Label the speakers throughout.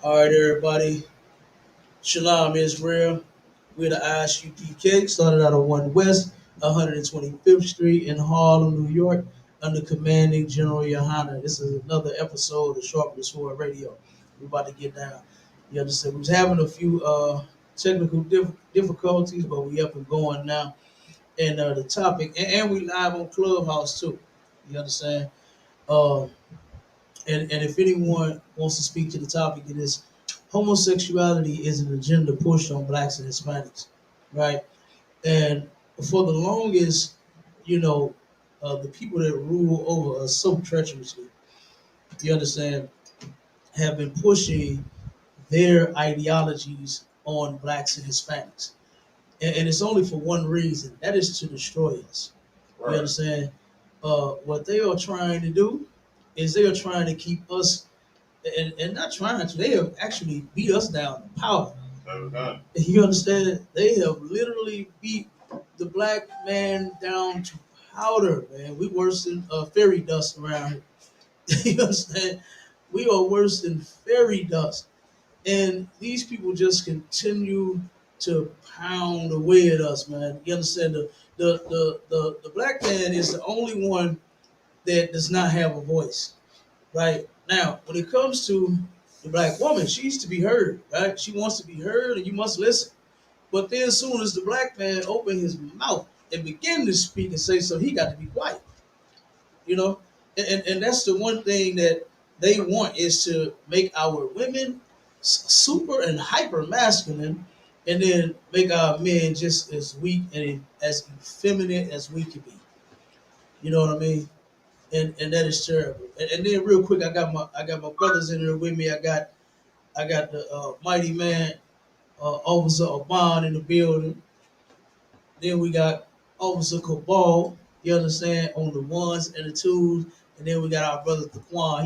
Speaker 1: All right, everybody. Shalom, Israel. We're the ISUPK, started out on 1 West, 125th Street in Harlem, New York, under commanding General YAHANNA. This is another episode of Sharpness Sword Radio. We're about to get down. You understand? We was having a few technical difficulties, but we up and going now. And the topic, and we live on Clubhouse too. You understand? Um, and if anyone wants to speak to the topic, it is homosexuality is an agenda pushed on blacks and Hispanics, right? And for the longest, you know, the people that rule over us so treacherously, you understand, have been pushing their ideologies on blacks and Hispanics. And it's only for one reason, that is to destroy us. You
Speaker 2: Right.
Speaker 1: understand? What they are trying to do is they are trying to keep us and not trying to. They have actually beat us down to powder.
Speaker 2: Okay.
Speaker 1: You understand? They have literally beat the black man down to powder, man. We worse than fairy dust around here. You understand? We are worse than fairy dust, and these people just continue to pound away at us, man. You understand? The black man is the only one that does not have a voice. Right now, when it comes to the black woman, she needs to be heard, right? She wants to be heard, and you must listen. But then, as soon as the black man open his mouth and begin to speak and say so, he got to be quiet, you know. And that's the one thing that they want is to make our women super and hyper masculine, and then make our men just as weak and as effeminate as we can be. You know what I mean? And that is terrible. And then real quick, I got my brothers in there with me. I got the mighty man, Officer Obon in the building. Then we got Officer Cabal. You understand, on the ones and the twos. And then we got our brother Taquan.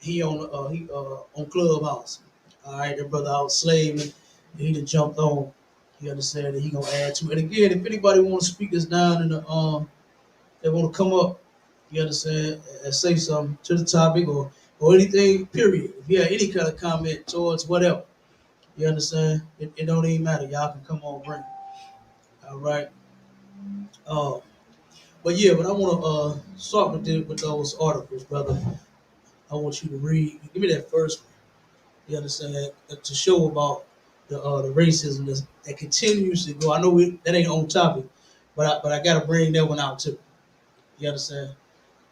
Speaker 1: He on Clubhouse. All right, that brother out slaving. He done jumped on. You understand that he gonna add to it. And again, if anybody want to speak us down in the they want to come up, you understand, and say something to the topic or anything, period. If you have any kind of comment towards whatever, you understand, it don't even matter. Y'all can come on, bring it. All right. Uh, but I want to start with those articles, brother. I want you to read. Give me that first one. You understand, to show about the racism that continues to go. I know that ain't on topic, but I got to bring that one out too. You understand?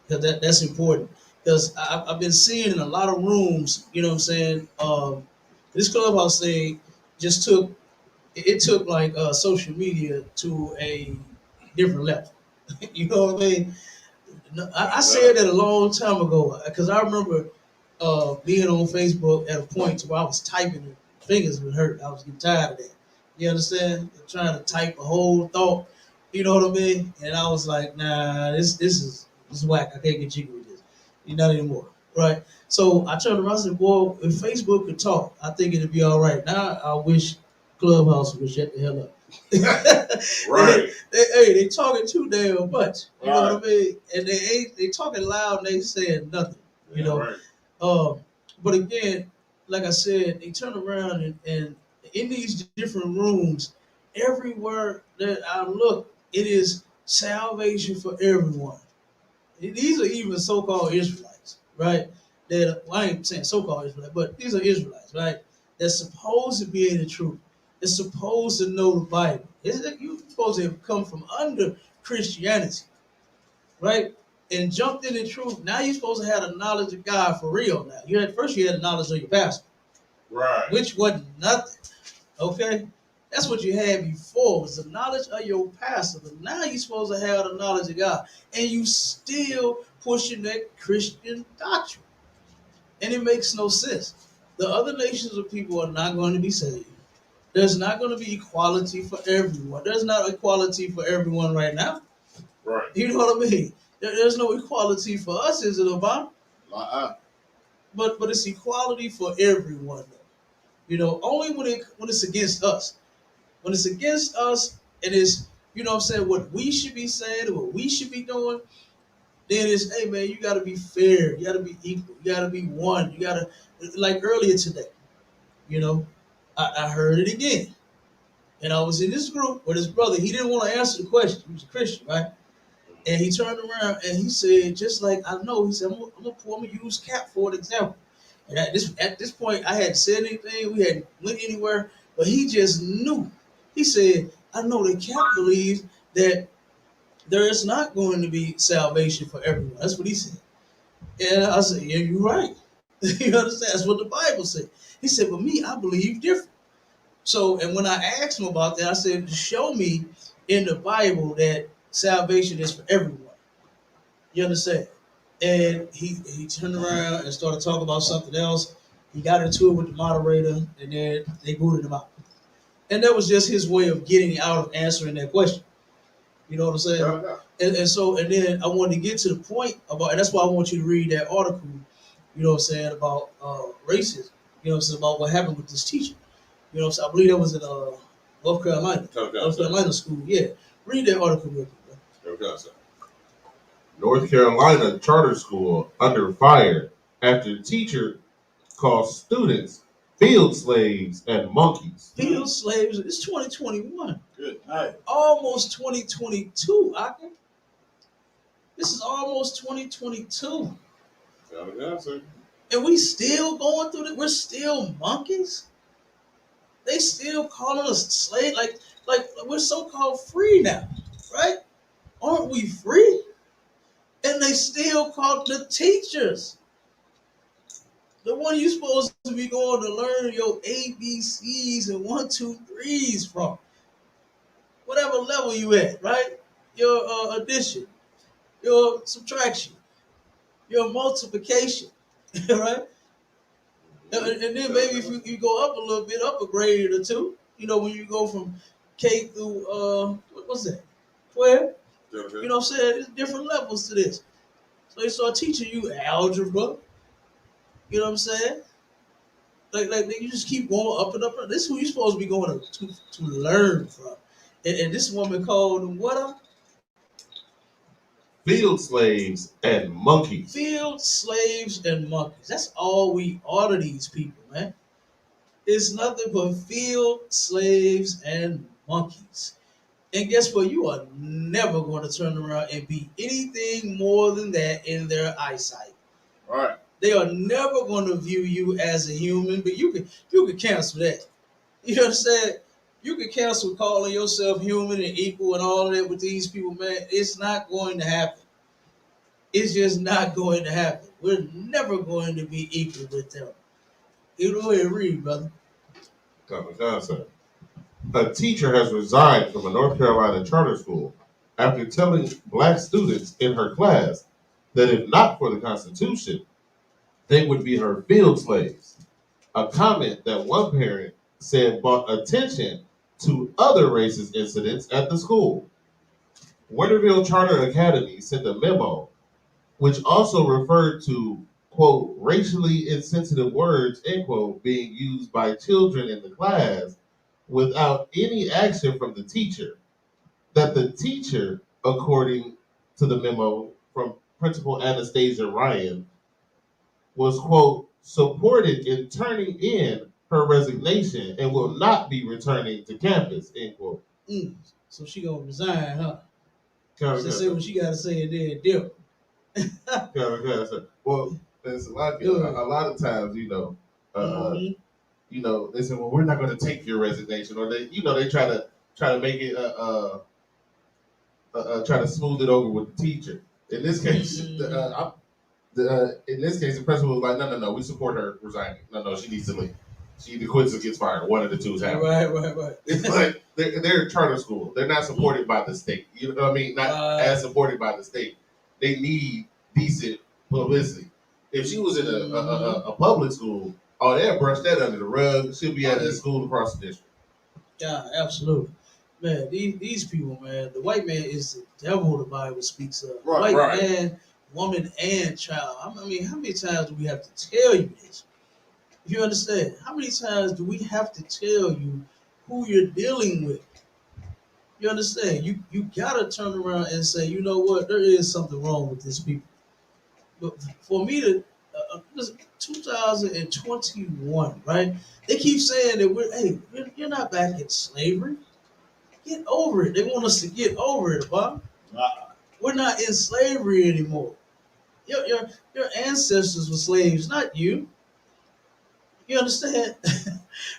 Speaker 1: Because that's important. Because I've been seeing in a lot of rooms, you know what I'm saying? This clubhouse thing just took like social media to a different level. You know what I mean? I said that a long time ago because I remember being on Facebook at a point where I was typing and fingers would hurt. I was getting tired of that. You understand? Trying to type a whole thought. You know what I mean? And I was like, nah, this is whack. I can't get jiggy with this. You're not anymore, right? So I turned around and said, boy, if Facebook could talk, I think it'd be all right. Now I wish Clubhouse would shut the hell up.
Speaker 2: Right.
Speaker 1: They talking too damn much. You know what I mean? And they talking loud and they saying nothing. You
Speaker 2: Yeah,
Speaker 1: know.
Speaker 2: right.
Speaker 1: Um, but again, like I said, they turn around and in these different rooms, everywhere that I look, it is salvation for everyone. These are even so-called Israelites, right? That, well, I ain't saying so-called Israelites, but these are Israelites, right? That's supposed to be in the truth. They're supposed to know the Bible. You're supposed to have come from under Christianity, right? And jumped in the truth. Now you're supposed to have the knowledge of God for real. Now you had the knowledge of your pastor,
Speaker 2: Right.
Speaker 1: which wasn't nothing. Okay, that's what you had before was the knowledge of your pastor. But now you're supposed to have the knowledge of God, and you still pushing that Christian doctrine, and it makes no sense. The other nations of people are not going to be saved. There's not going to be equality for everyone. There's not equality for everyone right now.
Speaker 2: Right.
Speaker 1: You know what I mean? There's no equality for us, is it, Obama?
Speaker 2: Uh-uh.
Speaker 1: But it's equality for everyone. Though. You know, only when it's against us. When it's against us, and it's, you know what I'm saying, what we should be saying or what we should be doing, Then it's, hey man, you gotta be fair, you gotta be equal, you gotta be one, you gotta, like earlier today, you know, I heard it again. And I was in this group with his brother. He didn't want to answer the question. He was a Christian, right? And he turned around and he said, just like I know, he said, I'm gonna use Cap for an example. And at this point, I hadn't said anything. We hadn't went anywhere, but he just knew. He said, I know that Cap believes that there is not going to be salvation for everyone. That's what he said. And I said, yeah, you're right. You understand? That's what the Bible said. He said, but me, I believe different. So, and when I asked him about that, I said, show me in the Bible that salvation is for everyone. You understand? And he turned around and started talking about something else. He got into it with the moderator, and then they booted him out. And that was just his way of getting out of answering that question. You know what I'm saying? And then I wanted to get to the point about, and that's why I want you to read that article, you know what I'm saying, about racism, you know what I'm saying, about what happened with this teacher. You know what I'm saying? I believe that was in North Carolina. North Carolina school, yeah. Read that article real quick, bro.
Speaker 3: North Carolina charter school under fire after teacher calls students field slaves and monkeys.
Speaker 1: Field slaves, it's 2021.
Speaker 2: Good night.
Speaker 1: Almost 2022, Aka. This is almost 2022. And we still going through it. We're still monkeys. They still calling us slave, like we're so-called free now, right? Aren't we free? And they still call the teachers. The one you supposed to be going to learn your ABCs and 1, 2, 3s from. Whatever level you at, right? Your addition, your subtraction, your multiplication, right? And then maybe if you go up a little bit, up a grade or two, you know, when you go from K through, what's that, 12? You know what I'm saying? There's different levels to this. So they start teaching you algebra. You know what I'm saying? Like you just keep going up and up. This is who you're supposed to be going to learn from. And this woman called them what?
Speaker 3: Field slaves and monkeys.
Speaker 1: Field slaves and monkeys. That's all we are to these people, man. It's nothing but field slaves and monkeys. And guess what? You are never going to turn around and be anything more than that in their eyesight.
Speaker 2: All right.
Speaker 1: They are never going to view you as a human, but you can cancel that. You understand? You can cancel calling yourself human and equal and all of that with these people, man. It's not going to happen. It's just not going to happen. We're never going to be equal with them. You go ahead and read, brother.
Speaker 3: A teacher has resigned from a North Carolina charter school after telling black students in her class that if not for the Constitution, they would be her field slaves. A comment that one parent said brought attention to other racist incidents at the school. Winterville Charter Academy sent a memo which also referred to, quote, racially insensitive words, end quote, being used by children in the class without any action from the teacher. That the teacher, according to the memo from Principal Anastasia Ryan, was, quote, supported in turning in her resignation and will not be returning to campus, end quote.
Speaker 1: So she gonna resign, huh? She say what she gotta say and then dip.
Speaker 3: Well, there's a lot of times, you know, they say, well, we're not going to take your resignation, or they try to make it try to smooth it over with the teacher. In this case, the principal was like, no, we support her resigning. No, she needs to leave. She either quits or gets fired. One of the two is happening.
Speaker 1: Right.
Speaker 3: It's like they're a charter school. They're not supported by the state. You know what I mean? Not as supported by the state. They need decent publicity. If she was in a public school, they'll brush that under the rug. She'll be at a school across the district.
Speaker 1: Yeah, absolutely. Man, these people, man, the white man is the devil the Bible speaks of. White man, woman, and child. I mean, how many times do we have to tell you this? You understand? How many times do we have to tell you who you're dealing with? You understand? You gotta turn around and say, you know what? There is something wrong with this people. But for me to, this 2021, right? They keep saying that you're not back in slavery. Get over it. They want us to get over it, Bob. We're not in slavery anymore. Your ancestors were slaves, not you. You understand?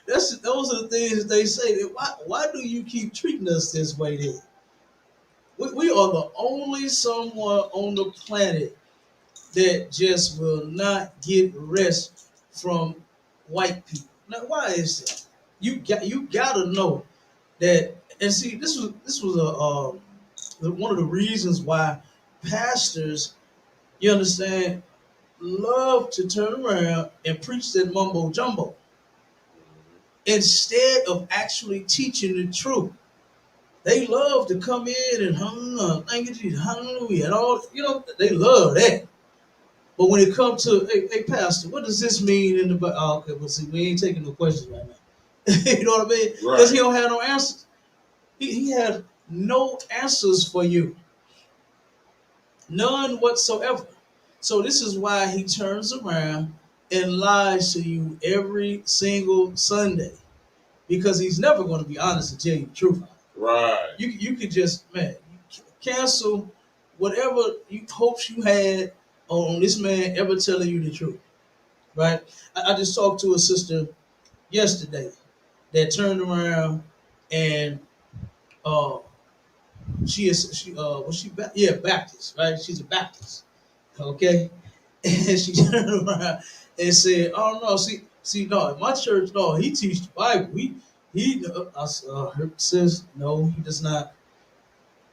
Speaker 1: Those are the things that they say. Why do you keep treating us this way then? We are the only someone on the planet that just will not get rest from white people. Now, why is that? You gotta know that. And see, this was one of the reasons why pastors, you understand, love to turn around and preach that mumbo jumbo instead of actually teaching the truth. They love to come in and thank you, Jesus, hallelujah, and all. They love that. But when it comes to, hey, pastor, what does this mean in the Bible? Oh, okay, well, see, we ain't taking no questions right now. You know what I mean? Because he don't have no answers. He has no answers for you. None whatsoever. So this is why he turns around and lies to you every single Sunday. Because he's never going to be honest and tell you the truth.
Speaker 2: Right.
Speaker 1: You could just, man, cancel whatever hopes you had on this man ever telling you the truth. Right? I just talked to a sister yesterday that turned around and Baptist, right? She's a Baptist. Okay? And she turned around and said, "Oh no, see, no, in my church, no, he teach the Bible. Her says, no, he does not.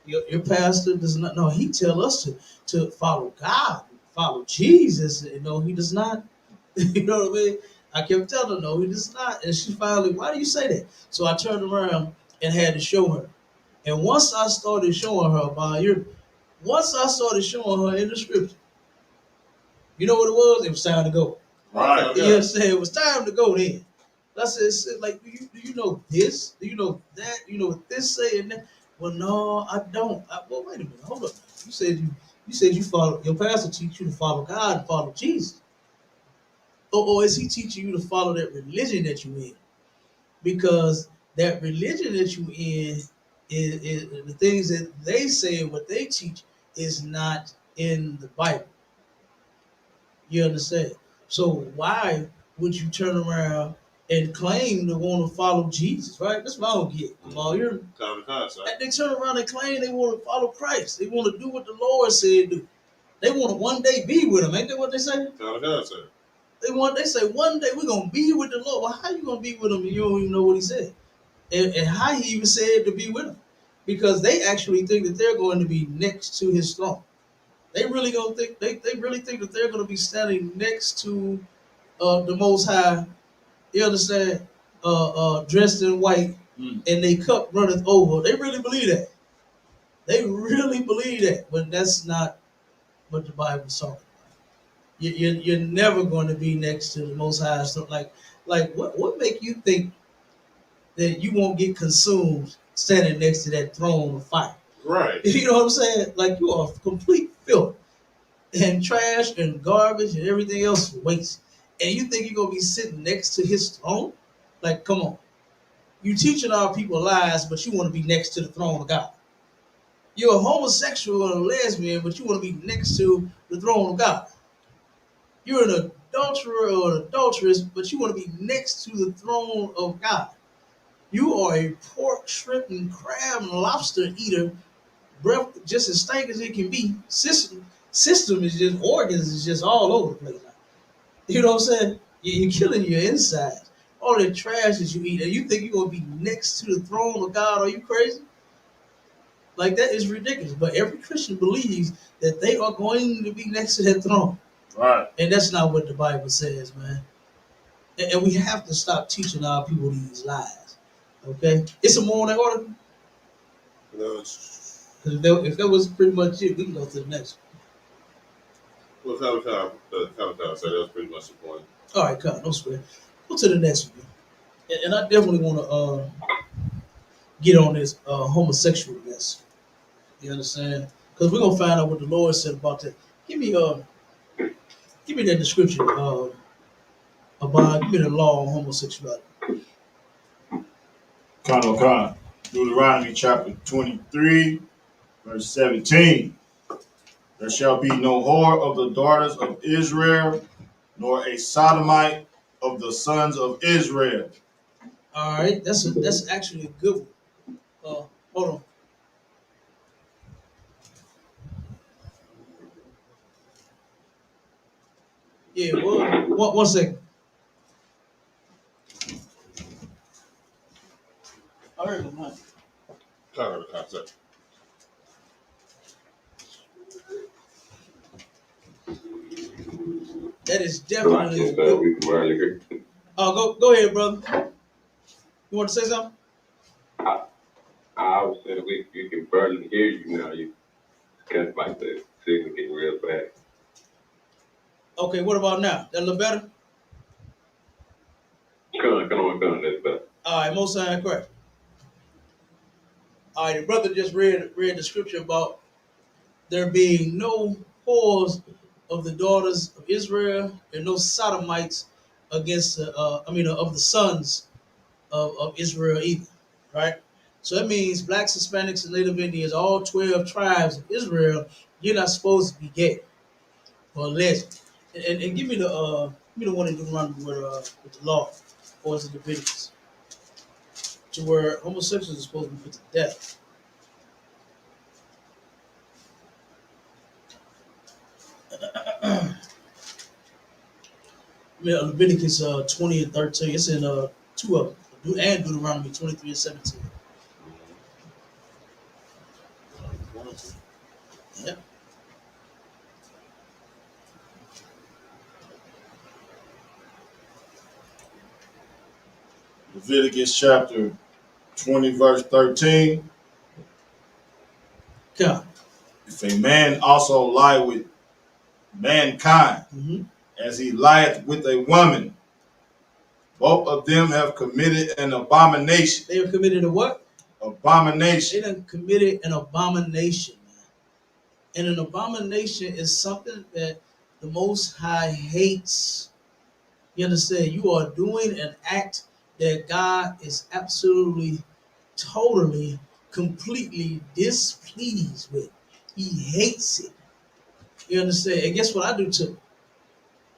Speaker 1: Your pastor does not. No, he tell us to follow God, follow Jesus. And no, he does not. You know what I mean? I kept telling her, no, he does not. And she finally, why do you say that? So I turned around and had to show her. And once I started showing her once I started showing her in the scripture, you know what it was? It was time to go.
Speaker 2: Right.
Speaker 1: You understand? It was time to go then. I said, like, do you know this? Do you know that? You know what this say and that? Well, no, I don't. Well, wait a minute. Hold up. You said you follow your pastor teach you to follow God and follow Jesus. Or is he teaching you to follow that religion that you in? Because that religion that you in is the things that they say and what they teach is not in the Bible. You understand? So why would you turn around and claim to want to follow Jesus, right? That's what I don't get. They turn around and claim they want to follow Christ. They want to do what the Lord said do. They want to one day be with him. Ain't that what they say? They say one day we're gonna be with the Lord. Well, how you gonna be with him and you don't even know what he said? And how he even said to be with him. Because they actually think that they're going to be next to his throne. They really gonna think they really think that they're gonna be standing next to the Most High. You understand? Dressed in white, and they cup runneth over. They really believe that. They really believe that, but that's not what the Bible's talking about. You're never going to be next to the Most High. So like what make you think that you won't get consumed standing next to that throne of fire?
Speaker 2: Right.
Speaker 1: You know what I'm saying? Like you are complete filth and trash and garbage and everything else waste. And you think you're gonna be sitting next to his throne? Like, come on. You teaching our people lies, but you want to be next to the throne of God. You're a homosexual or a lesbian, but you want to be next to the throne of God. You're an adulterer or an adulteress, but you want to be next to the throne of God. You are a pork, shrimp, and crab and lobster eater, breath just as stank as it can be. System is just organs is just all over the place. You know what I'm saying? You're killing your insides. All the trash that you eat, and you think you're gonna be next to the throne of God? Are you crazy? Like that is ridiculous. But every Christian believes that they are going to be next to that throne.
Speaker 2: Right.
Speaker 1: And that's not what the Bible says, man. And we have to stop teaching our people these lies. Okay? It's a morning order. If that was pretty much it, we can go to the next
Speaker 3: Well, Calico said that's pretty much the point.
Speaker 1: one. All right, come on, no sweat. Go to the next one. And I definitely want to get on this homosexualness. You understand? Because we're gonna find out what the Lord said about that. Give me that description about give me the law on homosexuality.
Speaker 2: Con. Deuteronomy chapter 23, verse 17. There shall be no whore of the daughters of Israel, nor a sodomite of the sons of Israel.
Speaker 1: All right, that's actually a good one. Hold on. Yeah, well, one second. All right, man.
Speaker 3: Kind of the concept.
Speaker 1: That is definitely a good. Go ahead, brother. You want to say something?
Speaker 4: I was saying we can barely hear you now. You kind of like the signal getting real bad.
Speaker 1: Okay, what about now? That a little better?
Speaker 4: Come on, that's better.
Speaker 1: All right, most sign correct. All right, the brother just read the scripture about there being no whores of the daughters of Israel and no sodomites against of the sons of Israel either, right? So that means blacks, Hispanics, and Native Indians, all 12 tribes of Israel, you're not supposed to be gay or lesbian. And give me the one in Deuteronomy with the law, or is it Leviticus, to where homosexuals are supposed to be put to death. Leviticus 20 and 13. It's in two of them, and Deuteronomy 23 and 17. Yeah.
Speaker 2: Leviticus chapter 20, verse 13.
Speaker 1: God.
Speaker 2: If a man also lie with mankind, as he lieth with a woman, both of them have committed an abomination.
Speaker 1: They have committed a what?
Speaker 2: Abomination.
Speaker 1: They done committed an abomination, man. And an abomination is something that the Most High hates. You understand? You are doing an act that God is absolutely, totally, completely displeased with. He hates it. You understand? And guess what I do too?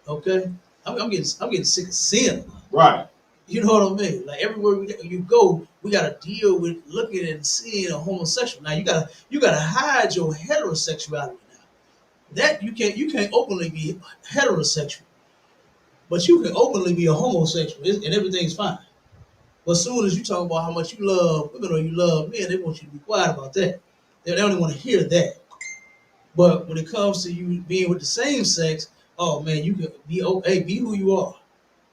Speaker 1: Okay, I'm getting sick of sin.
Speaker 2: Right.
Speaker 1: You know what I mean? Like everywhere you go, we gotta deal with looking and seeing a homosexual. Now you gotta hide your heterosexuality now. That you can't openly be heterosexual, but you can openly be a homosexual, and everything's fine. But as soon as you talk about how much you love women or you love men, they want you to be quiet about that. They don't even want to hear that. But when it comes to you being with the same sex, oh man, you can be okay, be who you are.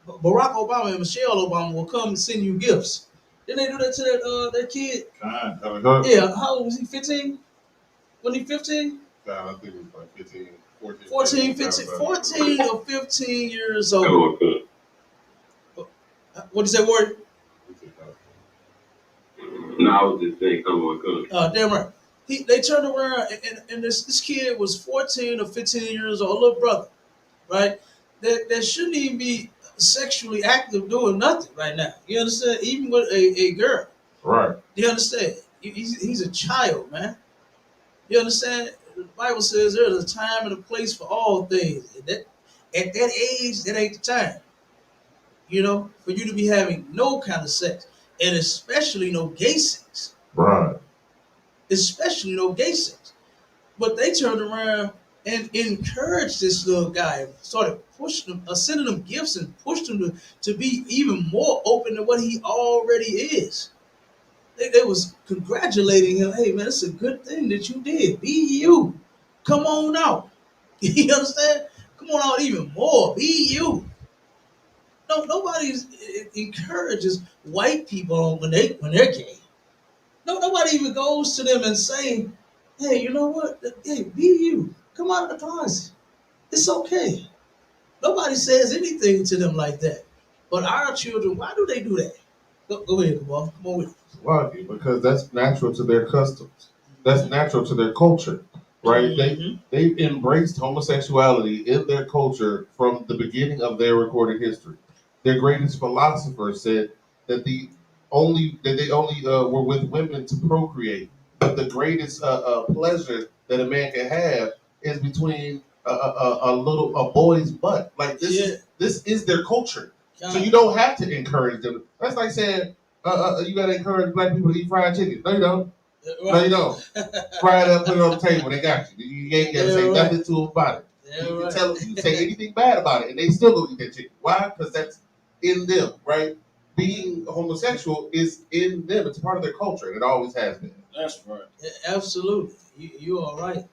Speaker 1: Barack Obama and Michelle Obama will come and send you gifts. Didn't they do that to that kid? Yeah, how old was he? 15? Wasn't he 15?
Speaker 3: I think it was like 15, 14.
Speaker 1: 14, 15, 14 or 15 years old. What did you say, Ward?
Speaker 4: No, I was just saying, come on.
Speaker 1: Damn right. They turned around and this kid was 14 or 15 years old, a little brother, right? That shouldn't even be sexually active doing nothing right now. You understand? Even with a girl.
Speaker 3: Right.
Speaker 1: You understand? He's a child, man. You understand? The Bible says there's a time and a place for all things. At that age, that ain't the time. You know, for you to be having no kind of sex. And especially no gay sex.
Speaker 3: Right.
Speaker 1: Especially no gay sex. But they turned around and encouraged this little guy, started pushing him, sending him gifts and pushed him to be even more open than what he already is. They was congratulating him. Hey man, it's a good thing that you did. Be you. Come on out. You understand? Come on out even more. Be you. No, nobody encourages white people when they're gay. No, nobody even goes to them and say, hey, you know what? Hey, be you. Come out of the closet. It's okay. Nobody says anything to them like that. But our children, why do they do that? Go ahead, come on with it.
Speaker 3: Why? Because that's natural to their customs. That's natural to their culture, right?
Speaker 1: Mhm.
Speaker 3: They embraced homosexuality in their culture from the beginning of their recorded history. Their greatest philosopher said that they only were with women to procreate, but the greatest pleasure that a man can have is between a boy's butt. Like
Speaker 1: Yeah,
Speaker 3: this is their culture. So
Speaker 1: kind
Speaker 3: you don't have to encourage them. That's like saying you gotta encourage black people to eat fried chicken. No, you don't. No, you
Speaker 1: right.
Speaker 3: don't. Fry it up, put it on the table. They got you. You ain't gotta
Speaker 1: Yeah,
Speaker 3: say
Speaker 1: right.
Speaker 3: nothing to them about it.
Speaker 1: Yeah,
Speaker 3: You can
Speaker 1: right.
Speaker 3: tell them, you can say anything bad about it, and they still gonna eat that chicken. Why? Because that's in them, right? Being homosexual is in them. It's part of their culture, and it always has been.
Speaker 2: That's right.
Speaker 1: Yeah, absolutely. You are right.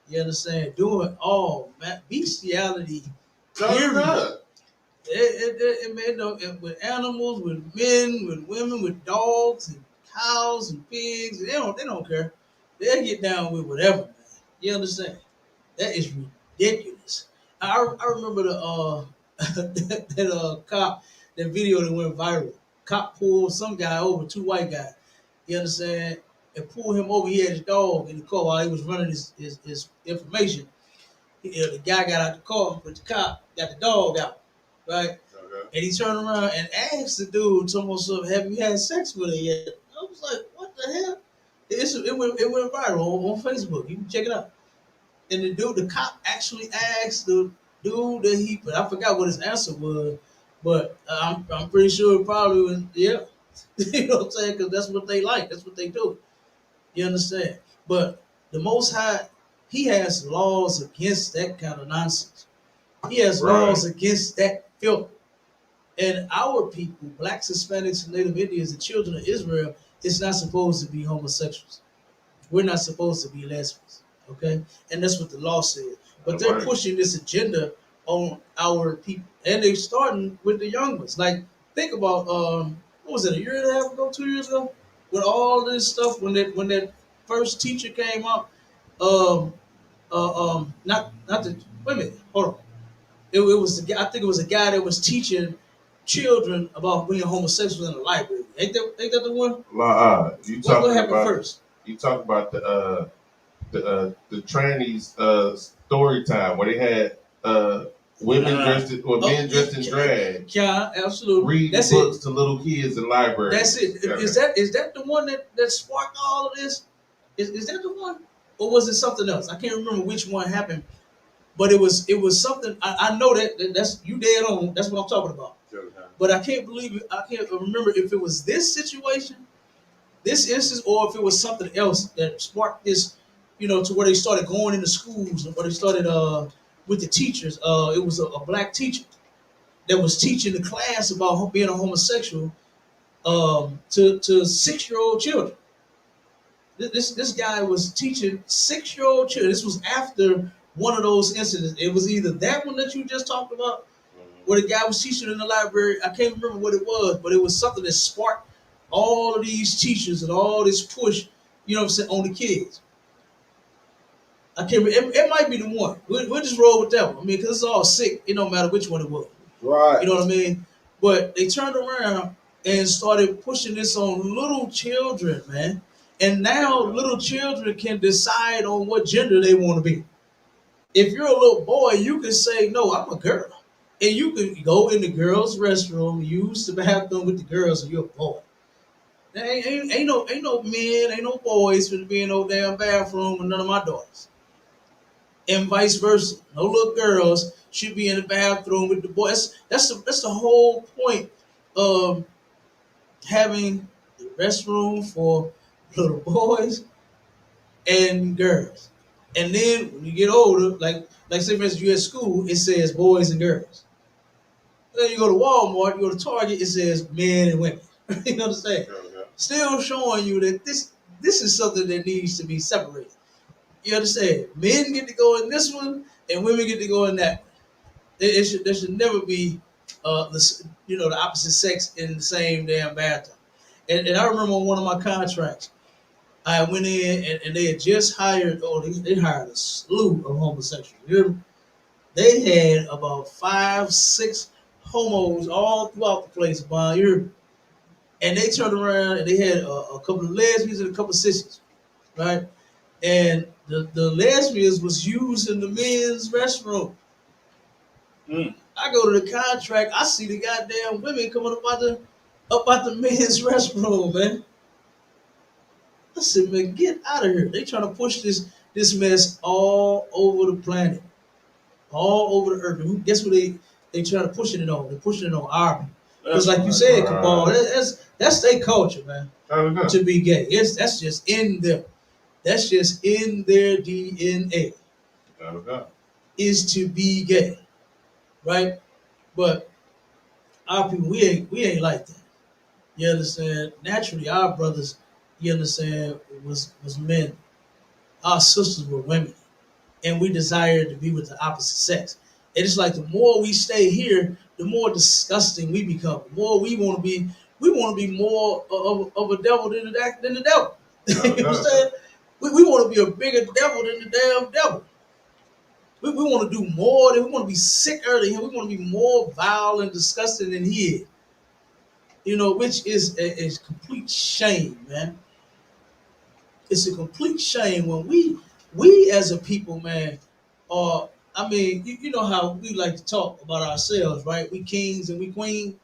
Speaker 1: You understand? Doing all bestiality, period.
Speaker 3: Yeah.
Speaker 1: Man, no, with animals, with men, with women, with dogs and cows and pigs. They don't care. They'll get down with whatever, man. You understand? That is ridiculous. I remember the that cop, that video that went viral. Cop pulled some guy over, two white guys. You understand? And pulled him over. He had his dog in the car while he was running his information. The guy got out the car, but the cop got the dog out, right?
Speaker 3: Okay.
Speaker 1: And he turned around and asked the dude, almost, "Have you had sex with her yet?" I was like, "What the hell?" It went viral on Facebook. You can check it out. And the cop actually asked the dude that but I forgot what his answer was, but I'm pretty sure it probably was, yeah. You know what I'm saying? Because that's what they like. That's what they do. You understand? But the Most High, He has laws against that kind of nonsense. He has
Speaker 3: Right.
Speaker 1: laws against that filth. And our people, blacks, Hispanics, and Native Indians, the children of Israel, is not supposed to be homosexuals. We're not supposed to be lesbians, okay? And that's what the law says. But they're
Speaker 3: Right.
Speaker 1: pushing this agenda on our people, and they're starting with the young ones. Like, think about what was it, a year and a half ago, 2 years ago, with all this stuff when that first teacher came out. Not the wait a minute, hold on. It was I think it was a guy that was teaching children about being homosexual in the library. Ain't that the one?
Speaker 3: You
Speaker 1: What
Speaker 3: talking
Speaker 1: happened
Speaker 3: about
Speaker 1: first?
Speaker 3: you talking about the trannies story time where they had women dressed in, or men dressed in drag
Speaker 1: Yeah, absolutely.
Speaker 3: reading
Speaker 1: That's
Speaker 3: books
Speaker 1: it.
Speaker 3: to little kids in libraries.
Speaker 1: That's it.
Speaker 3: Yeah.
Speaker 1: Is that the one that sparked all of this? Is that the one, or was it something else? I can't remember which one happened, but it was something. I know that's you dead on. That's what I'm talking about. But I can't believe it. I can't remember if it was this situation, this instance, or if it was something else that sparked this. To where they started going into schools, or they started with the teachers. It was a black teacher that was teaching the class about being a homosexual to 6-year-old children. This guy was teaching 6-year-old children. This was after one of those incidents. It was either that one that you just talked about, where the guy was teaching in the library. I can't remember what it was, but it was something that sparked all of these teachers and all this push, what I'm saying, on the kids. I can't. It might be the one. We'll just roll with that one. I mean, because it's all sick. It don't matter which one it was.
Speaker 2: Right.
Speaker 1: You know what I mean? But they turned around and started pushing this on little children, man. And now little children can decide on what gender they want to be. If you're a little boy, you can say, "No, I'm a girl." And you can go in the girls' restroom, use the bathroom with the girls, and you're a boy. There ain't no men, ain't no boys for to be in no damn bathroom with none of my daughters. And vice versa. No little girls should be in the bathroom with the boys. That's the whole point of having the restroom for little boys and girls. And then when you get older, like say for instance, you at school, it says boys and girls. Then you go to Walmart, you go to Target, it says men and women. You know what I'm saying?
Speaker 3: Okay.
Speaker 1: Still showing you that this is something that needs to be separated. You understand? Men get to go in this one, and women get to go in that one. There should never be the opposite sex in the same damn bathroom. And I remember on one of my contracts, I went in and they had just hired, they hired a slew of homosexuals. They had about 5, 6 homos all throughout the place, and they turned around and they had a couple of lesbians and a couple of sissies, right? And the lesbians was using the men's restroom.
Speaker 2: Mm.
Speaker 1: I go to the contract, I see the goddamn women coming up out the men's restroom, man. I said, man, get out of here. They trying to push this mess all over the planet, all over the earth. And guess what they trying to push it on? They're pushing it on our people. Because like you said, Cabal, that's their culture, man. To be gay. That's just in them. That's just in their DNA. Is to be gay. Right? But our people, we ain't like that. You understand? Naturally, our brothers, you understand, was men. Our sisters were women, and we desired to be with the opposite sex. And it's like the more we stay here, the more disgusting we become. The more we want to be. We want to be more of a devil than the devil. You know what I'm saying? We want to be a bigger devil than the damn devil. We want to do more than we want to be sicker than him. We want to be more vile and disgusting than he is. You know, which is a complete shame, man. It's a complete shame when we as a people, man, are. I mean, you know how we like to talk about ourselves, right? We kings and we queens,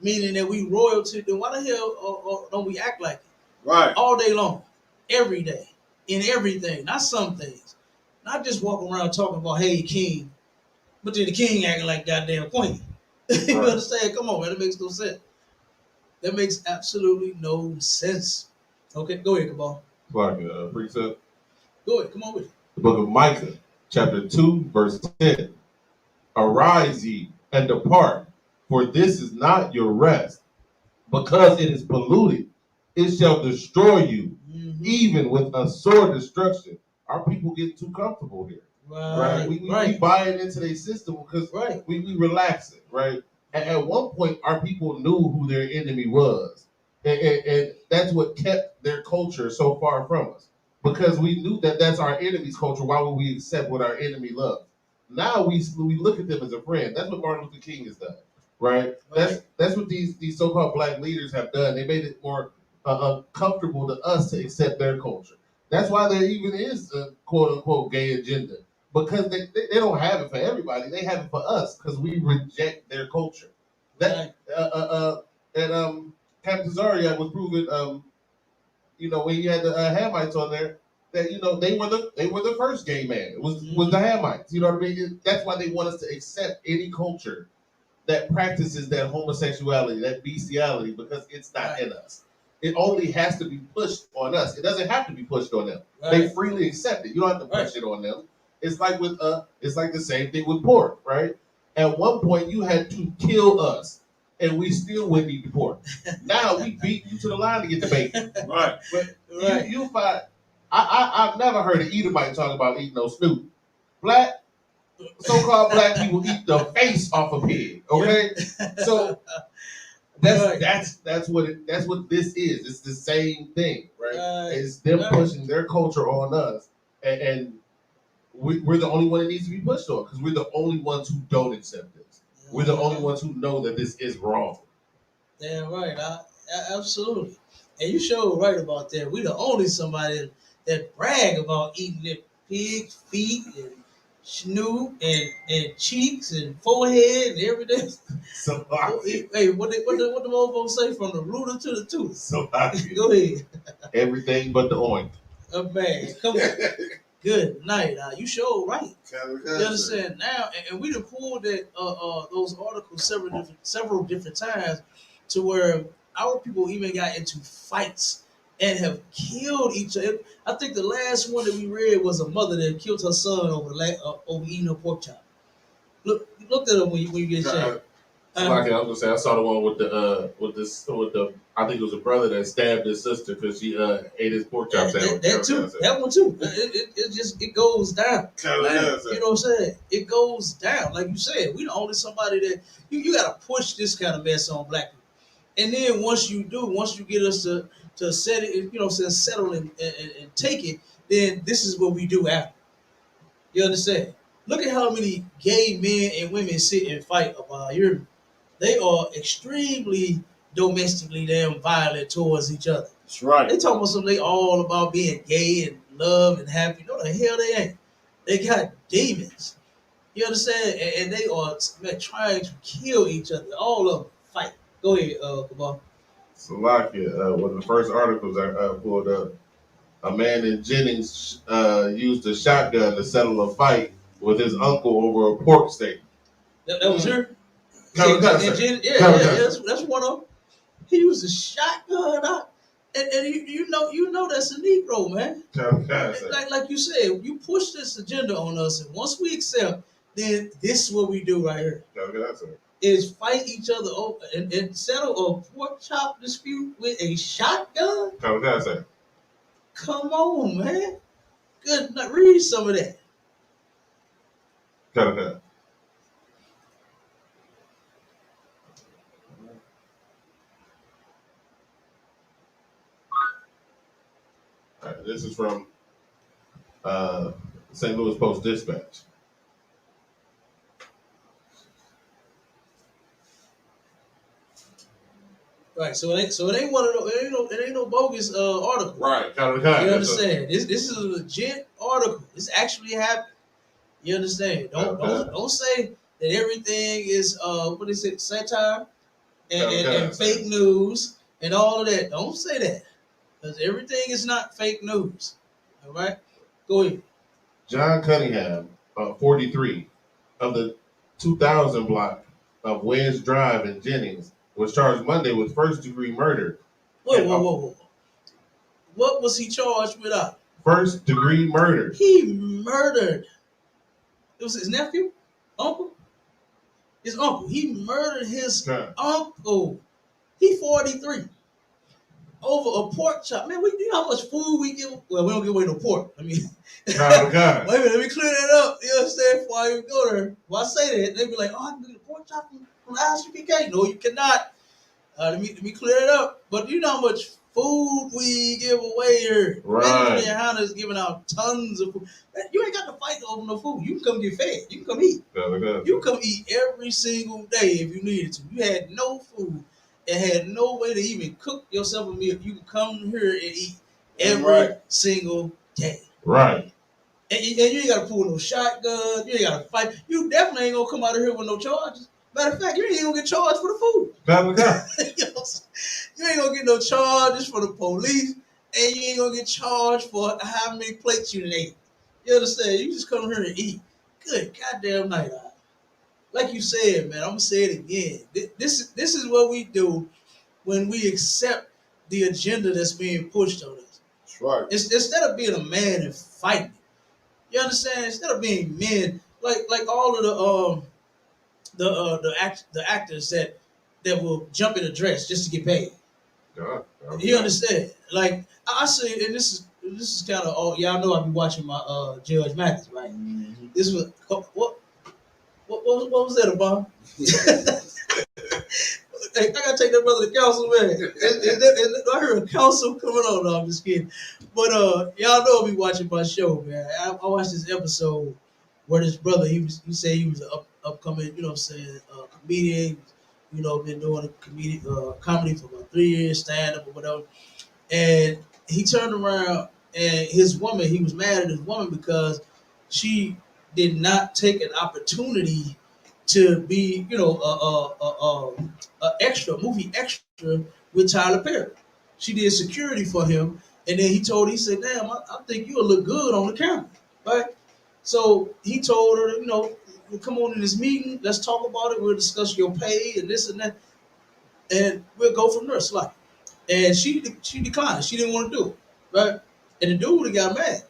Speaker 1: meaning that we royalty. Then why the hell don't we act like it?
Speaker 2: Right.
Speaker 1: All day long, every day, in everything. Not some things. Not just walking around talking about, hey, king, but then the king acting like goddamn queen. You understand? Come on, man. That makes no sense. That makes absolutely no sense. Okay, go ahead, Kabal.
Speaker 3: Like a precept.
Speaker 1: Go ahead, come on with it.
Speaker 3: The book of Micah, chapter 2, verse 10. Arise ye and depart, for this is not your rest, because it is polluted. It shall destroy you, even with a sore destruction. Our people get too comfortable here. Right? We buy it into their system because we relax it, right? And at one point, our people knew who their enemy was. And that's what kept their culture so far from us. Because we knew that that's our enemy's culture. Why would we accept what our enemy loves? Now we look at them as a friend. That's what Martin Luther King has done, right? That's what these so-called black leaders have done. They made it more comfortable to us to accept their culture. That's why there even is a quote-unquote gay agenda. Because they don't have it for everybody. They have it for us because we reject their culture. That and Captain Zarya was proven, when he had the Hamites on there, that they were the first gay man. It was the Hamites. You know what I mean? That's why they want us to accept any culture that practices that homosexuality, that bestiality, because it's not in us. It only has to be pushed on us. It doesn't have to be pushed on them. They freely accept it. You don't have to push it on them. It's like it's like the same thing with pork, right? At one point, you had to kill us, and we still wouldn't eat the pork. Now we beat you to the line to get the bacon, right? But you find I've never heard an Edomite talk about eating no snoot. So-called black people eat the face off a pig. Okay, so that's what this is. It's the same thing, right? It's them pushing their culture on us, and we're the only one that needs to be pushed on because we're the only ones who don't accept this. We're the only ones who know that this is wrong.
Speaker 1: Damn right, absolutely. And you sure right about that. We the only somebody that brag about eating their pig feet and snoot and cheeks and forehead and everything. Hey, what the motherfuckers say, from the rooter to the tooth? Go ahead.
Speaker 3: Everything but the oink.
Speaker 1: Man, come on. Good night. You sure right. You understand now, and we done pulled that those articles several different times, to where our people even got into fights and have killed each other. I think the last one that we read was a mother that killed her son over eating a pork chop. Look at them when you get shot.
Speaker 3: Like I was gonna say, I saw the one with the I think it was a brother that stabbed his sister because she ate his pork chop sandwich.
Speaker 1: That one too. It goes down. You know what I'm saying? It goes down. Like you said, we the only somebody that you gotta push this kind of mess on black people. And then once you get us to set it, settle and take it, then this is what we do after. You understand? Look at how many gay men and women sit and fight about here. They are extremely domestically damn violent towards each other.
Speaker 2: That's right.
Speaker 1: They talking about something they all about being gay and love and happy. No, the hell they ain't. They got demons. You understand? And they are, man, trying to kill each other. All of them fight. Go ahead, Kamal.
Speaker 3: Slovakia, one of the first articles I pulled up. A man in Jennings used a shotgun to settle a fight with his uncle over a pork steak.
Speaker 1: That was her. That's one of them. He used a shotgun out. And you know that's a Negro, man. Like you said, you push this agenda on us, and once we accept, then this is what we do right here. Is fight each other over and settle a pork chop dispute with a shotgun. Come on, man. Good. Read some of that.
Speaker 3: This is from St. Louis Post Dispatch.
Speaker 1: Right, so it ain't one of those, it ain't no bogus article.
Speaker 3: Right,
Speaker 1: you understand? This is a legit article. This actually happened. You understand? Don't say that everything is what is it, satire and fake news and all of that. Don't say that, because everything is not fake news. All right, go ahead.
Speaker 3: John Cunningham, 43, of the 2000 block of Wedge Drive in Jennings, was charged Monday with first-degree murder.
Speaker 1: Whoa. What was he charged with?
Speaker 3: First-degree murder.
Speaker 1: He murdered. It was his nephew? Uncle? His uncle. He murdered his uncle. He 43. Over a pork chop. Man, you know how much food we give? Well, we don't give away no pork. I mean, wait a minute, let me clear that up. You understand? Before I even go there. Well, I say that, they be like, oh, I can get a pork chop from ISUPK. No, you cannot. Let me clear it up. But you know how much food we give away here.
Speaker 3: Right.
Speaker 1: YAHANNA is giving out tons of food. Man, you ain't got to fight over no food. You can come get fed. You can come eat. You can come eat every single day if you needed to. You had no food and had no way to even cook yourself a meal. You can come here and eat every single day.
Speaker 3: Right.
Speaker 1: And you ain't got to pull no shotgun. You ain't got to fight. You definitely ain't going to come out of here with no charges. Matter of fact, you ain't gonna get charged for the food. You ain't gonna get no charges for the police, and you ain't gonna get charged for how many plates you ate. You understand? You just come here and eat. Good goddamn night. Like you said, man, I'm gonna say it again. This is what we do when we accept the agenda that's being pushed on us.
Speaker 2: That's right.
Speaker 1: Instead of being a man and fighting, you understand? Instead of being men, like all of the actors that will jump in a dress just to get paid. You understand? Like I see, and this is kind of all y'all know. I've been watching my Judge Mathis, right? Mm-hmm. This was what was that about? Hey, I gotta take that brother to counsel, man. I heard a counsel coming on. No, I'm just kidding. But y'all know I be watching my show, man. I watched this episode where this brother he said he was an upcoming, you know what I'm saying, comedian. You know, been doing a comedy for about 3 years, stand up or whatever. And he turned around and his woman, he was mad at his woman because she did not take an opportunity to be, you know, a movie extra with Tyler Perry. She did security for him, and then he said, "Damn, I think you'll look good on the camera, right?" So he told her, you know, come on in this meeting, let's talk about it. We'll discuss your pay and this and that, and we'll go from there. Like, and she declined. She didn't want to do it, right? And the dude got mad.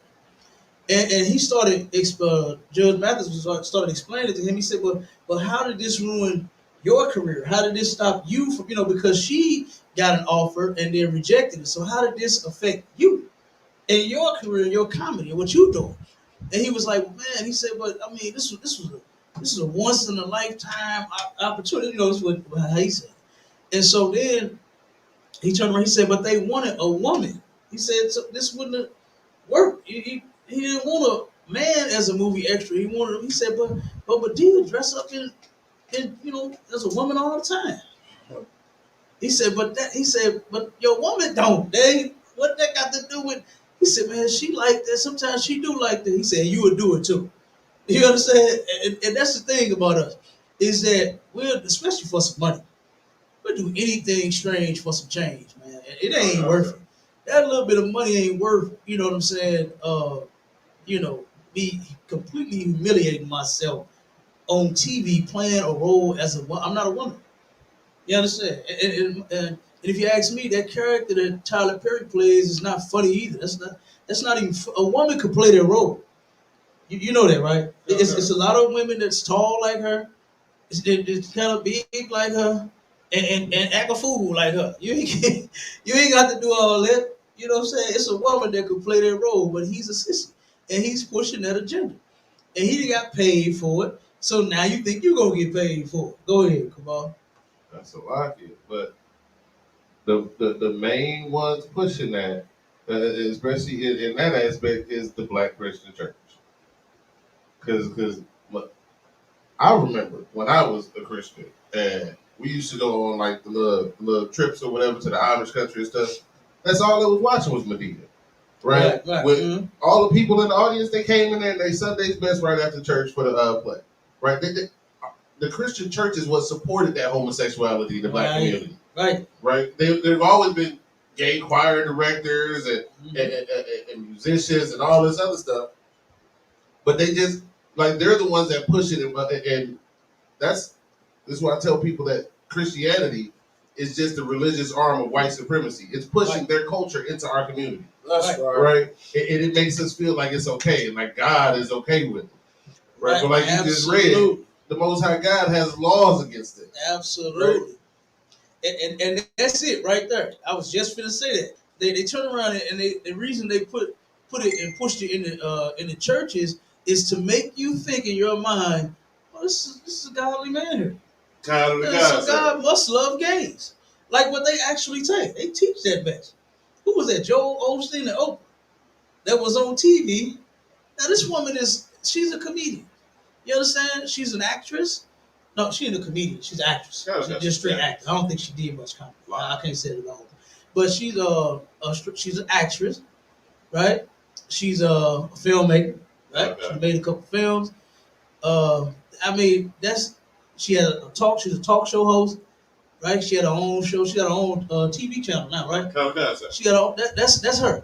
Speaker 1: And he started, Judge Mathis started explaining to him. He said, but how did this ruin your career? How did this stop you from, you know, because she got an offer and then rejected it. So how did this affect you and your career, your comedy, and what you doing? And he was like, well, man, he said, but I mean, this was a once in a lifetime opportunity. You know, that's what how he said. And so then he turned around, he said, but they wanted a woman. He said, so this wouldn't have worked. He didn't want a man as a movie extra. He said, but do you dress up in you know, as a woman all the time? He said, but your woman don't. They what that got to do with? He said, man, she like that. Sometimes she do like that. He said, you would do it too. You understand? And that's the thing about us is that we're especially for some money. We'll do anything strange for some change, man. It ain't worth it. That little bit of money ain't worth, you know what I'm saying? You know, me completely humiliating myself on TV playing a role as I'm not a woman. You understand? And if you ask me, that character that Tyler Perry plays is not funny either. That's not even a woman could play that role. You know that, right? It's a lot of women that's tall like her. It's kind of big like her, and act a fool like her. You ain't got to do all that. You know what I'm saying? It's a woman that could play that role, but he's a sissy, and he's pushing that agenda, and he got paid for it. So now you think you're gonna get paid for it? Go ahead, come on.
Speaker 3: That's a lot, but the main ones pushing that, especially in that aspect, is the Black Christian Church. Because I remember when I was a Christian and we used to go on like the little trips or whatever to the Amish country and stuff. That's all they was watching was Medea, right?
Speaker 1: Right.
Speaker 3: With all the people in the audience, they came in there and they Sunday's best right after church for the play, right? The Christian church is what supported that homosexuality in the Black community. Right. They've always been gay choir directors and musicians and all this other stuff. But they just like they're the ones that push it, and this is why I tell people that Christianity is just the religious arm of white supremacy. It's pushing their culture into our community.
Speaker 2: That's
Speaker 3: right. And it makes us feel like it's okay and like God is okay with it. Right. But like you just read, the Most High God has laws against it.
Speaker 1: Absolutely. Right? And that's it right there. I was just finna say that. They turn around and the reason they put it and pushed it in the churches is to make you think in your mind, oh, this is a godly man here. So God must love gays. Like what they actually take. They teach that mess. Who was that? Joel Osteen and Oprah. That was on TV. Now this woman she's a comedian. You understand? She's an actress. No, she ain't a comedian. She's an actress. She's just straight actor. I don't think she did much comedy. I can't say it about her. But she's she's an actress, right? She's a filmmaker, right? Okay. She made a couple films. I mean, she had a talk. She's a talk show host, right? She had her own show. She got her own TV channel now, right? She got all that's her.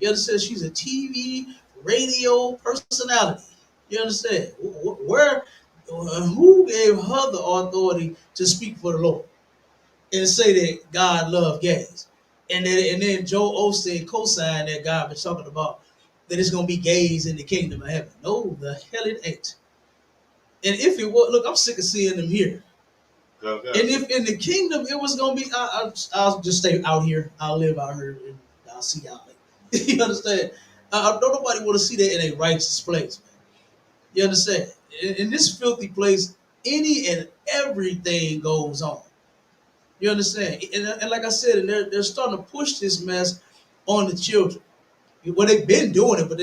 Speaker 1: You understand? She's a TV radio personality. You understand? Who gave her the authority to speak for the Lord and say that God loved gays? And then Joel Osteen co-signed that God been talking about that it's gonna be gays in the kingdom of heaven. No, the hell it ain't. And if it was, look, I'm sick of seeing them here. Okay. And if in the kingdom it was gonna be, I'll just stay out here. I'll live out here and I'll see y'all later. You understand? Don't nobody want to see that in a righteous place, man. You understand? In this filthy place, any and everything goes on. You understand? And like I said, and they're starting to push this mess on the children. Well, they've been doing it, but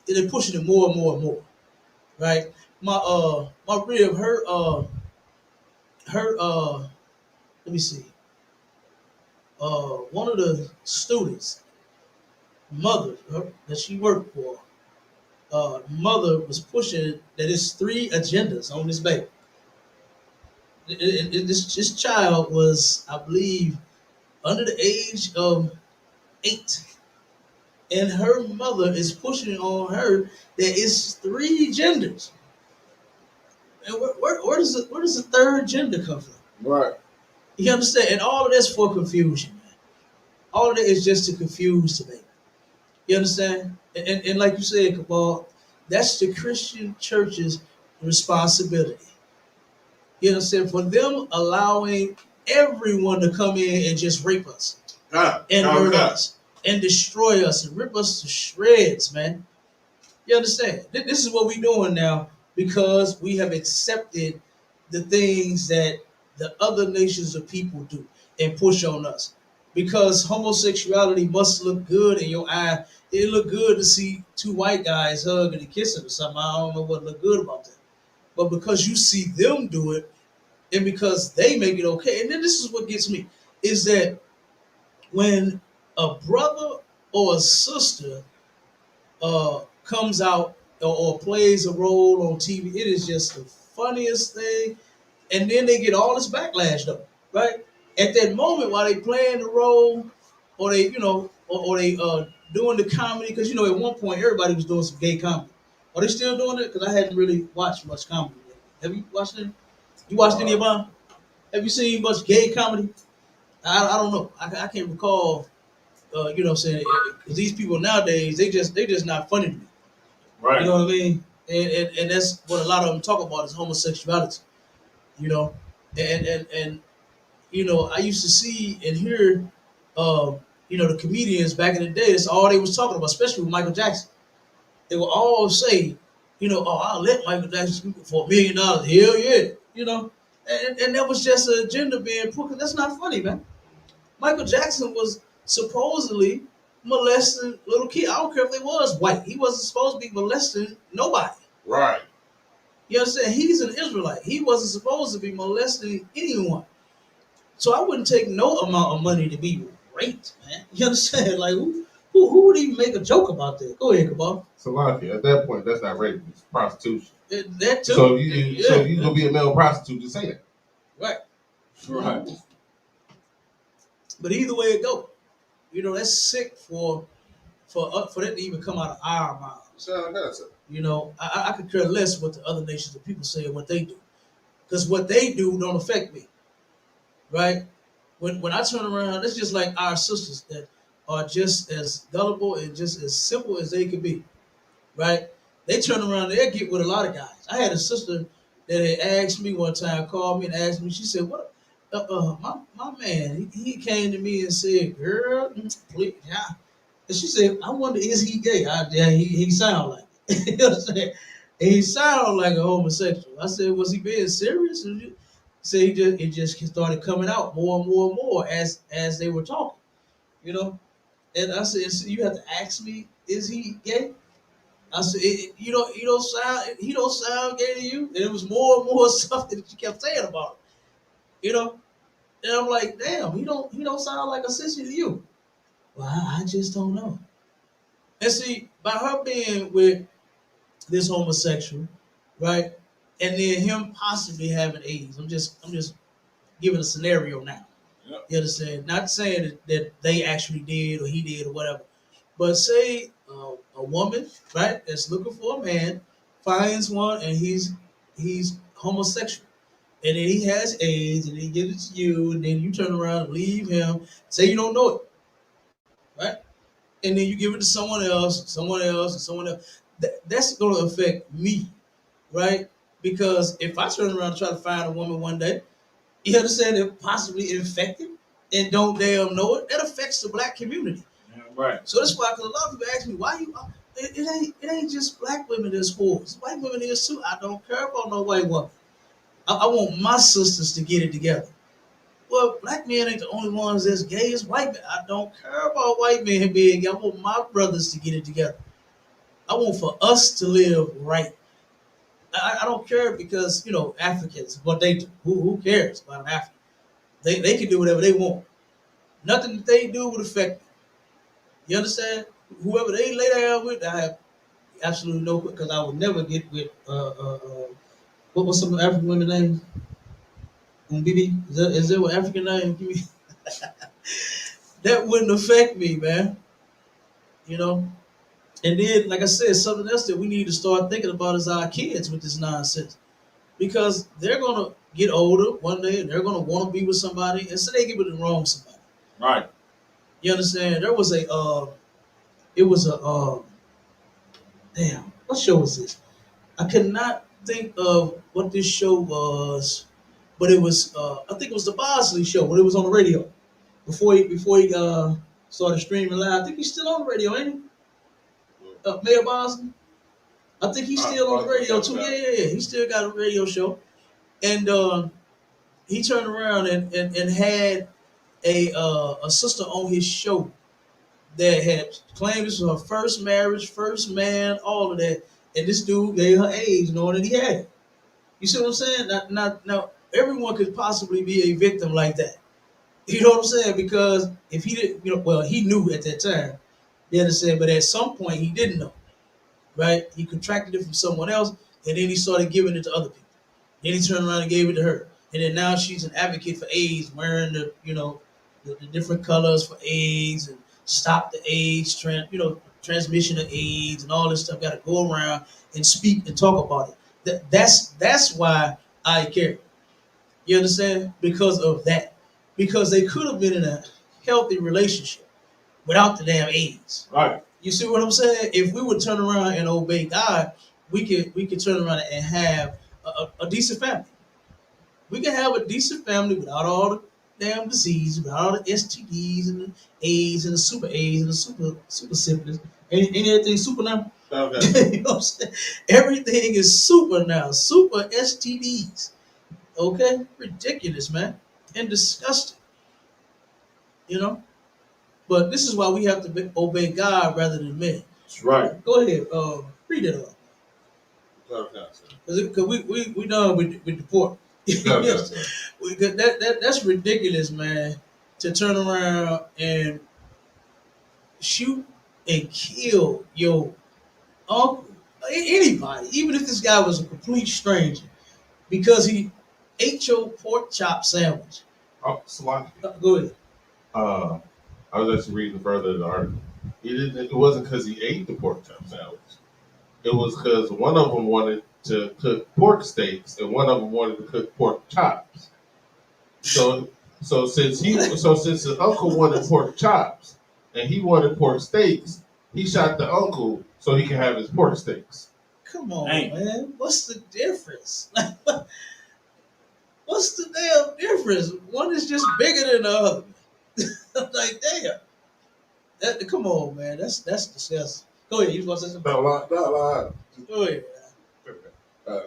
Speaker 1: they're pushing it more and more and more. Right? My rib, let me see. One of the students, mother that she worked for, mother was pushing that it's 3 agendas on this baby. This child was, I believe, under the age of 8, and her mother is pushing on her that it's 3 genders. And where does the third gender come from?
Speaker 2: Right.
Speaker 1: You understand? And all of that's for confusion, man. All of that is just to confuse the baby. You understand? And like you said, Cabal, that's the Christian church's responsibility. You understand? For them allowing everyone to come in and just rape us and murder us and destroy us and rip us to shreds, man. You understand? This is what we're doing now because we have accepted the things that the other nations of people do and push on us. Because homosexuality must look good in your eye. It look good to see 2 white guys hugging and kissing or something. I don't know what look good about that. But because you see them do it, and because they make it okay, and then this is what gets me. is that when a brother or a sister comes out or plays a role on TV, it is just the funniest thing. And then they get all this backlash though, right? At that moment while they playing the role, or they, or they doing the comedy, because at one point everybody was doing some gay comedy. Are they still doing it? Because I hadn't really watched much comedy. Have you watched it? You watched any of mine? Have you seen much gay comedy? I don't know. I can't recall. What I'm saying, because these people nowadays they just not funny to me. You
Speaker 2: Right.
Speaker 1: know what I mean? And that's what a lot of them talk about is homosexuality. You know, and I used to see and hear, the comedians back in the day. That's all they was talking about, especially with Michael Jackson. They would all say, oh, I'll let Michael Jackson speak for $1 million. Hell yeah, and that was just an agenda being put. 'Cause that's not funny, man. Michael Jackson was supposedly molesting little kids. I don't care if they was white. He wasn't supposed to be molesting nobody.
Speaker 2: Right.
Speaker 1: You understand? He's an Israelite. He wasn't supposed to be molesting anyone. So I wouldn't take no amount of money to be raped, man. You understand? Like who would even make a joke about that? Go ahead, Kabal.
Speaker 3: Salaki, at that point, that's not rape, it's prostitution.
Speaker 1: That too.
Speaker 3: So you gonna be a male prostitute to say that.
Speaker 1: Right.
Speaker 2: Right.
Speaker 1: But either way it go, that's sick for that to even come out of our mouths.
Speaker 3: So that's it.
Speaker 1: I could care less what the other nations of people say and what they do, because what they do don't affect me, right? When I turn around, it's just like our sisters that are just as gullible and just as simple as they could be, right? They turn around, they get with a lot of guys. I had a sister that had asked me one time, called me and asked me. She said, "What? My man, he came to me and said, girl, please, yeah." And she said, "I wonder, is he gay?" Yeah, he sound like it. You know what I'm saying? He sound like a homosexual. I said, "Was he being serious?" And she said, it just started coming out more and more and more as they were talking, you know. And I said, "So you have to ask me, is he gay?" I said, he don't sound gay to you." And it was more and more stuff that she kept saying about him, you know. And I'm like, "Damn, he don't sound like a sissy to you." Well, I just don't know. And see, by her being with this homosexual, right, and then him possibly having AIDS, I'm just giving a scenario now.
Speaker 2: Yep.
Speaker 1: You understand? Not saying that they actually did or he did or whatever, but say a woman, right, that's looking for a man, finds one and he's homosexual, and then he has AIDS, and he gives it to you, and then you turn around and leave him. Say you don't know it, right? And then you give it to someone else, someone else, and someone else. That's going to affect me, right? Because if I turn around and try to find a woman one day, you understand, they're possibly infected and don't damn know it, that affects the black community.
Speaker 2: Yeah, right.
Speaker 1: So that's why, because a lot of people ask me, why you, it ain't just black women that's whores. White women is too. I don't care about no white woman. I want my sisters to get it together. Well, black men ain't the only ones that's gay as white men. I don't care about white men being gay. I want my brothers to get it together. I want for us to live right. I don't care because, Africans, what they do. Who cares about an African? They can do whatever they want. Nothing that they do would affect me. You understand? Whoever they lay down with, I have absolutely no, because I would never get with, what was some African women names? Bibi? Is there an African name? That wouldn't affect me, man. You know? And then, like I said, something else that we need to start thinking about is our kids with this nonsense. Because they're going to get older one day and they're going to want to be with somebody, and so they get with the wrong somebody.
Speaker 2: Right.
Speaker 1: You understand? There was damn, what show was this? I could not think of what this show was, but it was, I think it was the Bosley show when it was on the radio. Before he started streaming live. I think he's still on the radio, ain't he? Mayor Bosley? I think he's still on the radio too. Yeah. He still got a radio show. And he turned around and had a sister on his show that had claimed this was her first marriage, first man, all of that. And this dude gave her AIDS knowing that he had it. You see what I'm saying? Now, everyone could possibly be a victim like that. You know what I'm saying? Because if he didn't, well, he knew at that time. You understand? But at some point, he didn't know, right? He contracted it from someone else, and then he started giving it to other people. Then he turned around and gave it to her, and then now she's an advocate for AIDS, wearing the different colors for AIDS and stop the AIDS transmission of AIDS and all this stuff. Got to go around and speak and talk about it. That's why I care. You understand? Because of that. Because they could have been in a healthy relationship without the damn AIDS.
Speaker 2: Right.
Speaker 1: You see what I'm saying? If we would turn around and obey God, we could turn around and have a decent family. We can have a decent family without all the damn disease, without all the STDs and the AIDS and the super AIDS and the super syphilis. Ain't everything super now?
Speaker 3: Okay.
Speaker 1: You know what I'm saying? Everything is super now. Super STDs. Okay? Ridiculous, man. And disgusting. You know? But this is why we have to obey God rather than men.
Speaker 2: That's right.
Speaker 1: Go ahead. Read it up.
Speaker 3: Okay.
Speaker 1: Because we done with the pork.
Speaker 3: Okay.
Speaker 1: Yes. That's ridiculous, man. To turn around and shoot and kill your uncle, anybody, even if this guy was a complete stranger, because he ate your pork chop sandwich.
Speaker 3: Oh, Salaki.
Speaker 1: Go ahead.
Speaker 3: I was actually reading further in the article. It wasn't because he ate the pork chop sandwich. It was because one of them wanted to cook pork steaks and one of them wanted to cook pork chops. So since his uncle wanted pork chops and he wanted pork steaks, he shot the uncle so he could have his pork steaks.
Speaker 1: Come on,
Speaker 2: Dang.
Speaker 1: man. What's the difference? What's the damn difference? One is just bigger than the other. Like, damn. Come on, man. That's disgusting. Go ahead. You want to say something?
Speaker 3: No.
Speaker 1: Go ahead.
Speaker 3: Uh,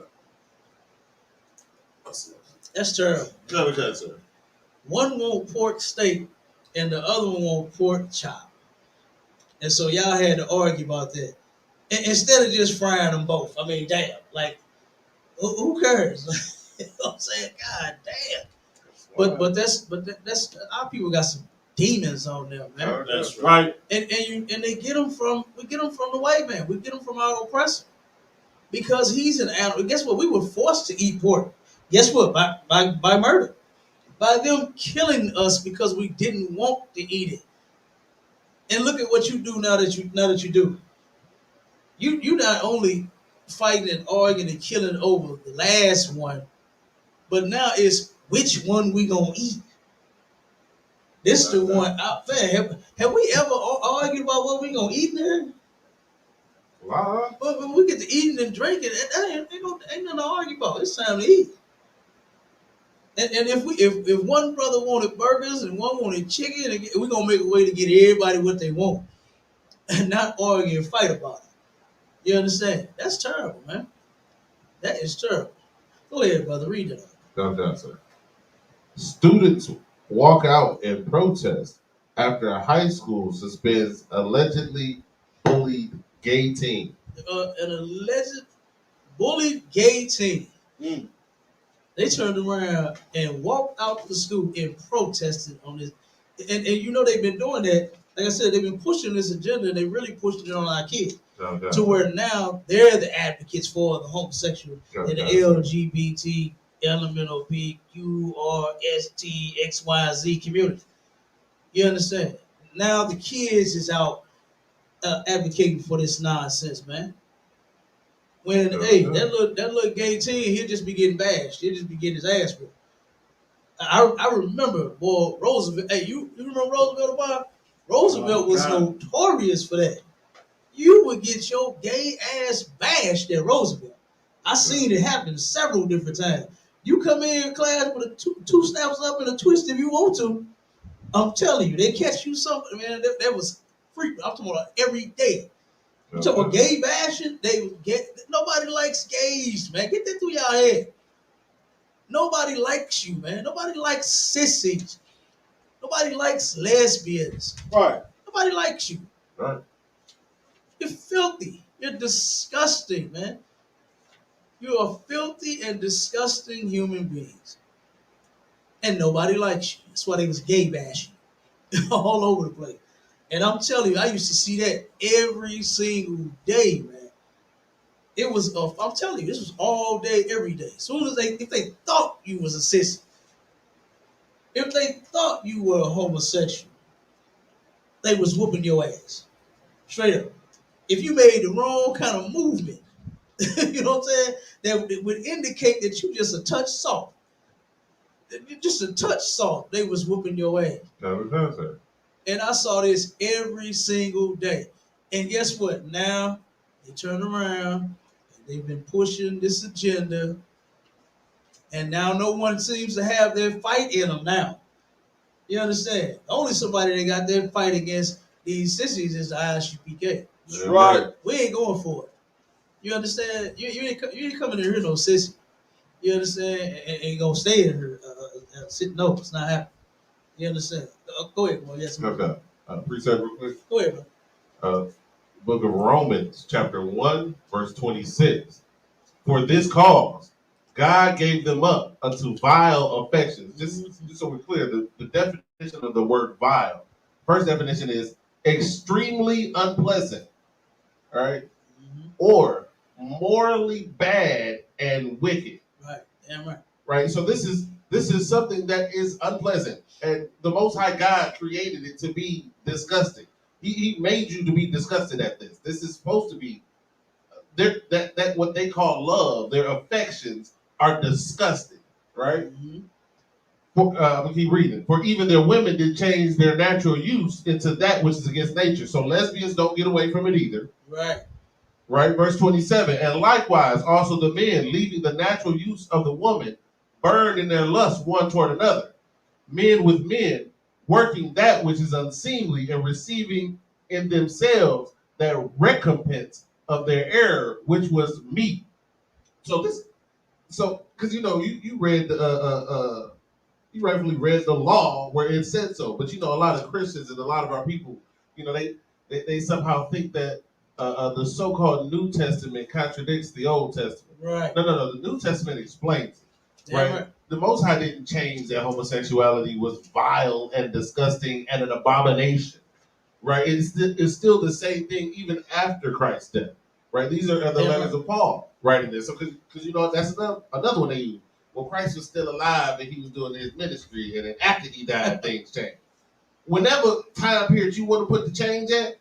Speaker 1: That's terrible.
Speaker 3: okay, sir.
Speaker 1: One want pork steak and the other one want pork chop. And so y'all had to argue about that. And instead of just frying them both. I mean, damn. Like, who cares? You know what I'm saying? God damn. But that's our people got some demons on them, man.
Speaker 2: That's right.
Speaker 1: And they get them from the white man. We get them from our oppressor. Because he's an animal. Guess what? We were forced to eat pork. Guess what? By murder. By them killing us because we didn't want to eat it. And look at what you do now that you do. You not only fighting and arguing and killing over the last one, but now it's which one we gonna eat. This the one out there. Have we ever argued about what we gonna eat there?
Speaker 3: Wow.
Speaker 1: But when we get to eating and drinking, ain't nothing to argue about. It's time to eat. And if one brother wanted burgers and one wanted chicken, we're gonna make a way to get everybody what they want, and not argue and fight about it. You understand? That's terrible, man. That is terrible. Go ahead, brother. Read it.
Speaker 3: Okay, sir. Students walk out and protest after a high school suspends allegedly bullied gay teen.
Speaker 1: An alleged bullied gay teen.
Speaker 2: Mm.
Speaker 1: They turned around and walked out the school and protested on this. And you know they've been doing that. Like I said, they've been pushing this agenda and they really pushed it on our kids.
Speaker 3: Okay.
Speaker 1: To where now they're the advocates for the homosexual and the LGBT, LMNOP, community. You understand? Now the kids is out advocating for this nonsense, man. When hey, that little gay teen, he'll just be getting bashed. He'll just be getting his ass whooped. I remember, boy, Roosevelt. Hey, you remember Roosevelt about? Roosevelt was notorious for that. You would get your gay ass bashed at Roosevelt. I seen it happen several different times. You come in class with a two snaps up and a twist if you want to. I'm telling you, they catch you something, man. That was frequent. I'm talking about every day. You talking about gay bashing? They get nobody likes gays, man. Get that through your head. Nobody likes you, man. Nobody likes sissies. Nobody likes lesbians.
Speaker 2: Right.
Speaker 1: Nobody likes you.
Speaker 3: Right.
Speaker 1: You're filthy. You're disgusting, man. You are filthy and disgusting human beings. and nobody likes you. That's why they was gay bashing all over the place. And I'm telling you, I used to see that every single day, man. It was, I'm telling you, this was all day, every day. As soon as if they thought you was a sissy, if they thought you were a homosexual, they was whooping your ass. Straight up. If you made the wrong kind of movement, you know what I'm saying? That would indicate that you just a touch soft. Just a touch soft. They was whooping your ass.
Speaker 3: Sir.
Speaker 1: And I saw this every single day. And guess what? Now they turn around and they've been pushing this agenda. And now no one seems to have their fight in them now. You understand? Only somebody that got their fight against these sissies is the ISUPK.
Speaker 2: That's right.
Speaker 1: We ain't going for it. You understand? You ain't coming in here no sissy. You understand? And gonna stay in here. No, it's not happening. You understand? Go ahead, boy. Yes,
Speaker 3: Okay. Precept real quick.
Speaker 1: go ahead, bro.
Speaker 3: Book of Romans, chapter 1, verse 26. For this cause, God gave them up unto vile affections. Just so we're clear, the definition of the word vile. First definition is extremely unpleasant, all right, or morally bad and wicked.
Speaker 1: Right, damn right.
Speaker 3: Right. So this is something that is unpleasant, and the Most High God created it to be disgusting. He made you to be disgusted at this. This is supposed to be that what they call love. Their affections are disgusting, right? I'm keep reading. For even their women did change their natural use into that which is against nature. So lesbians don't get away from it either.
Speaker 1: Right.
Speaker 3: Right, verse 27. And likewise, also the men, leaving the natural use of the woman, burned in their lust one toward another. Men with men, working that which is unseemly, and receiving in themselves that recompense of their error, which was meat. So because you read you rightfully read the law where it said so, but a lot of Christians and a lot of our people, they somehow think that the so-called New Testament contradicts the Old Testament.
Speaker 1: Right.
Speaker 3: No. The New Testament explains it,
Speaker 1: Damn
Speaker 3: right? The Most High didn't change that homosexuality was vile and disgusting and an abomination, right? It's still the same thing even after Christ's death, right? These are the letters of Paul writing this. So, because that's another one they use. When Christ was still alive and he was doing his ministry, and then after he died, things changed. Whenever time period you want to put the change at,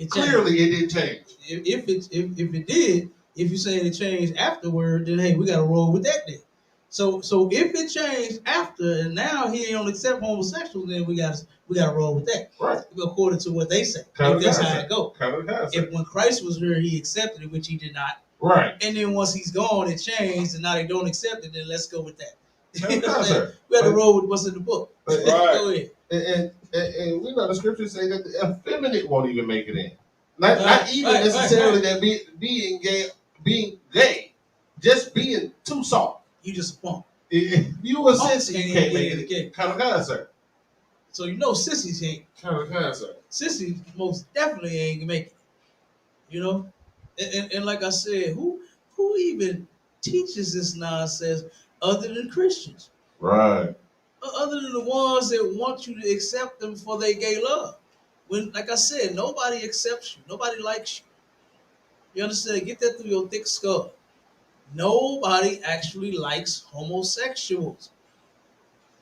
Speaker 3: clearly it didn't change.
Speaker 1: If it did, if you're saying it changed afterward, then hey, we got to roll with that then. So if it changed after and now he don't accept homosexuals, then we got to roll with that.
Speaker 3: Right.
Speaker 1: According to what they say. That's how it goes. If when Christ was here, he accepted it, which he did not.
Speaker 3: Right.
Speaker 1: And then once he's gone, it changed, and now they don't accept it. Then let's go with that. We have to roll with what's in the book.
Speaker 3: Right.
Speaker 1: Go ahead.
Speaker 3: And we know the scriptures say that the effeminate won't even make it in. Not even necessarily that being gay, just being too soft.
Speaker 1: You just a punk.
Speaker 3: If you a sissy, you can't make it. Kind of sir.
Speaker 1: So sissies ain't.
Speaker 3: Kind of sir.
Speaker 1: Sissies most definitely ain't making it. And like I said, who even teaches this nonsense other than Christians?
Speaker 3: Right.
Speaker 1: Other than the ones that want you to accept them for their gay love. When, like I said, nobody accepts you. Nobody likes you. You understand? Get that through your thick skull. Nobody actually likes homosexuals.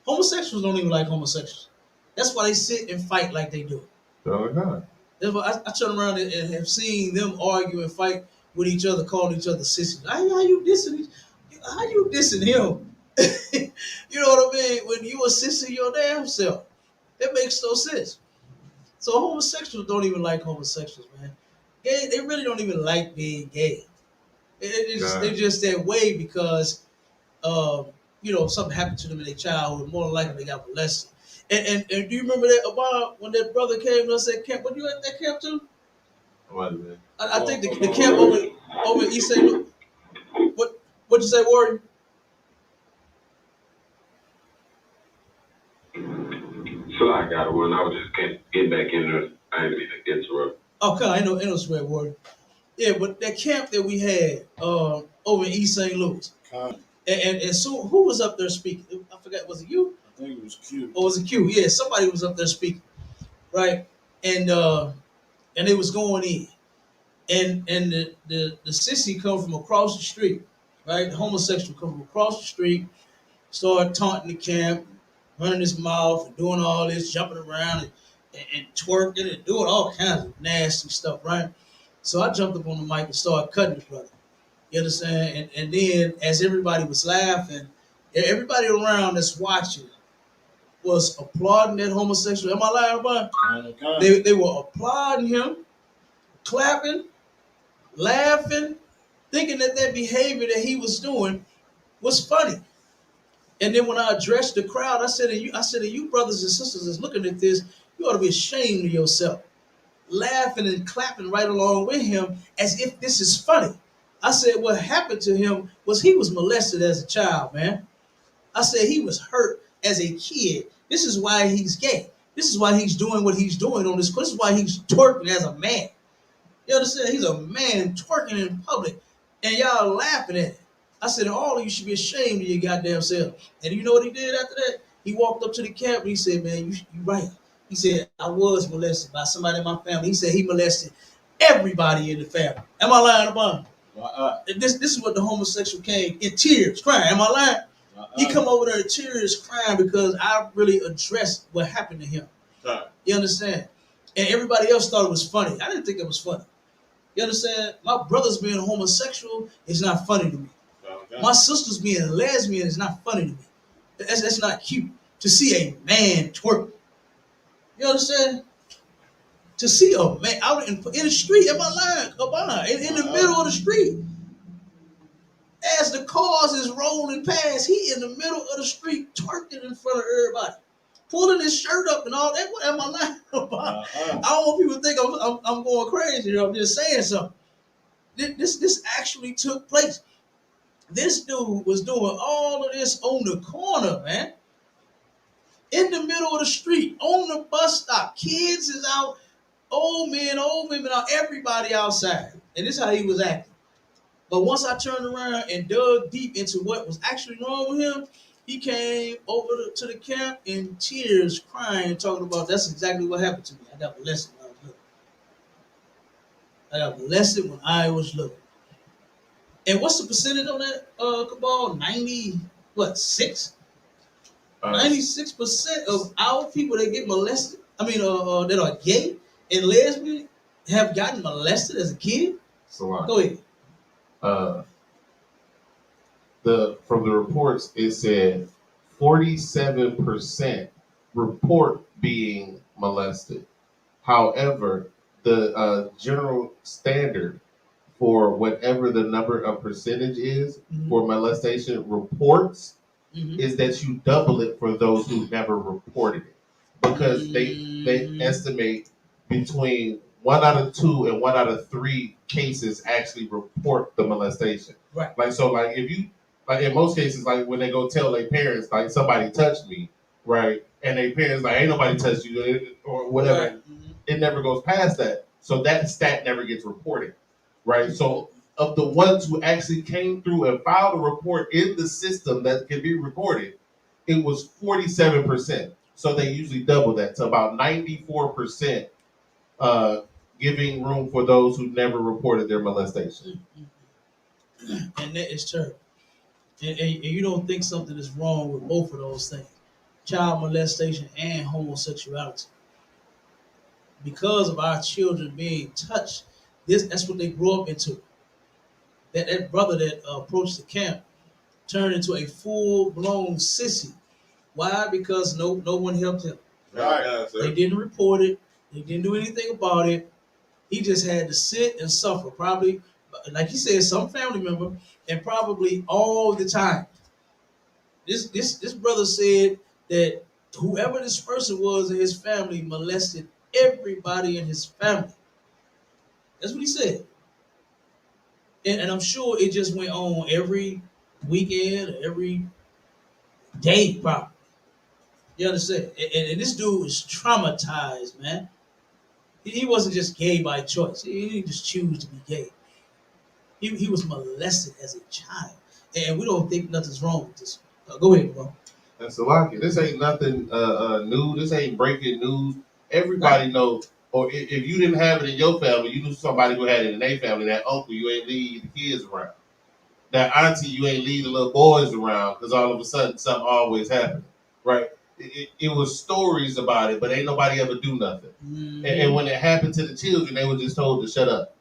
Speaker 1: Homosexuals don't even like homosexuals. That's why they sit and fight like they do.
Speaker 3: God.
Speaker 1: That's why I turn around and have seen them argue and fight with each other, calling each other sissies. How you dissing him? You know what I mean? When you a sissy your damn self. That makes no sense. So homosexuals don't even like homosexuals, man. They really don't even like being gay. They're just that way because something happened to them in their childhood. More than likely they got molested. And do you remember that about when that brother came to us at camp? Were you at that camp too?
Speaker 3: What, man?
Speaker 1: I think the camp over East St. Louis. What'd you say, Warren?
Speaker 4: So I got one. I was just getting back in there. I didn't mean to interrupt.
Speaker 1: Okay, I know sweat word. Yeah, but that camp that we had over in East St. Louis. And so who was up there speaking? I forgot. Was it you?
Speaker 2: I think it was cute.
Speaker 1: Or was it Q? Yeah, somebody was up there speaking, right? And they was going in, and the sissy come from across the street, right? The homosexual come from across the street, started taunting the camp, running his mouth, and doing all this, jumping around and twerking and doing all kinds of nasty stuff, right? So I jumped up on the mic and started cutting the brother. You understand? And then as everybody was laughing, everybody around that's watching was applauding that homosexual. Am I lying about it? They were applauding him, clapping, laughing, thinking that behavior that he was doing was funny. And then when I addressed the crowd, I said, you brothers and sisters that's looking at this, you ought to be ashamed of yourself. Laughing and clapping right along with him as if this is funny. I said, what happened to him was he was molested as a child, man. I said he was hurt as a kid. This is why he's gay. This is why he's doing what he's doing on this. This is why he's twerking as a man. You understand? He's a man twerking in public, and y'all laughing at it. I said, all of you should be ashamed of your goddamn self. And you know what he did after that? He walked up to the camp and he said, man, you right. He said, I was molested by somebody in my family. He said he molested everybody in the family. Am I lying about it? This is what the homosexual came in tears, crying. Am I lying? He come over there in tears, crying because I really addressed what happened to him. You understand? And everybody else thought it was funny. I didn't think it was funny. You understand? My brothers being homosexual is not funny to me. My sisters being a lesbian is not funny to me. That's not cute. To see a man twerk. You understand? To see a man out in the street, am I lying? Come on, in the middle of the street. As the cars is rolling past, he in the middle of the street twerking in front of everybody. Pulling his shirt up and all that. What am I lying about? I don't want people to think I'm going crazy. I'm just saying something. This actually took place. This dude was doing all of this on the corner, man. In the middle of the street, on the bus stop. Kids is out, old men, old women out, everybody outside. And this is how he was acting. But once I turned around and dug deep into what was actually wrong with him, he came over to the camp in tears, crying, talking about that's exactly what happened to me. I got molested when I was little. I got molested when I was little. And what's the percentage on that, Cabal? 96? 96% of our people that get molested, that are gay and lesbian, have gotten molested as a kid.
Speaker 3: So
Speaker 1: Go ahead.
Speaker 3: From the reports, it said 47% report being molested. However, the general standard for whatever the number of percentage is for molestation reports is that you double it for those who never reported it, because they estimate between 1 out of 2 and 1 out of 3 cases actually report the molestation.
Speaker 1: Right.
Speaker 3: Like if you, like in most cases, like when they go tell their parents, like somebody touched me, right, and their parents like ain't nobody touched you or whatever, right. It never goes past that, so that stat never gets reported, right? So of the ones who actually came through and filed a report in the system that can be recorded, it was 47%. So they usually double that to about 94%, giving room for those who never reported their molestation.
Speaker 1: And that is terrible. And you don't think something is wrong with both of those things, child molestation and homosexuality. Because of our children being touched, that's what they grew up into. That brother that approached the camp turned into a full-blown sissy. Why? Because no one helped him.
Speaker 2: Right.
Speaker 1: They didn't report it. They didn't do anything about it. He just had to sit and suffer, probably, like he said, some family member, and probably all the time. This brother said that whoever this person was in his family molested everybody in his family. That's what he said. And I'm sure it just went on every weekend, every day, probably. You understand? And this dude was traumatized, man. He wasn't just gay by choice. He didn't just choose to be gay. He was molested as a child. and we don't think nothing's wrong with this. Go ahead, bro.
Speaker 3: And Salaki, this ain't nothing new. This ain't breaking news. Everybody knows. Or if you didn't have it in your family, you knew somebody who had it in their family. That uncle, you ain't leave the kids around. That auntie, you ain't leave the little boys around because all of a sudden something always happened, right? It was stories about it, but ain't nobody ever do nothing.
Speaker 1: Mm-hmm.
Speaker 3: And when it happened to the children, they were just told to shut up,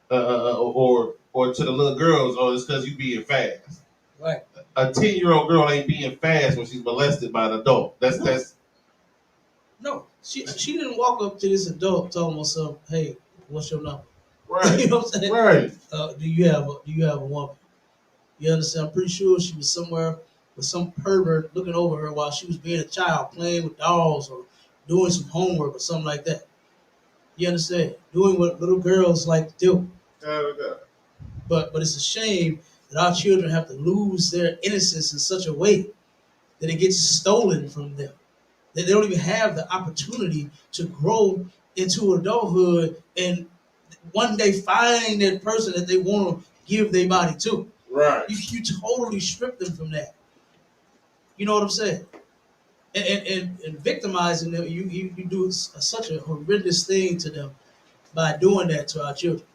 Speaker 3: or to the little girls, oh, it's because you being fast.
Speaker 1: Right.
Speaker 3: A 10-year-old girl ain't being fast when she's molested by an adult. That's
Speaker 1: no. She didn't walk up to this adult telling herself, "Hey, what's your number?"
Speaker 3: right.
Speaker 1: You know what I'm saying?
Speaker 3: Right.
Speaker 1: Do you have a woman? You understand? I'm pretty sure she was somewhere with some pervert looking over her while she was being a child, playing with dolls or doing some homework or something like that. You understand? Doing what little girls like to do. But it's a shame that our children have to lose their innocence in such a way that it gets stolen from them. That they don't even have the opportunity to grow into adulthood and one day find that person that they want to give their body to.
Speaker 3: Right.
Speaker 1: You totally strip them from that. You know what I'm saying? And victimizing them, you do such a horrendous thing to them by doing that to our children.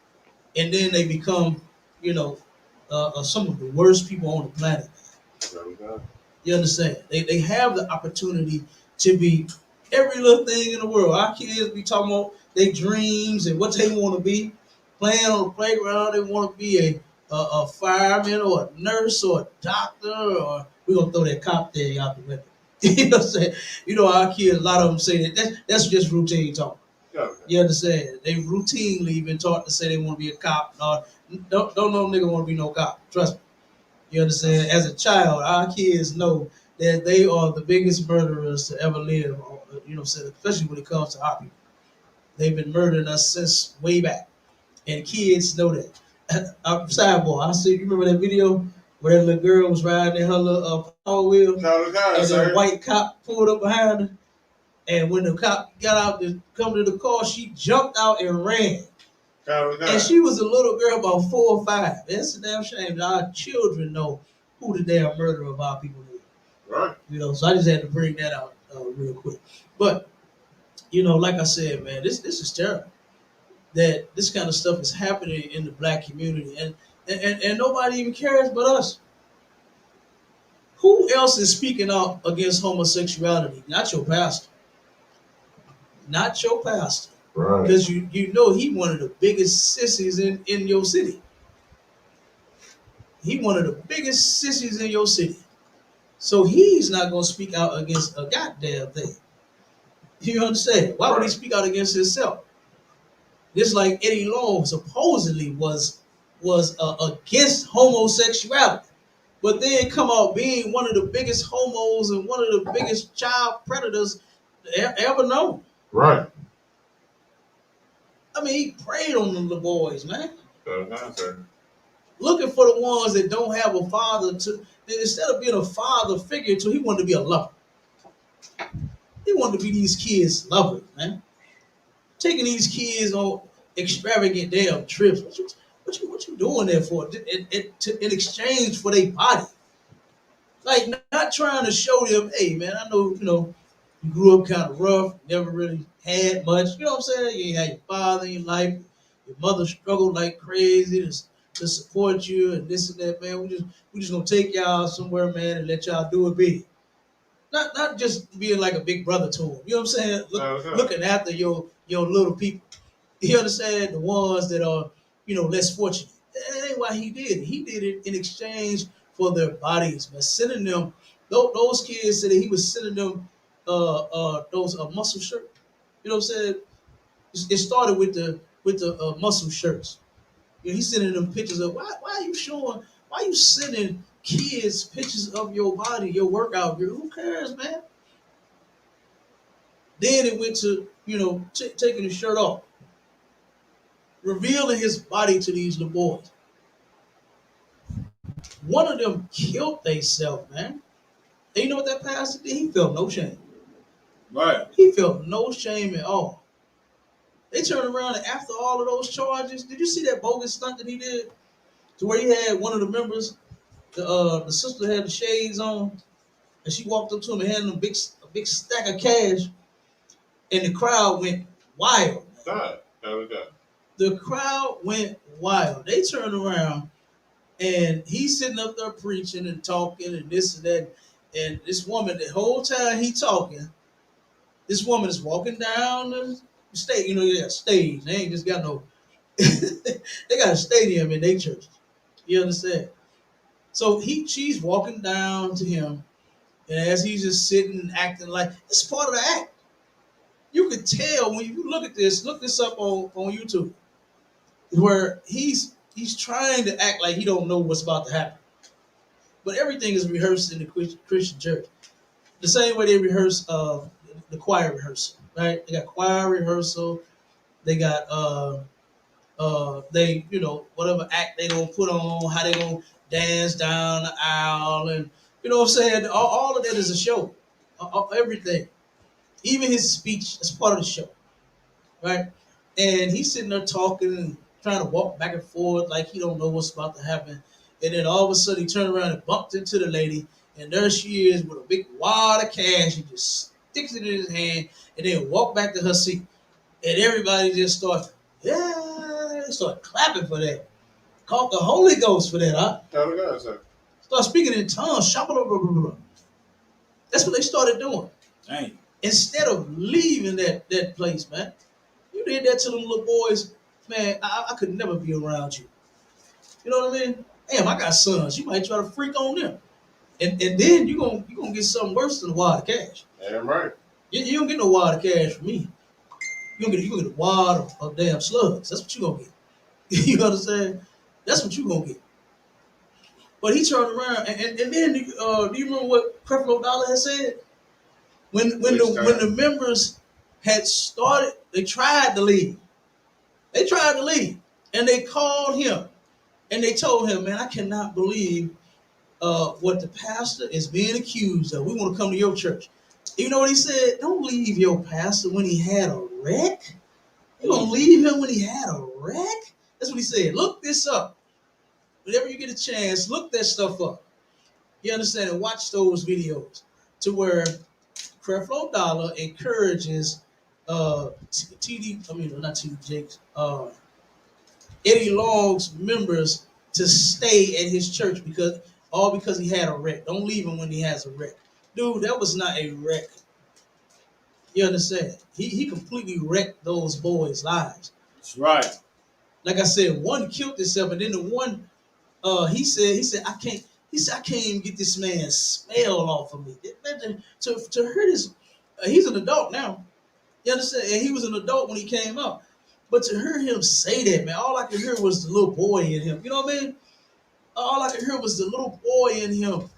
Speaker 1: And then they become, some of the worst people on the planet. You understand? They have the opportunity to be every little thing in the world. Our kids be talking about their dreams and what they want to be. Playing on the playground, they want to be a fireman or a nurse or a doctor, or we're going to throw that cop thing out the window. You know what I'm saying? You know, our kids, a lot of them say that's just routine talk. You understand? They routinely been taught to say they want to be a cop. No, don't no nigga want to be no cop. Trust me. You understand? As a child, our kids know that they are the biggest murderers to ever live. You know, especially when it comes to our people. They've been murdering us since way back, and kids know that. Sidebar, I see. You remember that video where that little girl was riding in her little power wheel, and then a white cop pulled up behind her, and when the cop got out to come to the car, she jumped out and ran. And she was a little girl, about 4 or 5. It's a damn shame that our children know who the damn murderer of our people is.
Speaker 3: Right.
Speaker 1: You know, so I just had to bring that out real quick. But, you know, like I said, man, this is terrible. That this kind of stuff is happening in the black community. And nobody even cares but us. Who else is speaking out against homosexuality? Not your pastor. Not your pastor.
Speaker 3: Right.
Speaker 1: Because you know he one of the biggest sissies in your city. He one of the biggest sissies in your city. So he's not going to speak out against a goddamn thing. You understand? Why would he speak out against himself? Just like Eddie Long supposedly was against homosexuality, but then come out being one of the biggest homos and one of the biggest child predators ever known.
Speaker 3: Right.
Speaker 1: I mean, he preyed on them little boys, man. Looking for the ones that don't have a father to. Instead of being a father figure to, he wanted to be a lover. He wanted to be these kids' lover, man. Taking these kids on extravagant damn trips. What you doing there for? In exchange for their body. Like, not trying to show them, hey, man, I know, you grew up kind of rough, never really had much. You know what I'm saying? You ain't had your father in your life. Your mother struggled like crazy to support you and this and that, man. We just gonna take y'all somewhere, man, and let y'all do it big. Not just being like a big brother to them. You know what I'm saying? Looking after your little people. You understand? The ones that are, less fortunate. That ain't why he did it. He did it in exchange for their bodies, man. Sending them, those kids said that he was sending them those muscle shirts. You know what I'm saying? It started with the muscle shirts. He's sending them pictures of why are you sending kids pictures of your body, your workout gear? Who cares, man? Then it went to, taking his shirt off, revealing his body to these little boys. One of them killed theyself, man. And you know what that pastor did? He felt no shame.
Speaker 2: Right.
Speaker 1: He felt no shame at all. They turned around and after all of those charges, did you see that bogus stunt that he did? To where he had one of the members The sister had the shades on, and she walked up to him and handed him a big stack of cash, and the crowd went wild.
Speaker 3: God.
Speaker 1: The crowd went wild. They turned around, and he's sitting up there preaching and talking and this and that. And this woman, the whole time he talking, this woman is walking down the stage. You know, they got stage. They ain't just got no. They got a stadium in their church. You understand? So she's walking down to him, and as he's just sitting and acting like it's part of the act. You could tell when you look at this. Look this up on YouTube, where he's trying to act like he don't know what's about to happen, but everything is rehearsed in the Christian church. The same way they rehearse the choir rehearsal, right? They got choir rehearsal. They got they whatever act they gonna put on, how they gonna dance down the aisle, and you know what I'm saying. All of that is a show. Everything, even his speech, is part of the show, right? And he's sitting there talking and trying to walk back and forth like he don't know what's about to happen. And then all of a sudden he turned around and bumped into the lady, and there she is with a big wad of cash. He just sticks it in his hand and then walk back to her seat. And everybody just starts, yeah, they start clapping for that. Called the Holy Ghost for that, huh? Start speaking in tongues. That's what they started doing.
Speaker 2: Dang.
Speaker 1: Instead of leaving that place, man. You did that to them little boys, man. I could never be around you. You know what I mean? Damn, I got sons. You might try to freak on them, and then you gonna get something worse than a wad of cash.
Speaker 3: Damn right.
Speaker 1: You don't get no wad of cash from me. You gonna get a wad of damn slugs. That's what you gonna get. You understand? That's what you gonna get. But he turned around, and then do you remember what Creflo Dollar had said when the members had started? They tried to leave. And they called him and they told him, man, I cannot believe what the pastor is being accused of. We want to come to your church. You know what he said? Don't leave your pastor when he had a wreck. You gonna leave him when he had a wreck? That's what he said. Look this up. Whenever you get a chance, look that stuff up. You understand? And watch those videos to where Creflo Dollar encourages not TD Jakes, Eddie Long's members to stay at his church because he had a wreck. Don't leave him when he has a wreck. Dude, that was not a wreck. You understand? He completely wrecked those boys' lives.
Speaker 2: That's right.
Speaker 1: Like I said, one killed himself, and then the one he said I can't even get this man's smell off of me. To hurt his he's an adult now. You understand? And he was an adult when he came out. But to hear him say that, man, all I could hear was the little boy in him. You know what I mean? All I could hear was the little boy in him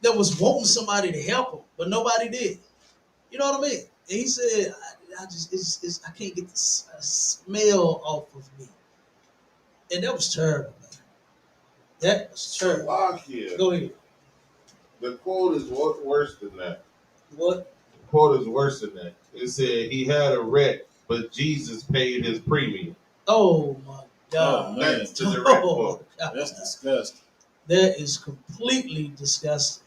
Speaker 1: that was wanting somebody to help him, but nobody did. You know what I mean? And he said, I can't get the smell off of me. And that was terrible, man. That was terrible.
Speaker 3: Slovakia.
Speaker 1: Go ahead.
Speaker 3: The quote is worse than that.
Speaker 1: What?
Speaker 3: The quote is worse than that. It said he had a wreck, but Jesus paid his premium.
Speaker 1: Oh my God.
Speaker 2: Oh, man.
Speaker 3: That's the direct quote.
Speaker 2: That's disgusting.
Speaker 1: That is completely disgusting.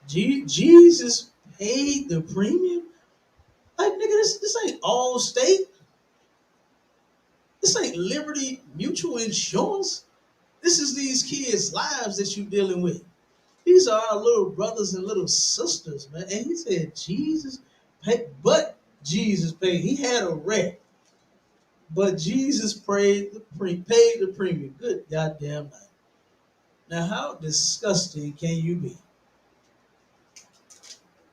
Speaker 1: Jesus paid the premium? Like, nigga, this ain't Allstate. This ain't Liberty Mutual Insurance. This is these kids' lives that you're dealing with. These are our little brothers and little sisters, man. And he said, Jesus paid, but Jesus paid. He had a wreck, but Jesus paid the premium. Good goddamn night. Now, how disgusting can you be?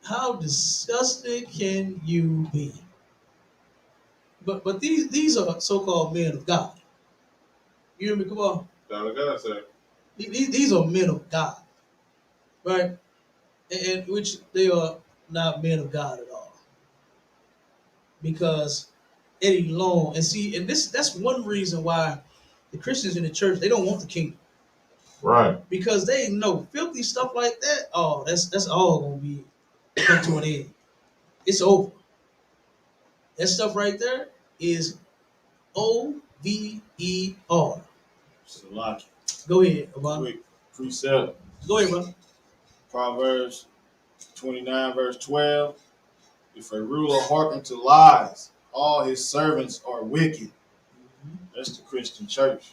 Speaker 1: How disgusting can you be? But these are so-called men of God. You hear me? Come on. These are men of God, right? And which they are not men of God at all. Because Eddie Long, and that's one reason why the Christians in the church, they don't want the kingdom.
Speaker 3: Right.
Speaker 1: Because they know filthy stuff like that, oh, that's all gonna be come to an end. It's over. That stuff right there is OVER.
Speaker 2: Slovakia.
Speaker 1: Go ahead, Obama.
Speaker 2: Quick precept.
Speaker 1: Go ahead, brother.
Speaker 2: Proverbs 29, verse 12. If a ruler hearken to lies, all his servants are wicked. That's the Christian church.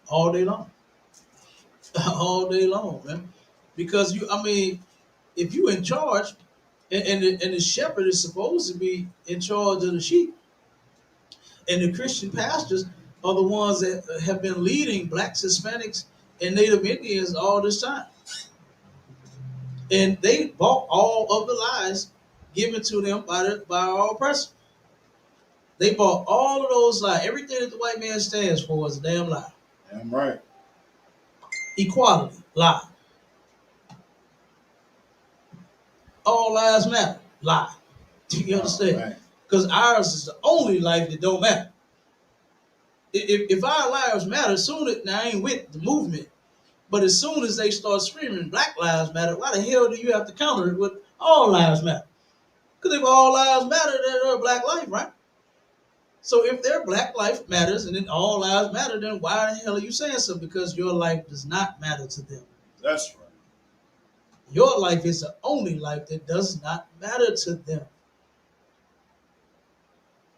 Speaker 1: All day long. All day long, man. Because if you in charge, and the shepherd is supposed to be in charge of the sheep, and the Christian pastors are the ones that have been leading blacks, Hispanics, and Native Indians all this time. And they bought all of the lies given to them by our oppressor. They bought all of those lies. Everything that the white man stands for is a damn lie.
Speaker 2: Damn right.
Speaker 1: Equality, lie. All lives matter, lie. You understand? Because ours is the only life that don't matter. If our lives matter, now I ain't with the movement, but as soon as they start screaming Black Lives Matter, why the hell do you have to counter it with all lives matter? Because if all lives matter, they're a black life, right? So if their black life matters and then all lives matter, then why the hell are you saying something? Because your life does not matter to them.
Speaker 2: That's right.
Speaker 1: Your life is the only life that does not matter to them.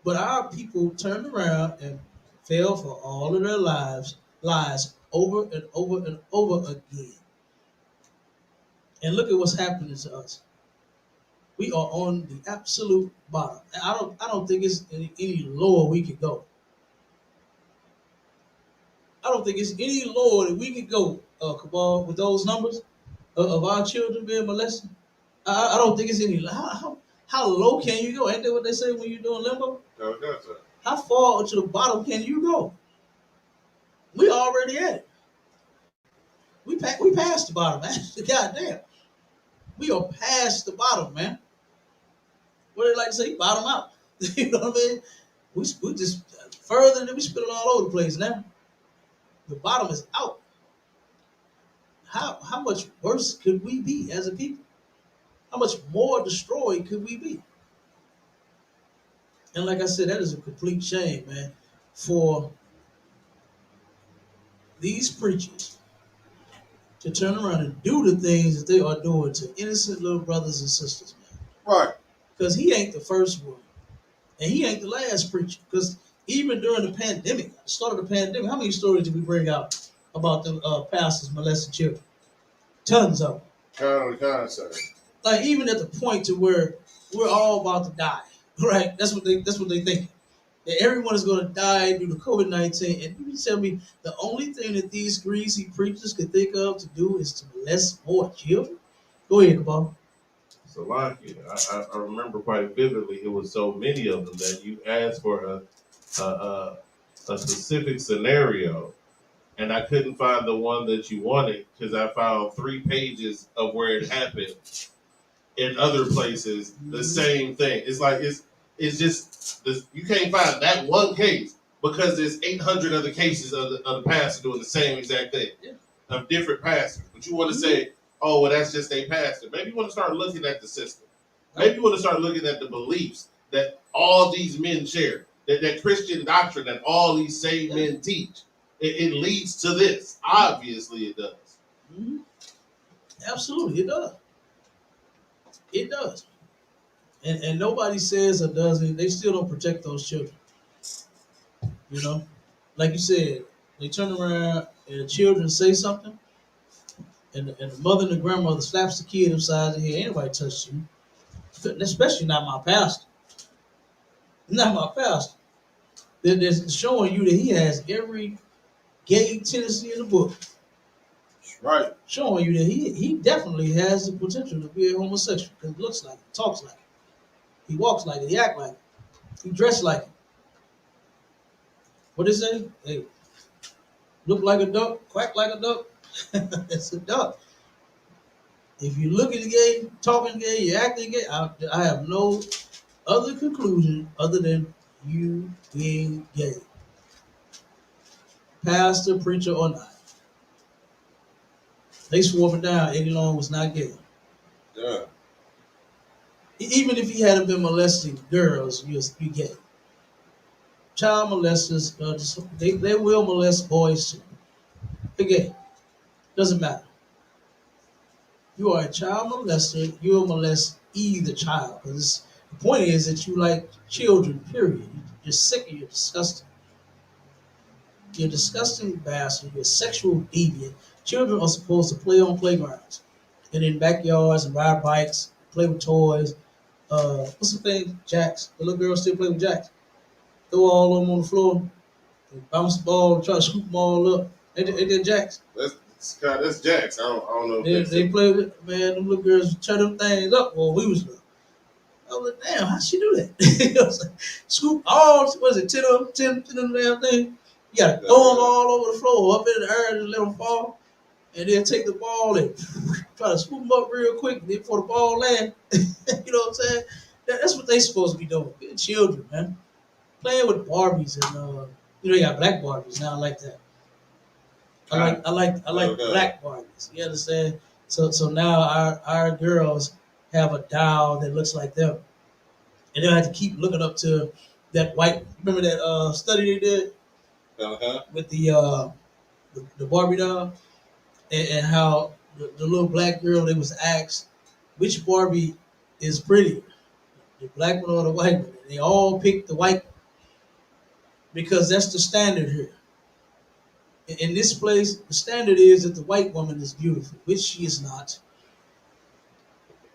Speaker 1: But our people turned around and fell for all of their lies over and over and over again. And look at what's happening to us. We are on the absolute bottom. And I don't think it's any lower we could go. I don't think it's any lower that we could go, Cabal, with those numbers of our children being molested. I don't think it's any. How low can you go? Ain't that what they say when you're doing limbo?
Speaker 3: No, that's it.
Speaker 1: How far to the bottom can you go? We already at it. We passed the bottom, man. Goddamn. We are past the bottom, man. What do they like to say? Bottom out. You know what I mean? We just further than we spit it all over the place now. The bottom is out. How much worse could we be as a people? How much more destroyed could we be? And like I said, that is a complete shame, man, for these preachers to turn around and do the things that they are doing to innocent little brothers and sisters, man.
Speaker 2: Right.
Speaker 1: Because he ain't the first one. And he ain't the last preacher. Because even during the pandemic, the start of the pandemic, how many stories did we bring out about the pastors molesting children? Tons of them.
Speaker 3: Kind of, sir.
Speaker 1: Like even at the point to where we're all about to die, right? That's what they think. That everyone is going to die due to COVID-19. And you tell me the only thing that these greasy preachers could think of to do is to molest more children? Go ahead, Kabal.
Speaker 3: Salakia. I remember quite vividly. It was so many of them that you asked for a specific scenario, and I couldn't find the one that you wanted because I found 3 pages of where it happened. In other places, the same thing. It's like it's just you can't find that one case because there's 800 other cases of the pastor doing the same exact thing of different pastors. But you want to say, oh, well, that's just a pastor. Maybe you want to start looking at the system. Maybe you want to start looking at the beliefs that all these men share, that Christian doctrine that all these same men teach. It leads to this. Obviously, it does.
Speaker 1: Mm-hmm. Absolutely, it does. It does. And nobody says or does it. They still don't protect those children. You know? Like you said, they turn around and the children say something, and the mother and the grandmother slaps the kid upside the head. Ain't nobody touched you. Especially not my pastor. Not my pastor. They're showing you that he has every gay tendency in the book.
Speaker 2: That's right.
Speaker 1: Showing you that he definitely has the potential to be a homosexual because he looks like it, talks like it, he walks like it, he act like it, he dressed like it. What they say? Hey, look like a duck, quack like a duck. It's a duck. If you look at the gay, talking gay, you acting gay, I have no other conclusion other than you being gay. Pastor, preacher, or not. They swore it down. Eddie Long was not gay.
Speaker 3: Yeah.
Speaker 1: Even if he hadn't been molesting girls, you'd be gay. Child molesters, they will molest boys too. They're gay. Doesn't matter. You are a child molester. You'll molest either child. Because the point is that you like children. Period. You're sick. You're disgusting. You're a disgusting bastard. You're a sexual deviant. Children are supposed to play on playgrounds and in backyards and ride bikes, play with toys. What's the thing? Jacks. The little girls still play with jacks. Throw all of them on the floor. They bounce the ball and try to scoop them all up. They did jacks.
Speaker 3: That's Jax. I don't know.
Speaker 1: They play with, man, them little girls tear them things up while we was little. I was like, damn, how'd she do that? You know what I'm saying? Scoop all, what is it, 10 of them, 10 of them damn thing. You gotta throw them all over the floor, up in the air and let them fall. And then take the ball and try to scoop them up real quick before the ball land. You know what I'm saying? That's what they supposed to be doing. Being children, man. Playing with Barbies and you know, you got black Barbies now. I like that. I like black Barbies. You understand? So now our girls have a doll that looks like them, and they'll have to keep looking up to that white. Remember that study they did with the Barbie doll, and how the little black girl, they was asked which Barbie is prettier, the black one or the white one. They all picked the white one because that's the standard here. In this place, the standard is that the white woman is beautiful, which she is not.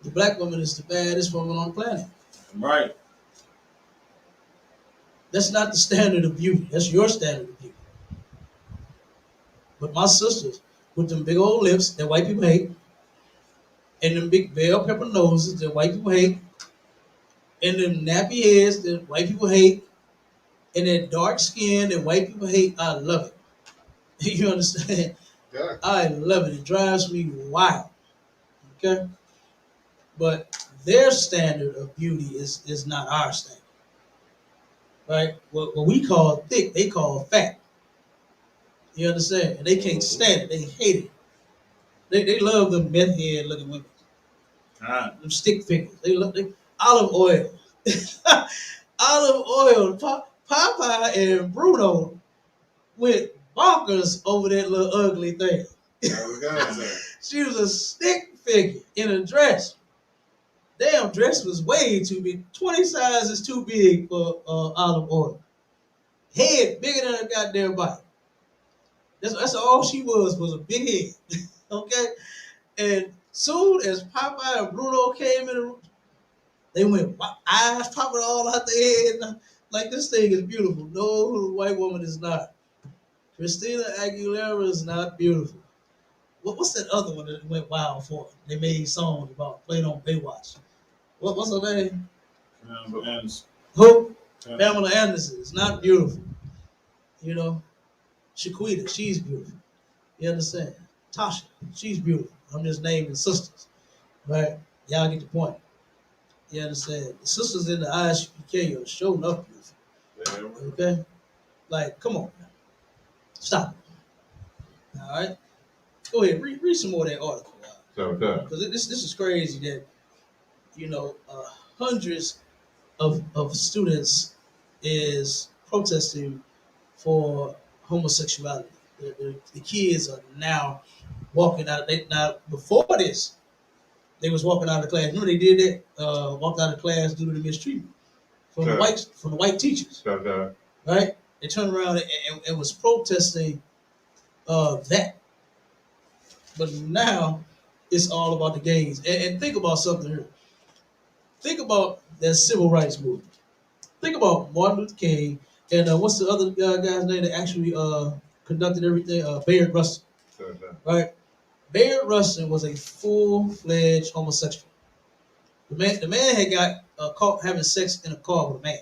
Speaker 1: The black woman is the baddest woman on the planet.
Speaker 2: Right.
Speaker 1: That's not the standard of beauty. That's your standard of beauty. But my sisters, with them big old lips that white people hate, and them big bell pepper noses that white people hate, and them nappy heads that white people hate, and that dark skin that white people hate, I love it. You understand?
Speaker 3: Yeah.
Speaker 1: I love it. It drives me wild. Okay? But their standard of beauty is not our standard. Right? What we call thick, they call fat. You understand? And they can't stand it. They hate it. They love them meth head looking women. Them stick figures. They olive oil. Olive oil. Popeye and Bruno went bonkers over that little ugly thing. She was a stick figure in a dress. Damn, dress was way too big. 20 sizes too big for olive oil. Head bigger than a goddamn body. That's all she was a big head. Okay? And soon as Popeye and Bruno came in, they went eyes popping all out their head. Like, this thing is beautiful. No, the white woman is not. Christina Aguilera is not beautiful. What's that other one that went wild for? They made songs about, played on Baywatch. What's her name? Who? Pamela Anderson is not beautiful. You know, Shaquita, she's beautiful. You understand? Tasha, she's beautiful. I'm just naming sisters, right? Y'all get the point. You understand? The sisters in the ISUPK are showing up beautiful. Okay? Like, come on, man. Stop it. All right? Go ahead, read some more of that article. Because this is crazy that, you know, hundreds of students is protesting for homosexuality. The kids are now walking out. Now, before this, they was walking out of class. Remember they did that? Walked out of class due to the mistreatment from the white teachers. Right? They turned around and was protesting that. But now it's all about the gays. And think about something here. Think about that civil rights movement. Think about Martin Luther King and what's the other guy's name that actually conducted everything? Bayard Rustin. Right? Bayard Rustin was a full-fledged homosexual. The man had got caught having sex in a car with a man.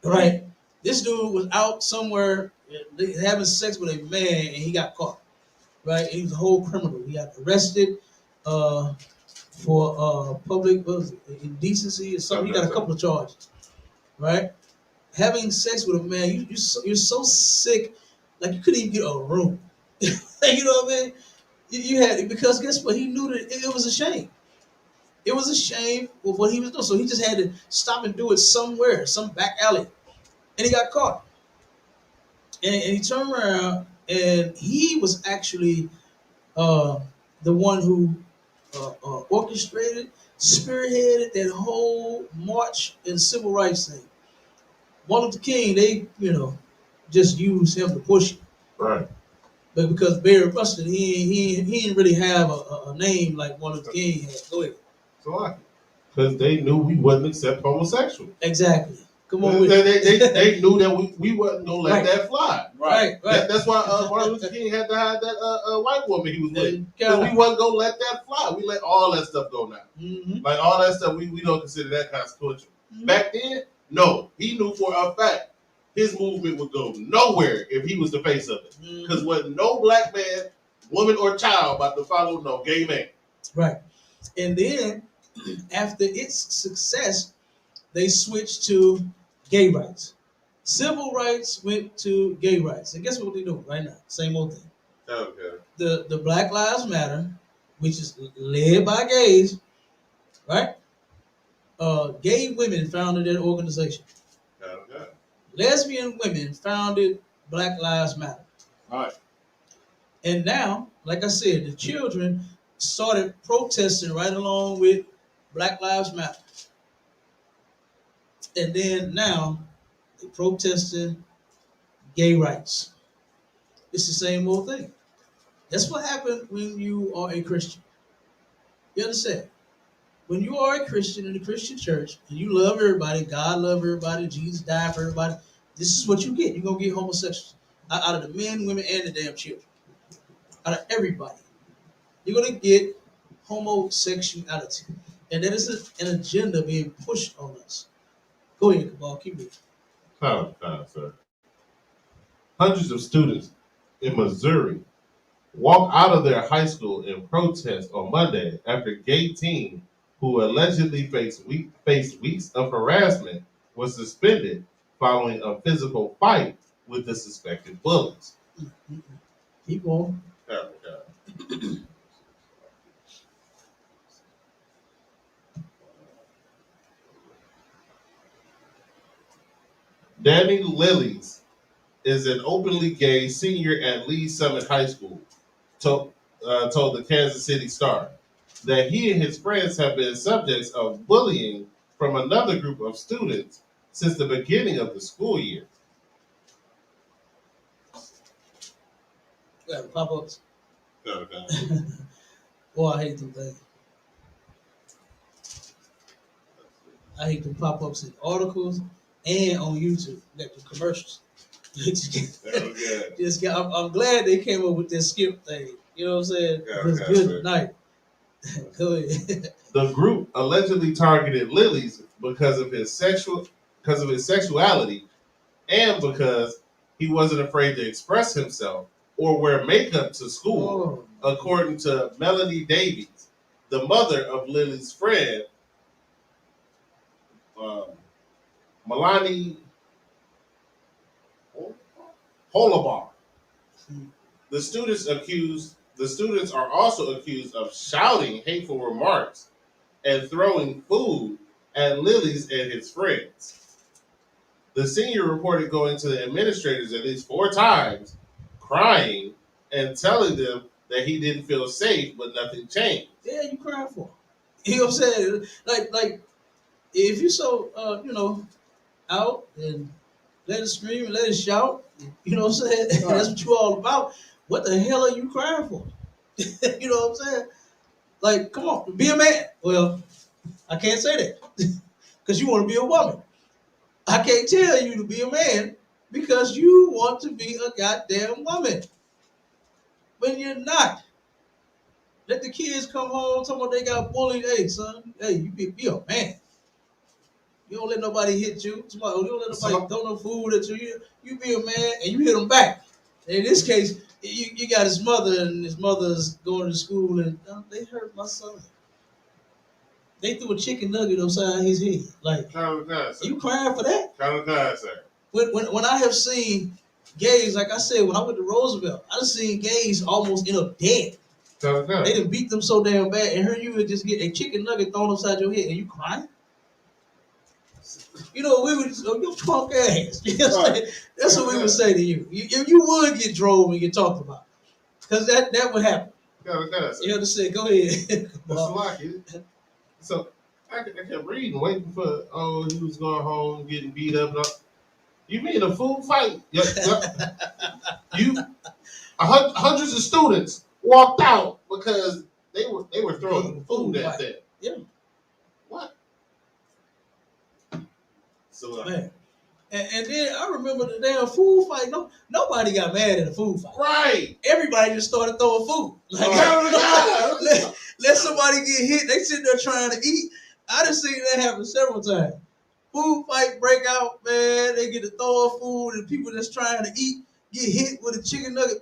Speaker 1: Right? This dude was out somewhere having sex with a man and he got caught. Right? He was a whole criminal. He got arrested for public indecency or something. He got a couple of charges. Right? Having sex with a man, you're so sick, like you couldn't even get a room. You know what I mean? You had, because guess what? He knew that it was a shame. It was a shame of what he was doing. So he just had to stop and do it somewhere, some back alley. And he got caught. And he turned around and he was actually the one who orchestrated, spearheaded that whole march and civil rights thing. Martin Luther King, they, just used him to push it.
Speaker 3: Right.
Speaker 1: But because Barry Rustin, he didn't really have a name like Martin Luther King had. Go ahead.
Speaker 3: So because they knew we wouldn't accept homosexuals.
Speaker 1: Exactly. Come on with
Speaker 3: they knew that we wasn't gonna let
Speaker 1: Right.
Speaker 3: that fly.
Speaker 1: Right.
Speaker 3: That's why Martin Luther King had to hide that white woman he was with.
Speaker 1: Yeah.
Speaker 3: Because we wasn't gonna let that fly. We let all that stuff go now.
Speaker 1: Mm-hmm.
Speaker 3: Like all that stuff, we don't consider that consequential.
Speaker 1: Mm-hmm.
Speaker 3: Back then, no. He knew for a fact his movement would go nowhere if he was the face of it. Because wasn't no black man, woman, or child about to follow no gay man.
Speaker 1: Right. And then after its success, they switched to gay rights. Civil rights went to gay rights. And guess what they're doing right now? Same old thing.
Speaker 3: Okay.
Speaker 1: The Black Lives Matter, which is led by gays, right? Gay women founded that organization.
Speaker 3: Okay.
Speaker 1: Lesbian women founded Black Lives Matter.
Speaker 2: All right.
Speaker 1: And now, like I said, the children started protesting right along with Black Lives Matter. And then now they're protesting gay rights. It's the same old thing. That's what happened when you are a Christian. You understand? When you are a Christian in the Christian church and you love everybody, God love everybody, Jesus died for everybody, this is what you get. You're going to get homosexuals. Out of the men, women, and the damn children. Out of everybody. You're going to get homosexuality. And that is an agenda being pushed on us. Go ahead, Cabal. Keep reading.
Speaker 3: Time, sir. Hundreds of students in Missouri walked out of their high school in protest on Monday after gay teen who allegedly faced weeks of harassment was suspended following a physical fight with the suspected bullies.
Speaker 1: Keep on.
Speaker 3: Danny Lillies is an openly gay senior at Lee Summit High School, told the Kansas City Star that he and his friends have been subjects of bullying from another group of students since the beginning of the school year.
Speaker 1: Yeah, pop-ups.
Speaker 3: Okay.
Speaker 1: Boy, I hate them things. I hate the pop-ups in articles and on YouTube, like the commercials. I'm glad they came up with this skip thing. You know what I'm saying? It's good night. Go ahead.
Speaker 3: The group allegedly targeted Lillies because of his sexuality and because he wasn't afraid to express himself or wear makeup to school, according to Melanie Davies, the mother of Lily's friend, Melanie Holabar. The students are also accused of shouting hateful remarks and throwing food at Lily's and his friends. The senior reported going to the administrators at least 4 times, crying and telling them that he didn't feel safe, but nothing changed.
Speaker 1: Yeah, you crying for him. You know what I'm saying? Like if you so out and let it scream and let it shout, you know what I'm saying? That's what you all about. What the hell are you crying for? You know what I'm saying? Like, come on, be a man. Well, I can't say that because you want to be a woman. I can't tell you to be a man because you want to be a goddamn woman when you're not. Let the kids come home talking about they got bullied. Hey, son, hey, you be a man. You don't let nobody hit you. You don't let nobody throw no food at you. You be a man and you hit them back. In this case, you got his mother and his mother's going to school and they hurt my son. They threw a chicken nugget upside his head. Like, you crying for that?
Speaker 3: Sir.
Speaker 1: When I have seen gays, like I said, when I went to Roosevelt, I've seen gays almost end up dead. They done beat them so damn bad, and here you would just get a chicken nugget thrown upside your head, and you crying? You know, we would your punk ass. You know what I'm saying? That's what we would say to you. You would get drove and get talked about. Because that would happen. You understand? Go ahead.
Speaker 3: That's lucky. So I kept reading, waiting for, he was going home getting beat up. You mean a food fight? You hundreds of students walked out because they were throwing food at them.
Speaker 1: Yeah.
Speaker 3: What? So
Speaker 1: man. And then I remember the damn food fight. Nobody got mad at the food fight.
Speaker 3: Right.
Speaker 1: Everybody just started throwing food. Like, let somebody get hit. They sitting there trying to eat. I done seen that happen several times. Food fight break out, man. They get to throwing food, and people that's trying to eat get hit with a chicken nugget.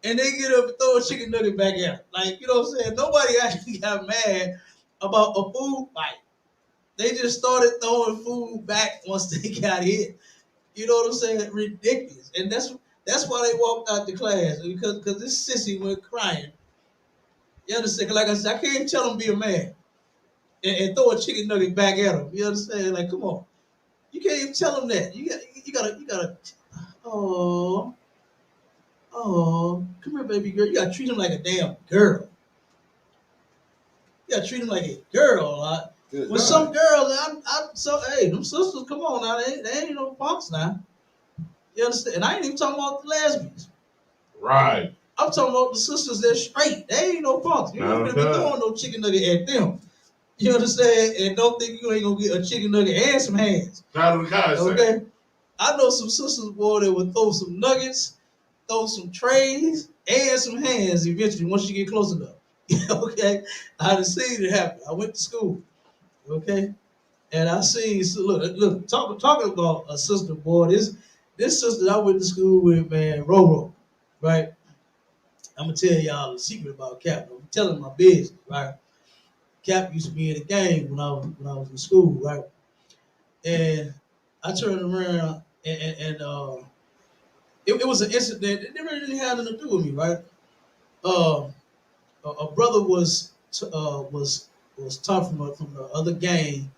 Speaker 1: And they get up and throw a chicken nugget back at. Like, you know what I'm saying? Nobody actually got mad about a food fight. They just started throwing food back once they got hit. You know what I'm saying? Ridiculous. And that's why they walked out the class, because this sissy went crying. You understand? Like I said, I can't tell them be a man and throw a chicken nugget back at them. You understand? Like, come on. You can't even tell them that. You gotta. Oh, come here, baby girl. You gotta treat them like a damn girl. You gotta treat them like a girl a lot. With some girls, hey, them sisters, come on now, they ain't no punks now. You understand? And I ain't even talking about the lesbians.
Speaker 3: Right.
Speaker 1: I'm talking about the sisters that's straight. They ain't no punks. You ain't gonna be throwing no chicken nugget at them. You understand? And don't think you ain't gonna get a chicken nugget and some hands. Okay? I know some sisters, boy, that would throw some nuggets, throw some trays, and some hands eventually once you get close enough. Okay? I done seen it happen. I went to school. Okay? And I seen, so look, talking about a sister, boy, this sister I went to school with, man, Roro, right? I'm gonna tell y'all a secret about Cap. I'm telling my business, right? Cap used to be in the game when I was in school, right? And I turned around and it was an incident that didn't really have nothing to do with me, right? A brother was tough from the other gang,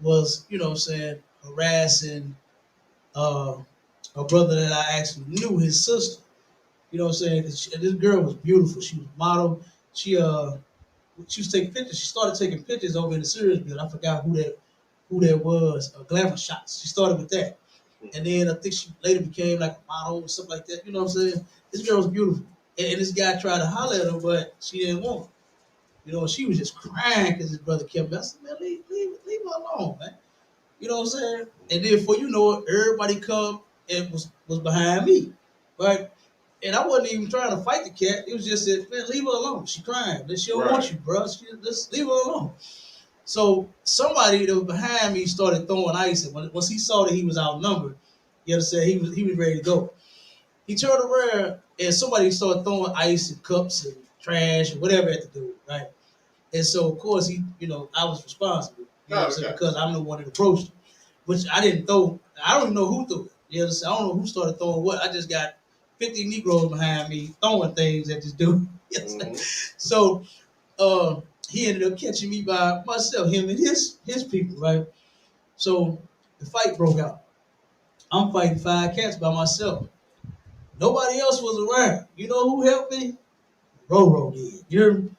Speaker 1: was, you know what I'm saying, harassing a brother that I actually knew, his sister. You know what I'm saying? This girl was beautiful. She was a model. She was taking pictures. She started taking pictures over in the Sears building. I forgot who that was. Glamour shots. She started with that, and then I think she later became like a model and stuff like that. You know what I'm saying? This girl was beautiful, and this guy tried to holler at her, but she didn't want her. You know, she was just crying because his brother kept me. I said, man, leave her alone, man. You know what I'm saying? And then before you know it, everybody come and was behind me, right? And I wasn't even trying to fight the cat. It was just that, man, leave her alone. She crying. She don't want you, bro. Just leave her alone. So somebody that was behind me started throwing ice. And once he saw that he was outnumbered, you understand, he was ready to go. He turned around and somebody started throwing ice and cups and trash and whatever at the dude, right? And so of course I was responsible. You know what I'm saying? Because I'm the one that approached him. Which I didn't throw. I don't even know who threw it. You understand? I don't know who started throwing what. I just got 50 Negroes behind me throwing things at this dude. Mm-hmm. So he ended up catching me by myself, him and his people, right? So the fight broke out. I'm fighting 5 cats by myself. Nobody else was around. You know who helped me? Roro did. You heard me?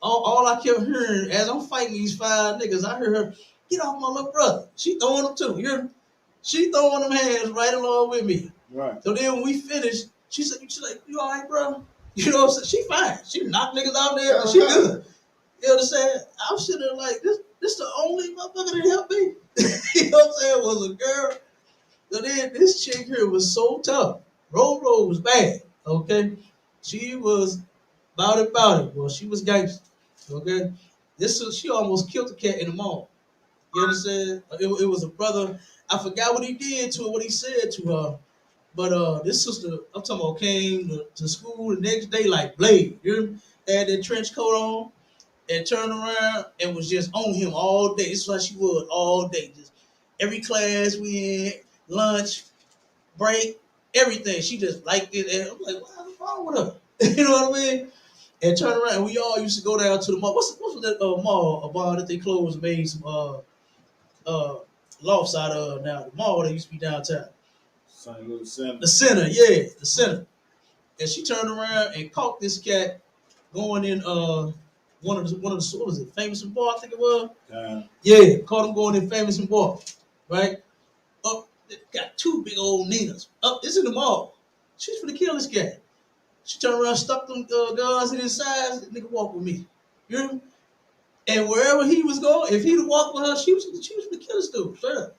Speaker 1: All I kept hearing as I'm fighting these 5 niggas, I heard her, get off my little brother. She throwing them too. You heard me? She throwing them hands right along with me. Right. So then when we finished, she's like, you all right, bro? You know what I'm saying? She fine. She knocked niggas out there, but she good. You know what I'm saying? I'm sitting there like, this the only motherfucker that helped me. You know what I'm saying? Was a girl. So then this chick here was so tough. Roro was bad, okay? She was about it. Well, she was gangster, okay? She almost killed the cat in the mall. You understand? It was a brother. I forgot what he did to her, what he said to her. But this sister, I'm talking about, came to school the next day like Blade. You had that trench coat on and turned around and was just on him all day. This is what she was all day. Just every class we in, lunch, break, everything. She just liked it. And I'm like, what's wrong with her? You know what I mean? And turn around. And we all used to go down to the mall. What's that mall? A bar that they closed and made some lofts out of now. The mall that used to be downtown.
Speaker 2: St. Louis Center.
Speaker 1: The center, yeah, the center. And she turned around and caught this cat going in one of the what was it, Famous and Bar, I think it was.
Speaker 2: Uh,
Speaker 1: Yeah, caught him going in Famous and Bar, right? Up, got two big old Ninas. Up, it's in the mall. She's for the kill this guy. She turned around, stuck them guns in his sides. Nigga, walk with me. You hear me? And wherever he was going, if he'd walk with her, she was for the kill this dude. Straight up.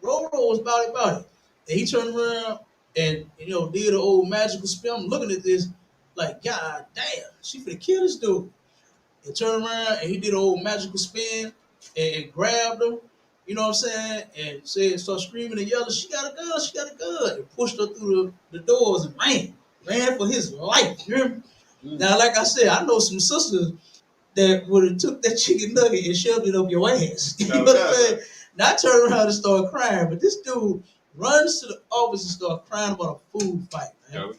Speaker 1: Roll was about it. And he turned around and did the old magical spin. I'm looking at this like, God damn, she for the kill this dude. And turned around and he did an old magical spin and grabbed her, you know what I'm saying? And start screaming and yelling, she got a gun. And pushed her through the doors and ran for his life. You hear me? Now, like I said, I know some sisters that would have took that chicken nugget and shoved it up your ass. You know what I'm saying? Not turn around and start crying, but this dude runs to the office and start crying about a food fight, man.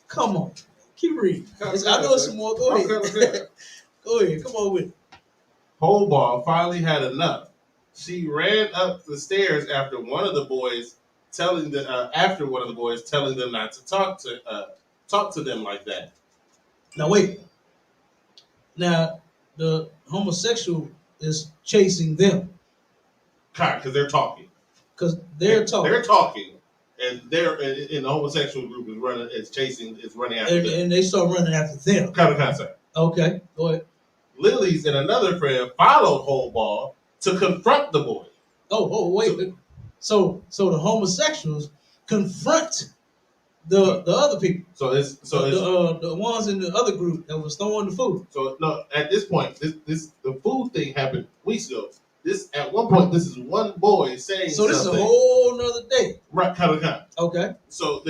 Speaker 1: Come on. Keep reading. I know some more. Go ahead. Go ahead. Come on with it.
Speaker 3: Hoball finally had enough. She ran up the stairs after one of the boys telling them not to talk to them like that.
Speaker 1: Now wait. Now the homosexual is chasing them
Speaker 3: Because they're talking.
Speaker 1: because they're talking.
Speaker 3: They're talking, and they're in the homosexual group is running after them.
Speaker 1: And they start running after them.
Speaker 3: Kind of concept.
Speaker 1: Okay, go ahead.
Speaker 3: Lily's and another friend followed Hoball to confront the boy.
Speaker 1: Oh, wait. So the homosexuals confront the other people. The ones in the other group that was throwing the food.
Speaker 3: So no, at this point, the food thing happened weeks ago. At one point, this is one boy saying
Speaker 1: so this
Speaker 3: something.
Speaker 1: is a whole nother day.
Speaker 3: Right, kind of.
Speaker 1: Okay.
Speaker 3: So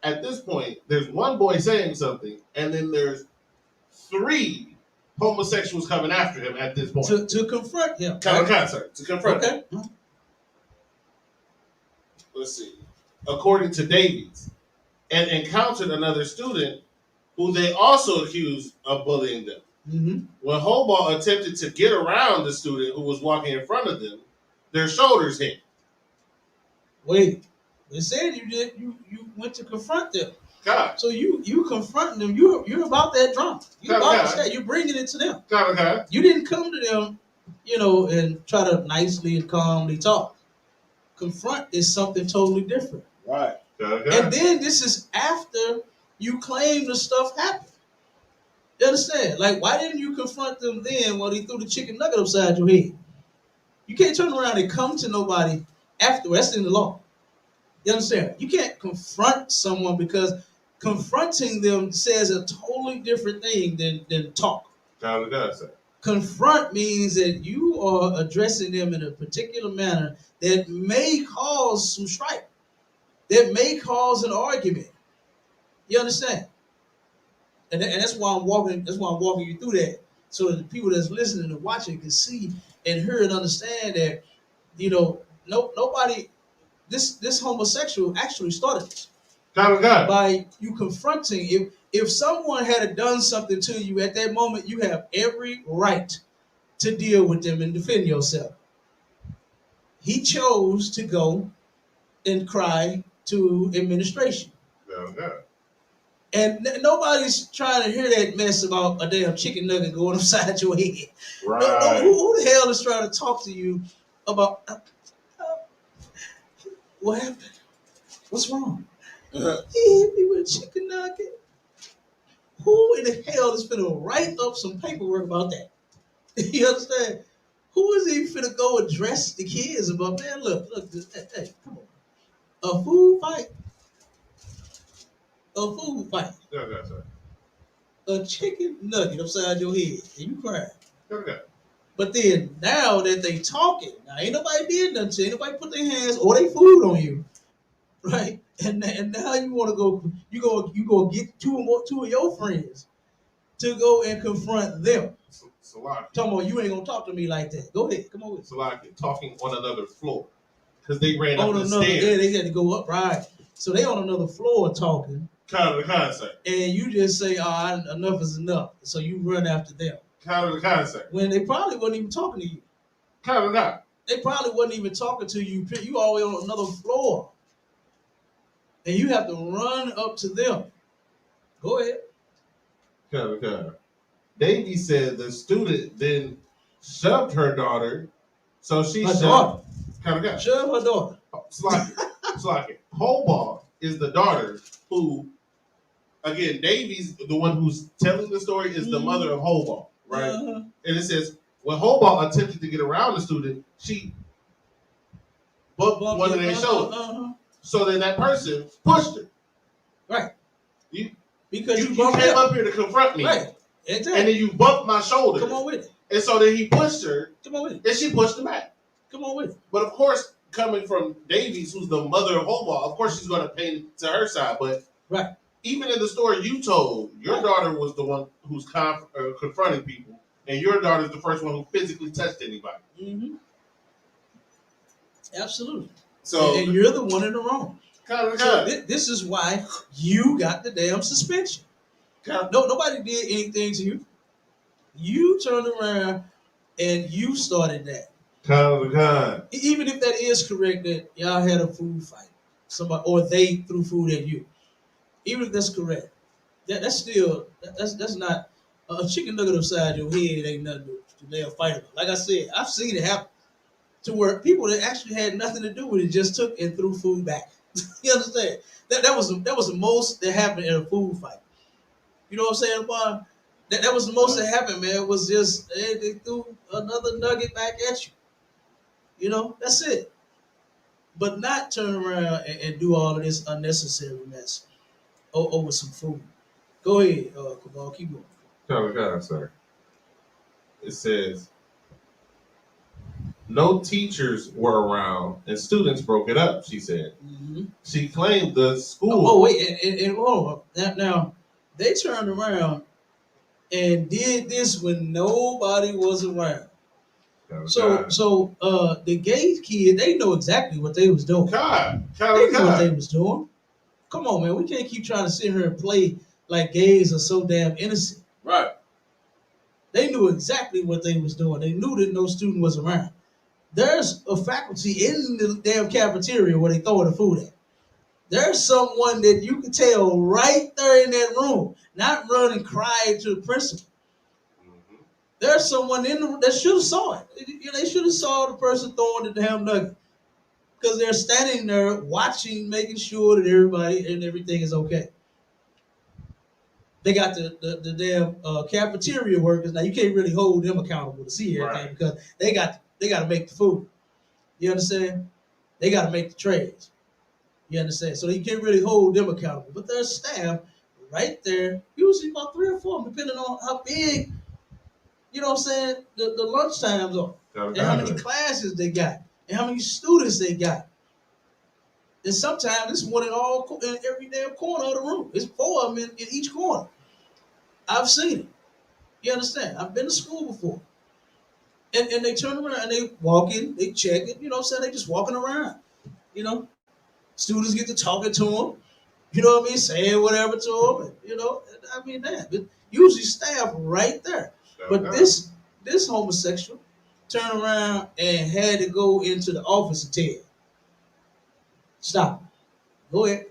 Speaker 3: at this point, there's one boy saying something, and then there's 3 homosexuals coming after him at this point
Speaker 1: to confront him.
Speaker 3: To confront him.
Speaker 1: Okay.
Speaker 3: Let's see. According to Davies, and encountered another student who they also accused of bullying them.
Speaker 1: Mm-hmm.
Speaker 3: When Hoball attempted to get around the student who was walking in front of them, their shoulders hit.
Speaker 1: Wait, they said you did. You went to confront them.
Speaker 3: God.
Speaker 1: So you confronting them. You're about that drama. You about that. You're bringing it to them.
Speaker 3: God.
Speaker 1: You didn't come to them, and try to nicely and calmly talk. Confront is something totally different.
Speaker 2: right.
Speaker 1: And then this is after you claim the stuff happened. You understand? Like, why didn't you confront them then when he threw the chicken nugget upside your head? You can't turn around and come to nobody after. That's in the law. You understand? You can't confront someone because confronting them says a totally different thing than talk. Confront means that you are addressing them in a particular manner that may cause some strife, that may cause an argument. You understand? And that's why I'm walking. That's why I'm walking you through that, so that the people that's listening and watching can see and hear and understand that, nobody. This homosexual actually started this by you confronting. If someone had done something to you at that moment, you have every right to deal with them and defend yourself. He chose to go and cry to administration. And nobody's trying to hear that mess about a damn chicken nugget going upside your head.
Speaker 3: Right.
Speaker 1: No, who the hell is trying to talk to you about what happened? What's wrong? He hit me with a chicken nugget. Who in the hell is finna write up some paperwork about that? You understand? Who is he finna go address the kids about? Man, look, hey, come on. A food fight. A chicken nugget upside your head, and you cry. But then now that they talking, now ain't nobody did nothing to you, ain't nobody put their hands or their food on you, right? And now you want to go, you go get two of your friends to go and confront them. Talking about you ain't gonna talk to me like that. Go ahead, come on with it.
Speaker 3: Talking on another floor because they ran up
Speaker 1: on
Speaker 3: the
Speaker 1: another,
Speaker 3: stairs.
Speaker 1: yeah, they had to go up, right? So they on another floor talking.
Speaker 3: Kind of the concept.
Speaker 1: And you just say, enough is enough. So you run after them.
Speaker 3: Kind of the concept.
Speaker 1: When they probably wasn't even talking to you.
Speaker 3: Kind of not.
Speaker 1: They probably wasn't even talking to you. You all the way on another floor. And you have to run up to them. Go ahead.
Speaker 3: Okay. Davy said the student then shoved her daughter, so she
Speaker 1: Her
Speaker 3: shoved.
Speaker 1: daughter.
Speaker 3: Okay.
Speaker 1: Shove her daughter.
Speaker 3: Slack it. Hobart is the daughter who, again, Davy's the one who's telling the story is the mother of Hobart, right? And it says when Hobart attempted to get around the student, she bumped one of their shoulders. So then that person pushed her.
Speaker 1: Right.
Speaker 3: You
Speaker 1: Because you
Speaker 3: came up here to confront me.
Speaker 1: Right. Exactly.
Speaker 3: And then you bumped my shoulder.
Speaker 1: Come on with it.
Speaker 3: And so then he pushed her.
Speaker 1: Come on with it.
Speaker 3: And she pushed him back.
Speaker 1: Come on with it.
Speaker 3: But of course, coming from Davies, who's the mother of Hobart, of course she's going to paint to her side. But
Speaker 1: right.
Speaker 3: Even in the story you told, your daughter was the one who's confronting people, and your daughter's the first one who physically touched anybody.
Speaker 1: Mm-hmm. Absolutely.
Speaker 3: So
Speaker 1: and you're the one in the wrong.
Speaker 3: So
Speaker 1: this is why you got the damn suspension. No, nobody did anything to you. You turned around and you started that. Even if that is correct, that y'all had a food fight, somebody or they threw food at you. Even if that's correct, that's still that's not a chicken nugget upside your head. Ain't nothing to damn fight about. Like I said, I've seen it happen to where people that actually had nothing to do with it just took and threw food back. You understand? That was the most that happened in a food fight. You know what I'm saying, Bob? That was the most that happened, man. It was just they threw another nugget back at you. You know, that's it. But not turn around and do all of this unnecessary mess over some food. Go ahead, Cabal, keep going.
Speaker 3: Sir. It says, no teachers were around and students broke it up, she said. Mm-hmm. She claimed the school...
Speaker 1: Oh, wait, and hold on. Now, they turned around and did this when nobody was around. So the gay kid, they know exactly what they was doing. They knew what they was doing. Come on, man. We can't keep trying to sit here and play like gays are so damn innocent.
Speaker 2: Right.
Speaker 1: They knew exactly what they was doing. They knew that no student was around. There's a faculty in the damn cafeteria where they throwing the food at. There's someone that you can tell right there in that room, not run and cry to the principal. Mm-hmm. There's someone in the that should have saw it. They should have saw the person throwing the damn nugget. Because they're standing there watching, making sure that everybody and everything is okay. They got the damn cafeteria workers. Now you can't really hold them accountable to see everything because they got to make the food. You understand? They got to make the trays. You understand? So you can't really hold them accountable. But there's staff right there, usually about 3 or 4, depending on how big, you know what I'm saying, the lunch times are. And how many classes they got. And how many students they got. And sometimes it's one in every damn corner of the room. It's 4 of them in each corner. I've seen it. You understand? I've been to school before. And they turn around and they walk in, they check it, you know what I'm saying? They just walking around. You know? Students get to talking to them. You know what I mean? Saying whatever to them. And, you know? I mean that. But usually staff right there. But this homosexual turned around and had to go into the office and tell. Stop. Go ahead.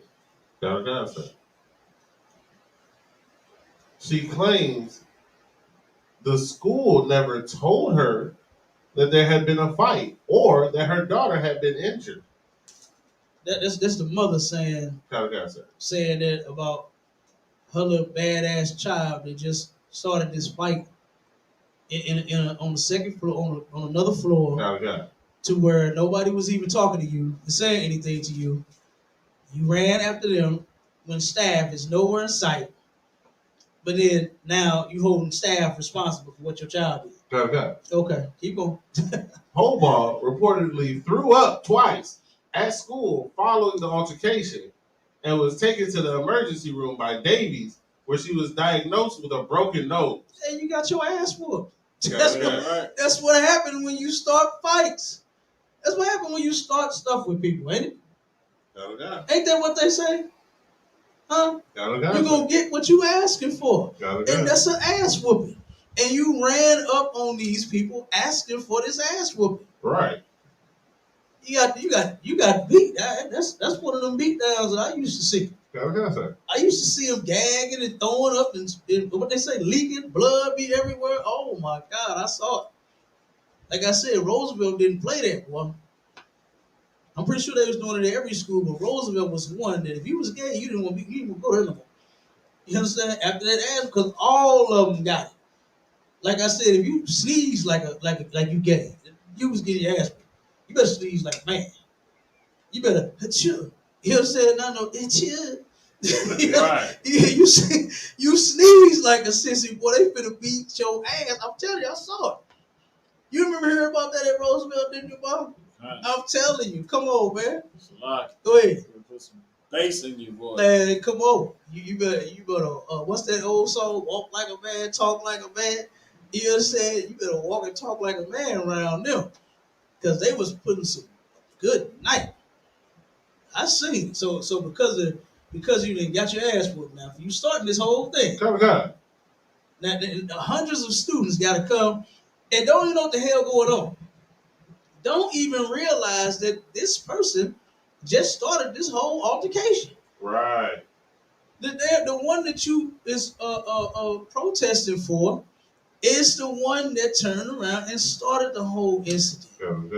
Speaker 3: She claims the school never told her that there had been a fight or that her daughter had been injured.
Speaker 1: That's the mother saying that about her little badass child that just started this fight on the second floor, on another floor, to where nobody was even talking to you and saying anything to you. You ran after them when staff is nowhere in sight. But then now you holding staff responsible for what your child did. Okay, keep going.
Speaker 3: Hobart reportedly threw up twice at school following the altercation and was taken to the emergency room by Davies, where she was diagnosed with a broken nose.
Speaker 1: And you got your ass whooped. That's what happened when you start fights. That's what happened when you start stuff with people, ain't it? Ain't that what they say? Huh? You're going to get what you asking for. And that's an ass whooping. And you ran up on these people asking for this ass whooping.
Speaker 3: Right.
Speaker 1: You got beat. That's one of them beat downs that I used to see.
Speaker 3: What can I say?
Speaker 1: I used to see them gagging and throwing up and what they say, leaking, blood be everywhere. Oh my God, I saw it. Like I said, Roosevelt didn't play that one. I'm pretty sure they was doing it at every school, but Roosevelt was one that if you was gay, you didn't want to be, you didn't go there no more. You understand? After that ass, because all of them got it. Like I said, if you sneeze like you gay, you was getting your ass. You better sneeze like a man. You better chill. You know what I'm saying? No, chill.
Speaker 2: Right.
Speaker 1: You sneeze like a sissy, boy. They finna beat your ass. I'm telling you, I saw it. You remember hearing about that at Roosevelt, didn't you, Bob?
Speaker 2: Right.
Speaker 1: I'm telling you. Come on, man.
Speaker 2: It's a lot.
Speaker 1: Go ahead.
Speaker 2: Put some bass in your voice.
Speaker 1: Man, come on. You better, what's that old song? Walk like a man, talk like a man. You know what I'm saying? You better walk and talk like a man around them. Because they was putting some good night. I seen it. So because you didn't got your ass whooped now, you starting this whole thing.
Speaker 3: Come on.
Speaker 1: Now, hundreds of students got to come and don't even know what the hell going on. Don't even realize that this person just started this whole altercation.
Speaker 3: Right.
Speaker 1: The one that you is protesting for is the one that turned around and started the whole incident.
Speaker 3: Come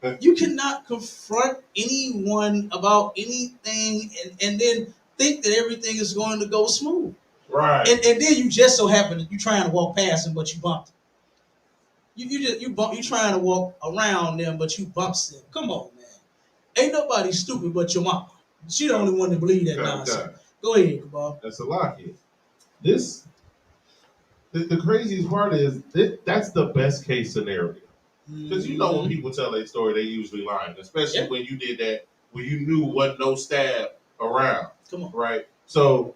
Speaker 3: on.
Speaker 1: You cannot confront anyone about anything and then think that everything is going to go smooth.
Speaker 3: Right.
Speaker 1: And then you just so happen that you're trying to walk past them, but you bumped. You trying to walk around them, but you bumps them. Come on, man. Ain't nobody stupid but your mama. She the only one to believe that nonsense. Go ahead, Kabal.
Speaker 3: That's a lot, kid. The craziest part is that's the best case scenario. Because you know when people tell their story, they usually lying, especially when you did that, when you knew what no stab around.
Speaker 1: Come on.
Speaker 3: Right? So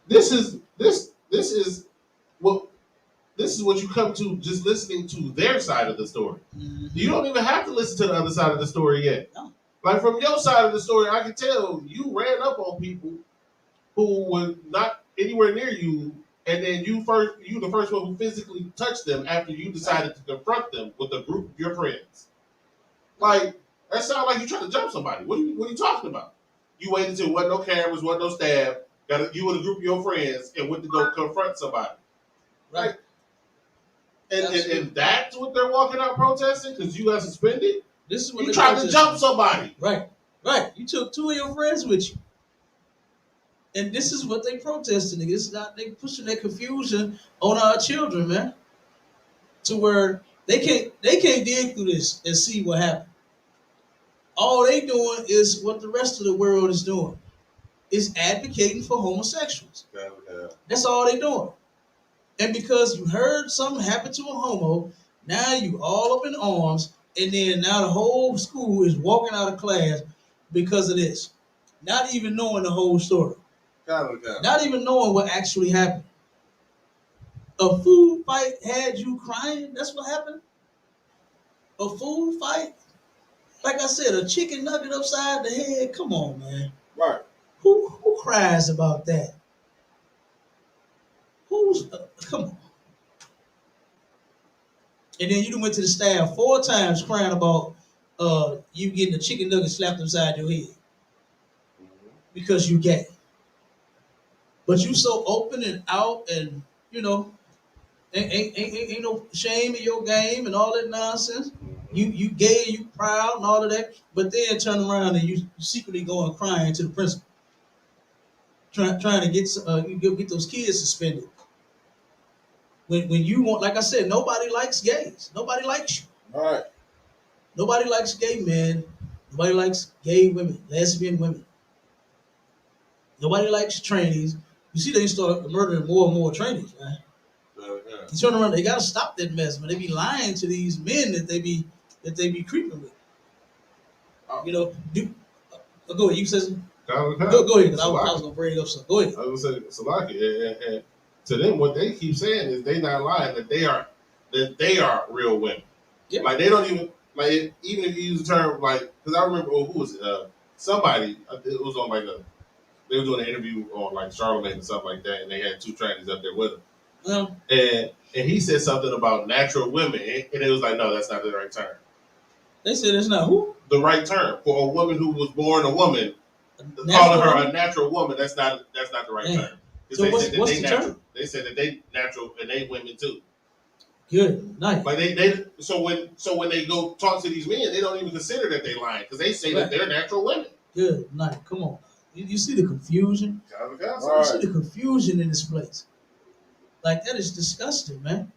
Speaker 3: this is what you come to just listening to their side of the story.
Speaker 1: Mm-hmm.
Speaker 3: You don't even have to listen to the other side of the story yet.
Speaker 1: No.
Speaker 3: Like from your side of the story, I can tell you ran up on people who were not anywhere near you, and then you the first one who physically touched them after you decided to confront them with a group of your friends. Like that sounds like you trying to jump somebody. What are you talking about? You waited until wasn't no cameras, wasn't no stab. You and a group of your friends and went to go confront somebody.
Speaker 1: Right.
Speaker 3: And that's what they're walking out protesting because you got suspended.
Speaker 1: This is what
Speaker 3: you tried to jump somebody.
Speaker 1: Right. You took two of your friends with you. And this is what they protesting. They pushing their confusion on our children, man. To where they can't dig through this and see what happened. All they doing is what the rest of the world is doing. Is advocating for homosexuals.
Speaker 3: Yeah.
Speaker 1: That's all they doing. And because you heard something happen to a homo, now you all up in arms, and then now the whole school is walking out of class because of this. Not even knowing the whole story. Not even knowing what actually happened. A food fight had you crying? That's what happened? A food fight? Like I said, a chicken nugget upside the head? Come on, man.
Speaker 3: Right.
Speaker 1: Who cries about that? Come on. And then you done went to the staff 4 times crying about you getting a chicken nugget slapped upside your head because you gay. But you so open and out, and you know, ain't no shame in your game and all that nonsense. You gay, you proud and all of that. But then turn around and you secretly go and crying to the principal, trying to get those kids suspended. When you want, like I said, nobody likes gays. Nobody likes you.
Speaker 3: All right.
Speaker 1: Nobody likes gay men. Nobody likes gay women, lesbian women. Nobody likes trainees. You see, they start murdering more and more trainees, man. You turn around, they gotta stop that mess, man. They be lying to these men that they be creeping with. You know, go ahead. You said something? Go ahead, because I was gonna bring up something. Go ahead.
Speaker 3: I was gonna say Salaki, and to them, what they keep saying is they not lying, that they are real women.
Speaker 1: Yeah.
Speaker 3: Like they don't even even if you use the term like, because I remember who was it? Somebody, it was on they were doing an interview on like Charlemagne or something like that, and they had 2 trainees up there with them. And he said something about natural women, and it was like, no, that's not the right term.
Speaker 1: They said it's not who?
Speaker 3: The right term for a woman who was born a woman calling her a natural woman, that's not the right term.
Speaker 1: So
Speaker 3: they
Speaker 1: what's
Speaker 3: said that
Speaker 1: the
Speaker 3: they natural.
Speaker 1: term?
Speaker 3: They said that they natural and they women too.
Speaker 1: Good, nice.
Speaker 3: Like they so when they go talk to these men, they don't even consider that they lying because they say that they're natural women.
Speaker 1: Good, nice. Come on, you see the confusion?
Speaker 2: All
Speaker 1: You see the confusion in this place. Like that is disgusting, man.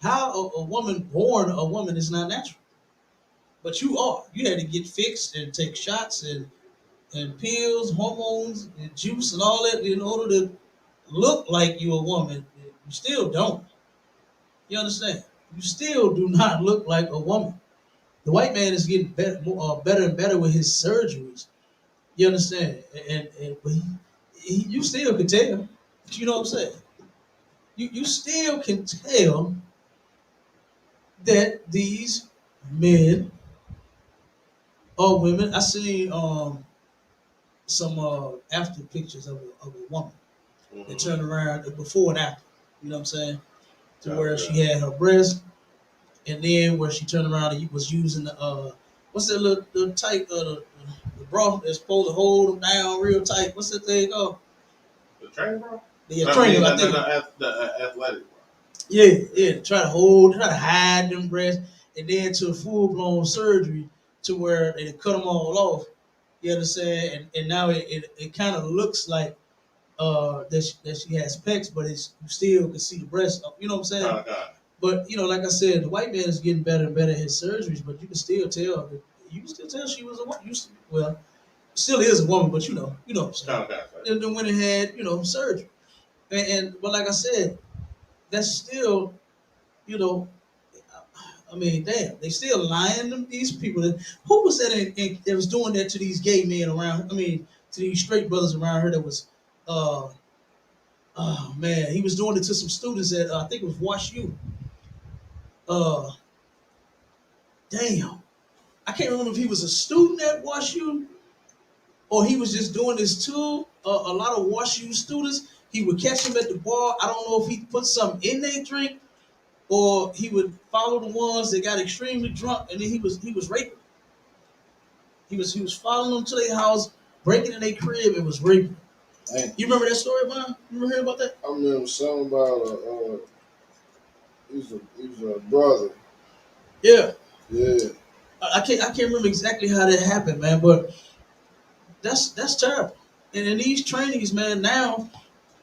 Speaker 1: How a woman born a woman is not natural, but you are. You had to get fixed and take shots and pills, hormones, and juice, and all that in order to look like you're a woman. You still don't. You understand? You still do not look like a woman. The white man is getting better and better with his surgeries. You understand? But you still can tell. You know what I'm saying? You still can tell that these men or women. I seen some after pictures of a woman that turned around before and after. You know what I'm saying? To where she had her breast, and then where she turned around and was using the what's that little tight the bra that's supposed to hold them down real tight. What's that thing called?
Speaker 3: The training bra?
Speaker 1: The training, I think.
Speaker 3: The athletic bra.
Speaker 1: Yeah. Try to hide them breasts, and then to full blown surgery to where they cut them all off. You understand? And now it kind of looks like that she has pecs, but you still can see the breast. You know what I'm saying?
Speaker 3: Oh, God.
Speaker 1: But like I said, the white man is getting better and better at his surgeries, but you can still tell. You can still tell she was a woman. Well, still is a woman, but you know what I'm saying.
Speaker 3: Oh, God.
Speaker 1: And then when it had surgery, but like I said, that's still I mean, damn, they still lying to these people. Who was that was doing that to these gay men around? I mean, to these straight brothers around her that was, oh man, he was doing it to some students at I think it was Wash U. Uh, damn, I can't remember if he was a student at Wash U or he was just doing this to a lot of Wash U students. He would catch them at the bar. I don't know if he put something in their drink or he would follow the ones that got extremely drunk, and then he was raping. He was following them to their house, breaking in their crib, and was raping. Hey. You remember that story, man? You remember hearing about that?
Speaker 5: I remember something about he was a brother.
Speaker 1: Yeah.
Speaker 5: Yeah.
Speaker 1: I can't remember exactly how that happened, man, but that's terrible. And in these trainings, man, now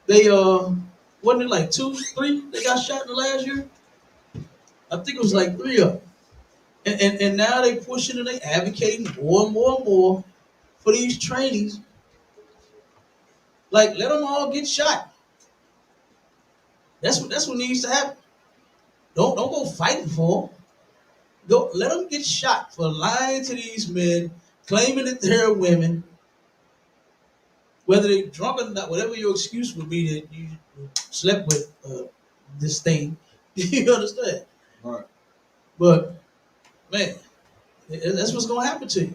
Speaker 1: they wasn't it like 2, 3 they got shot in the last year? I think it was like 3 of them. And now they pushing and they advocating more and more and more for these trainees. Like, let them all get shot. That's what needs to happen. Don't go fighting for them. Go let them get shot for lying to these men, claiming that they're women, whether they're drunk or not, whatever your excuse would be that you slept with this thing. You understand?
Speaker 5: Right.
Speaker 1: But man, that's what's gonna happen to you.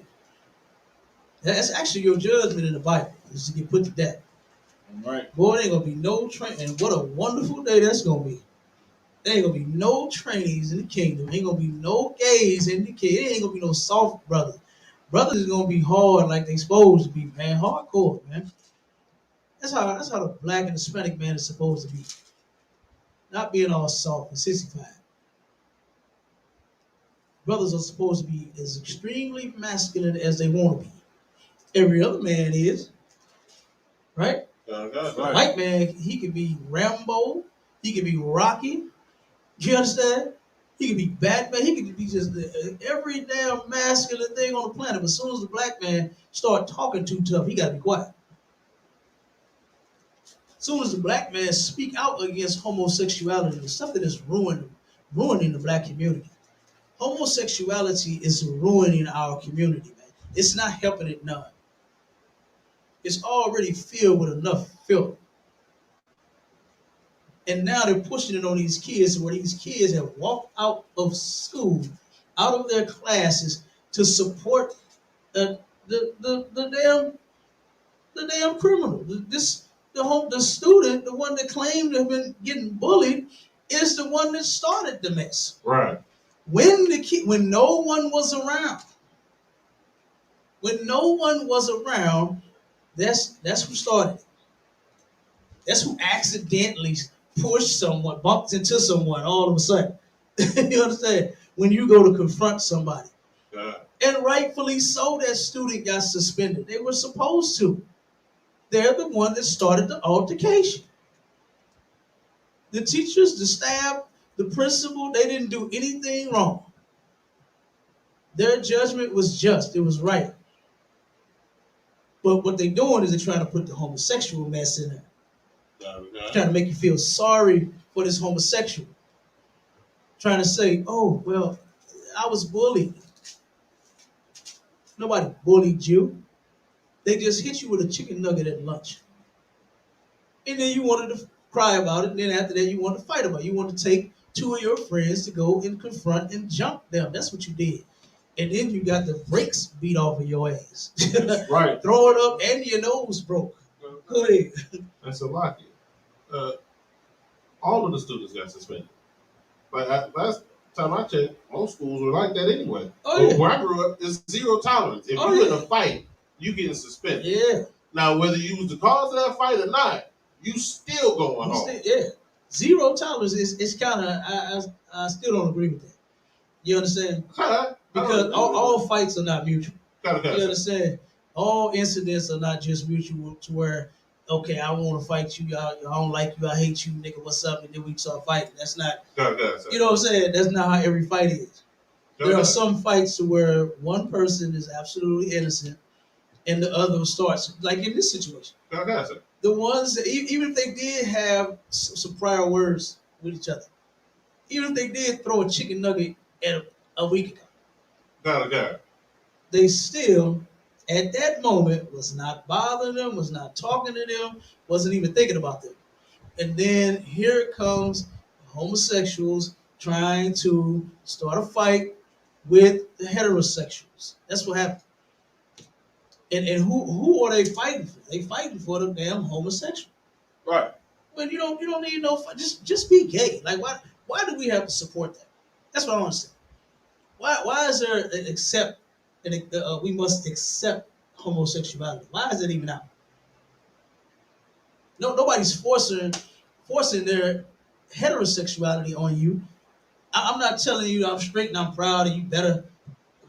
Speaker 1: That's actually your judgment in the Bible, is to get put to death.
Speaker 5: Right.
Speaker 1: Boy, there ain't gonna be no train, and what a wonderful day that's gonna be. There ain't gonna be no trainees in the kingdom. Ain't gonna be no gays in the kingdom. There ain't gonna be no soft brothers. Brothers is gonna be hard like they supposed to be, man. Hardcore, man. That's how the black and Hispanic man is supposed to be. Not being all soft and sissified. Brothers are supposed to be as extremely masculine as they want to be. Every other man is, right?
Speaker 3: Right.
Speaker 1: White man, he could be Rambo, he could be Rocky. You understand? He could be Batman. He could be just every damn masculine thing on the planet. But as soon as the black man start talking too tough, he got to be quiet. As soon as the black man speak out against homosexuality, it's something that's ruining the black community. Homosexuality is ruining our community, man. It's not helping it none. It's already filled with enough filth. And now they're pushing it on these kids where these kids have walked out of school, out of their classes to support the damn criminal. The student, the one that claimed to have been getting bullied, is the one that started the mess.
Speaker 3: Right.
Speaker 1: When no one was around, That's who started it. That's who accidentally pushed someone, bumped into someone all of a sudden. You understand? When you go to confront somebody. And rightfully so, that student got suspended. They were supposed to. They're the one that started the altercation. The teachers, the staff, the principal, they didn't do anything wrong. Their judgment was just. It was right. But what they're doing is they're trying to put the homosexual mess in there. Trying to make you feel sorry for this homosexual. Trying to say, oh, well, I was bullied. Nobody bullied you. They just hit you with a chicken nugget at lunch. And then you wanted to cry about it. And then after that, you wanted to fight about it. You wanted to take two of your friends to go and confront and jump them. That's what you did. And then you got the brakes beat off of your ass.
Speaker 2: That's right.
Speaker 1: Throw it up and your nose broke. Go ahead.
Speaker 3: That's a lock. All of the students got suspended. Like last time I checked, most schools were like that anyway.
Speaker 1: Oh, yeah.
Speaker 3: Where I grew up, it's zero tolerance. If you're in a fight, you getting suspended.
Speaker 1: Yeah.
Speaker 3: Now, whether you was the cause of that fight or not, you still going home.
Speaker 1: Yeah. Zero tolerance is kind of, I still don't agree with that. You understand? Because all fights are not mutual. You understand? All incidents are not just mutual to where, okay, I want to fight you, I don't like you, I hate you, nigga, what's up? And then we start fighting. That's not, you know what I'm saying? That's not how every fight is. There are some fights to where one person is absolutely innocent and the other starts, like in this situation. The ones that, even if they did have some prior words with each other, even if they did throw a chicken nugget at a week ago, they still, at that moment, was not bothering them, was not talking to them, wasn't even thinking about them. And then here comes homosexuals trying to start a fight with the heterosexuals. That's what happened. And who are they fighting for? They fighting for the damn homosexual.
Speaker 2: Right.
Speaker 1: Well, you don't need no fight. Just be gay. Like why do we have to support that? That's what I want to say. Why is there we must accept homosexuality? Why is that even out? No, nobody's forcing their heterosexuality on you. I'm not telling you I'm straight and I'm proud and you better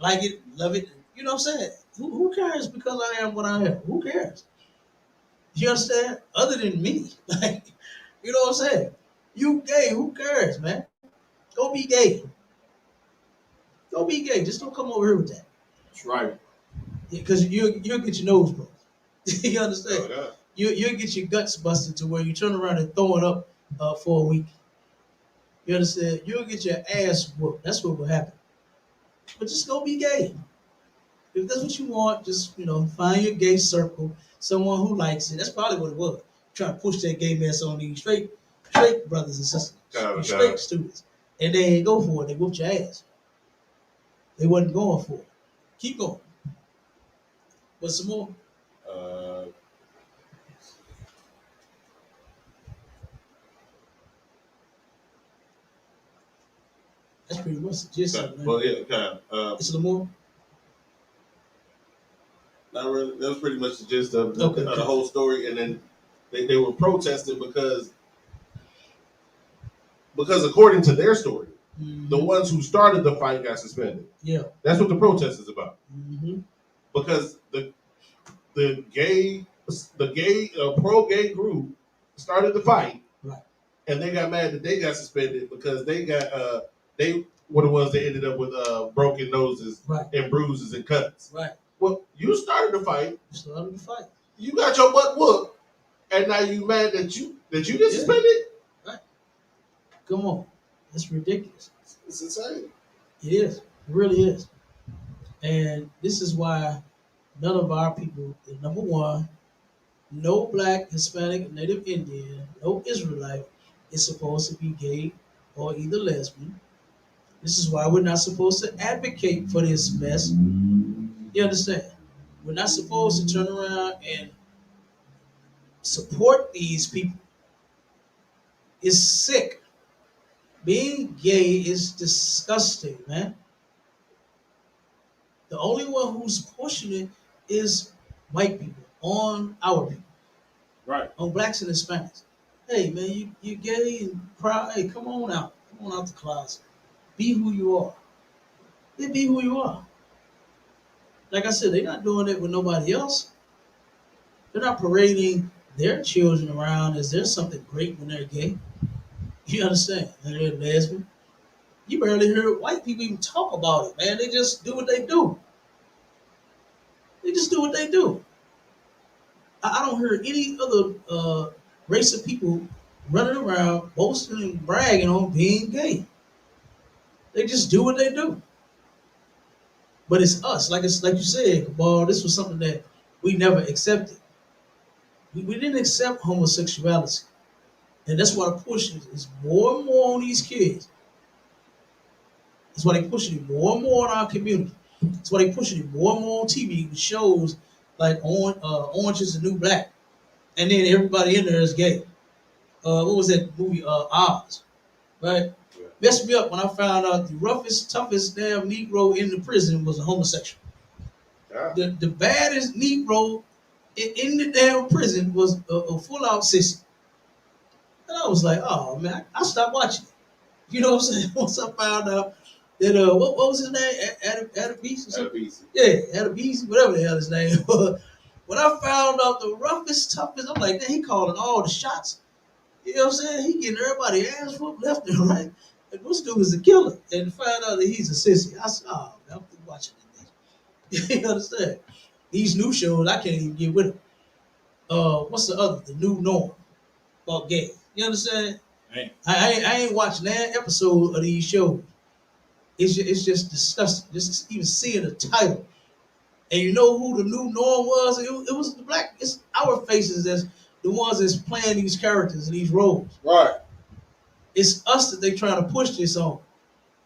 Speaker 1: like it, love it. You know what I'm saying? Who cares because I am what I am? Who cares? You understand? Other than me. Like, you know what I'm saying? You gay, who cares, man? Go be gay. Go be gay. Just don't come over here with that.
Speaker 2: That's right.
Speaker 1: Because you'll get your nose broke. You understand? You'll get your guts busted to where you turn around and throw it up for a week. You understand? You'll get your ass whooped. That's what will happen. But just go be gay. If that's what you want, just find your gay circle, someone who likes it. That's probably what it was. Trying to push that gay mess on these straight brothers and sisters, straight students, and they ain't go for it. They whooped your ass. They wasn't going for it. Keep going. What's some more? That's pretty much the gist of it, man.
Speaker 3: Well, yeah, kind of.
Speaker 1: It's a little more.
Speaker 3: Not really. That was pretty much the gist of the
Speaker 1: Okay.
Speaker 3: whole story. And then they were protesting because according to their story, the ones who started the fight got suspended.
Speaker 1: Yeah.
Speaker 3: That's what the protest is about.
Speaker 1: Mm-hmm.
Speaker 3: Because the gay pro-gay group started the fight,
Speaker 1: right?
Speaker 3: And they got mad that they got suspended because they got they were the ones that ended up with broken noses,
Speaker 1: right,
Speaker 3: and bruises and cuts.
Speaker 1: Right.
Speaker 3: Well, you started the fight.
Speaker 1: You started the fight.
Speaker 3: You got your butt whooped, and now you mad that you get suspended?
Speaker 1: Right. Come on, that's ridiculous.
Speaker 3: It's insane.
Speaker 1: It is. It really is. And this is why none of our people, number one, no Black, Hispanic, Native Indian, no Israelite is supposed to be gay or either lesbian. This is why we're not supposed to advocate for this mess. You understand? We're not supposed to turn around and support these people. It's sick. Being gay is disgusting, man. The only one who's pushing it is white people, on our people,
Speaker 2: Right.
Speaker 1: on blacks and Hispanics. Hey man, you gay and proud. Hey, come on out. Come on out the closet. Be who you are. They be who you are. Like I said, they're not doing it with nobody else. They're not parading their children around as there's something great when they're gay. You understand? And they're lesbian. You barely hear white people even talk about it, man. They just do what they do. They just do what they do. I don't hear any other race of people running around boasting and bragging on being gay. They just do what they do. But it's us, it's like you said, Cabal. This was something that we never accepted. We didn't accept homosexuality, and that's why the push is more and more on these kids. That's why they pushing it more and more in our community. That's why they pushing it more and more on TV with shows like Orange is the New Black, and then everybody in there is gay. What was that movie? Oz, right?
Speaker 3: Yeah.
Speaker 1: Messed me up when I found out the roughest, toughest damn Negro in the prison was a homosexual.
Speaker 3: Yeah.
Speaker 1: The baddest Negro in the damn prison was a full out sissy. And I was like, oh man, I stopped watching it. You know what I'm saying? Once I found out that what was his name? Adabisi or something?
Speaker 3: Adabisi.
Speaker 1: Yeah, Adabisi, whatever the hell his name was. When I found out the roughest, toughest, I'm like, man, he calling all the shots. You know what I'm saying? He getting everybody ass whooped left and right. And this dude is a killer. And to find out that he's a sissy, I said, oh man, I'm watching this. You understand? These new shows, I can't even get with them. What's the other? The New Norm about gay. You understand?
Speaker 2: Hey.
Speaker 1: I ain't watching that episode of these shows. It's just disgusting. Just even seeing the title. And you know who the new norm was? It was the black. It's our faces as the ones that's playing these characters and these roles.
Speaker 5: Right.
Speaker 1: It's us that they trying to push this on.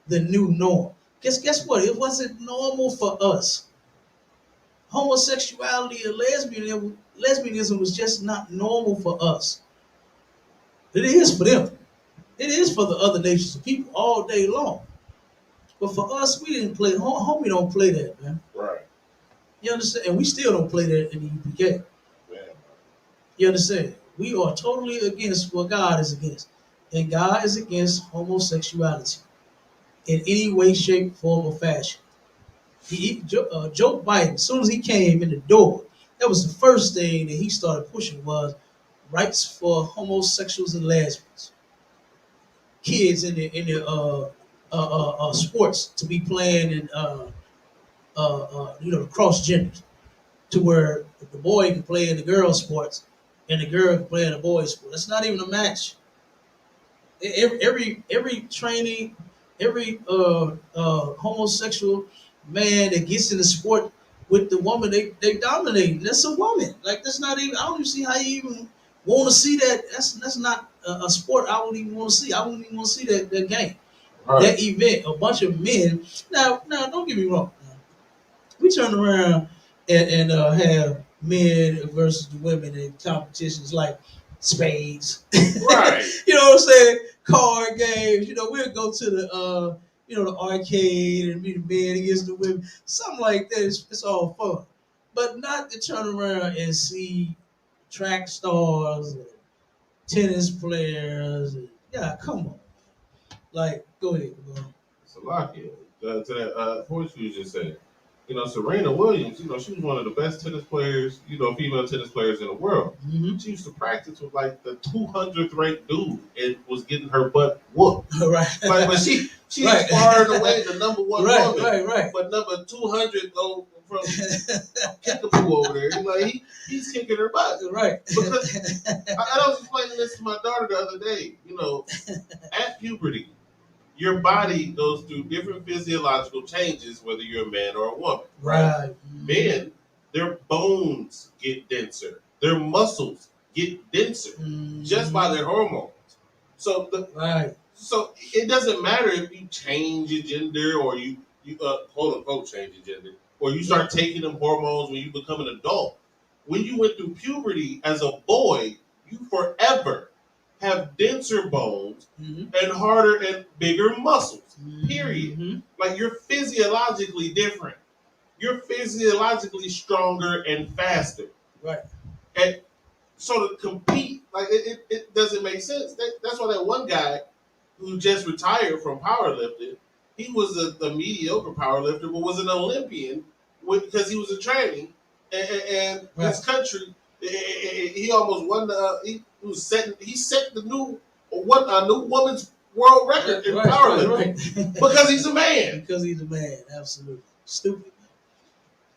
Speaker 1: The new norm. Guess what? It wasn't normal for us. Homosexuality and lesbianism was just not normal for us. It is for them. It is for the other nations of people all day long. But for us, we didn't play. Homie don't play that, man.
Speaker 3: Right.
Speaker 1: You understand? And we still don't play that in the UPK.
Speaker 3: Man.
Speaker 1: You understand? We are totally against what God is against. And God is against homosexuality in any way, shape, form, or fashion. Joe Biden, as soon as he came in the door, that was the first thing that he started pushing was rights for homosexuals and lesbians. Kids in the sports to be playing in the cross genders, to where the boy can play in the girls' sports and the girl can play in the boys' sport. That's not even a match. Every training, every homosexual man that gets in the sport with the woman, they dominate. That's a woman. Like that's not even. I don't even see how you even want to see that. That's not a sport I wouldn't even want to see. I wouldn't even want to see that game,
Speaker 3: Right.
Speaker 1: that event. A bunch of men. Now, don't get me wrong. We turn around and have men versus the women in competitions like spades.
Speaker 3: Right.
Speaker 1: You know what I'm saying? Card games. We'll go to the the arcade and be the men against the women. Something like that. It's all fun. But not to turn around and see track stars and tennis players. Yeah, come on. Like, go ahead, bro.
Speaker 3: Salakia. To that point you just said. Serena Williams, she was one of the best tennis players, female tennis players in the world.
Speaker 1: Mm-hmm.
Speaker 3: She used to practice with like the 200th ranked dude and was getting her butt whooped.
Speaker 1: Right.
Speaker 3: But she
Speaker 1: Right.
Speaker 3: is far and away the number one woman.
Speaker 1: Right.
Speaker 3: But number 200 go from Kickapoo over there. Like he's kicking her butt.
Speaker 1: Right.
Speaker 3: Because I was explaining this to my daughter the other day. At puberty, your body goes through different physiological changes, whether you're a man or a woman.
Speaker 1: Right.
Speaker 3: Men, their bones get denser, their muscles get denser just by their hormones. So So it doesn't matter if you change your gender or you quote unquote change your gender, or you start taking them hormones when you become an adult. When you went through puberty as a boy, you forever have denser bones and harder and bigger muscles. Period. Like you're physiologically different. you're physiologically stronger and faster.
Speaker 1: Right.
Speaker 3: And so to compete, like it doesn't make sense. That's why that one guy who just retired from powerlifting, he was a mediocre powerlifter, but was an Olympian because he was a tranny, and
Speaker 1: Right.
Speaker 3: his country, he almost won the. He set the new a new woman's world record in powerlifting because he's a man.
Speaker 1: Because he's a man, absolutely. Stupid.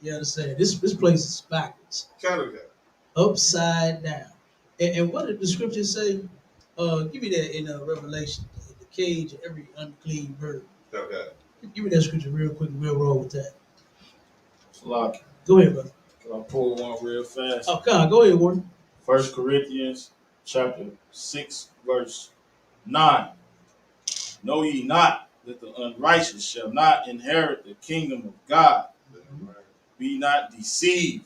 Speaker 1: You understand? This place is backwards.
Speaker 3: Kind of guy.
Speaker 1: Upside down. And what did the scriptures say? Give me that in Revelation. The cage of every unclean bird.
Speaker 3: Okay.
Speaker 1: Give me that scripture real quick and we'll roll with that.
Speaker 2: Lock.
Speaker 1: Go ahead, brother.
Speaker 2: Can I pull one real fast?
Speaker 1: Oh, come on. Go ahead, Warren.
Speaker 2: 1 Corinthians chapter 6, verse 9. Know ye not that the unrighteous shall not inherit the kingdom of God? Be not deceived,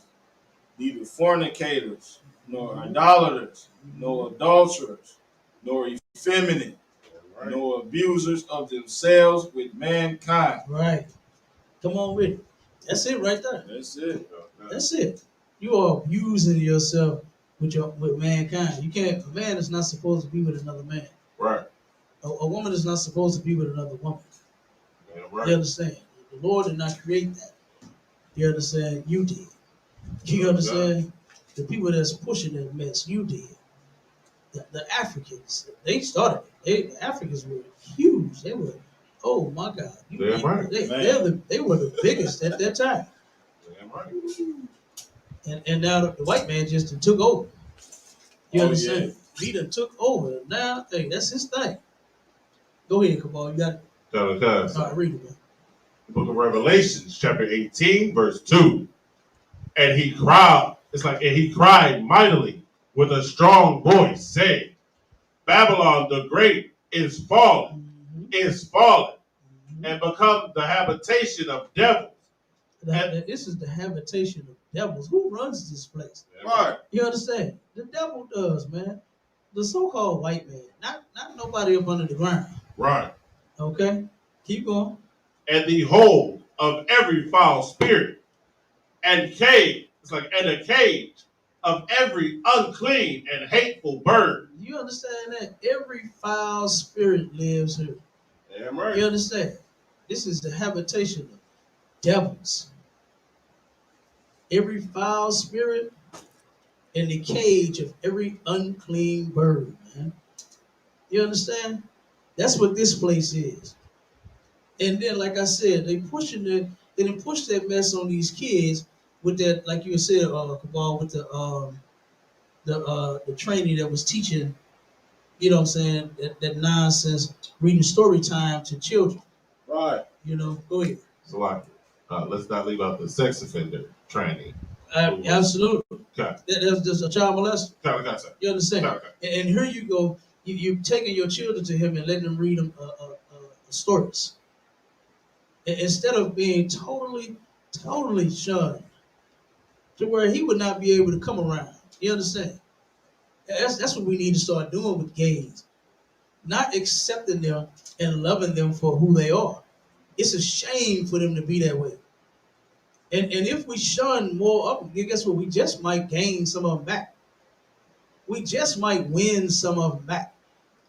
Speaker 2: neither fornicators, nor idolaters, nor adulterers, nor effeminate, nor abusers of themselves with mankind.
Speaker 1: Right. Come on with it. That's it right there.
Speaker 2: That's it.
Speaker 1: That's it. You are abusing yourself with mankind. You can't. A man is not supposed to be with another man.
Speaker 3: Right.
Speaker 1: A woman is not supposed to be with another woman.
Speaker 3: Yeah, right.
Speaker 1: You understand? The Lord did not create that. You understand? You did. You understand? The people that's pushing that mess, you did. The Africans, they started it. The Africans were huge. They were, oh my God.
Speaker 3: Damn right.
Speaker 1: They were the biggest at that time.
Speaker 3: Damn right.
Speaker 1: And now the white man just took over. You
Speaker 2: Oh,
Speaker 1: understand? He done took over. Now, hey, that's his thing. Go ahead, come on. You got it. All right, read it, man.
Speaker 3: The book of Revelations, chapter 18, verse 2. And he cried mightily with a strong voice, saying, Babylon the Great is fallen, and become the habitation of devils.
Speaker 1: This is the habitation of devils. Who runs this place?
Speaker 2: Right.
Speaker 1: You understand? The devil does, man. The so-called white man, not nobody up under the ground.
Speaker 3: Right.
Speaker 1: Okay, keep going.
Speaker 3: And the hold of every foul spirit, and a cage of every unclean and hateful bird.
Speaker 1: You understand that? Every foul spirit lives here.
Speaker 3: Damn right.
Speaker 1: You understand? This is the habitation of devils. Every foul spirit in the cage of every unclean bird, man. You understand? That's what this place is. And then, like I said, they push that mess on these kids with that, like you said, Cabal, with the training that was teaching, you know what I'm saying, that nonsense, reading story time to children.
Speaker 2: Right.
Speaker 1: You know, go ahead.
Speaker 3: So let's not leave out the sex offender training.
Speaker 1: Absolutely.
Speaker 3: Okay.
Speaker 1: That's just a child molester.
Speaker 3: Okay.
Speaker 1: You understand?
Speaker 3: Okay.
Speaker 1: And here you go, you're taking your children to him and letting them read them stories. Instead of being totally shunned to where he would not be able to come around. You understand? That's what we need to start doing with gays. Not accepting them and loving them for who they are. It's a shame for them to be that way. And if we shun more of them, guess what? We just might gain some of them back. We just might win some of them back.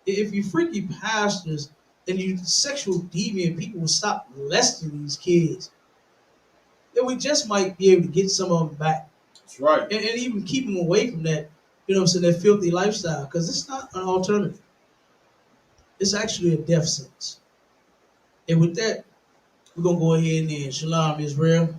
Speaker 1: If you freaky pastors and you sexual deviant people will stop molesting these kids, then we just might be able to get some of them back.
Speaker 2: That's right.
Speaker 1: And even keep them away from that, you know what I'm saying, that filthy lifestyle, because it's not an alternative. It's actually a death sentence. And with that, we're going to go ahead and end. Shalom, Israel.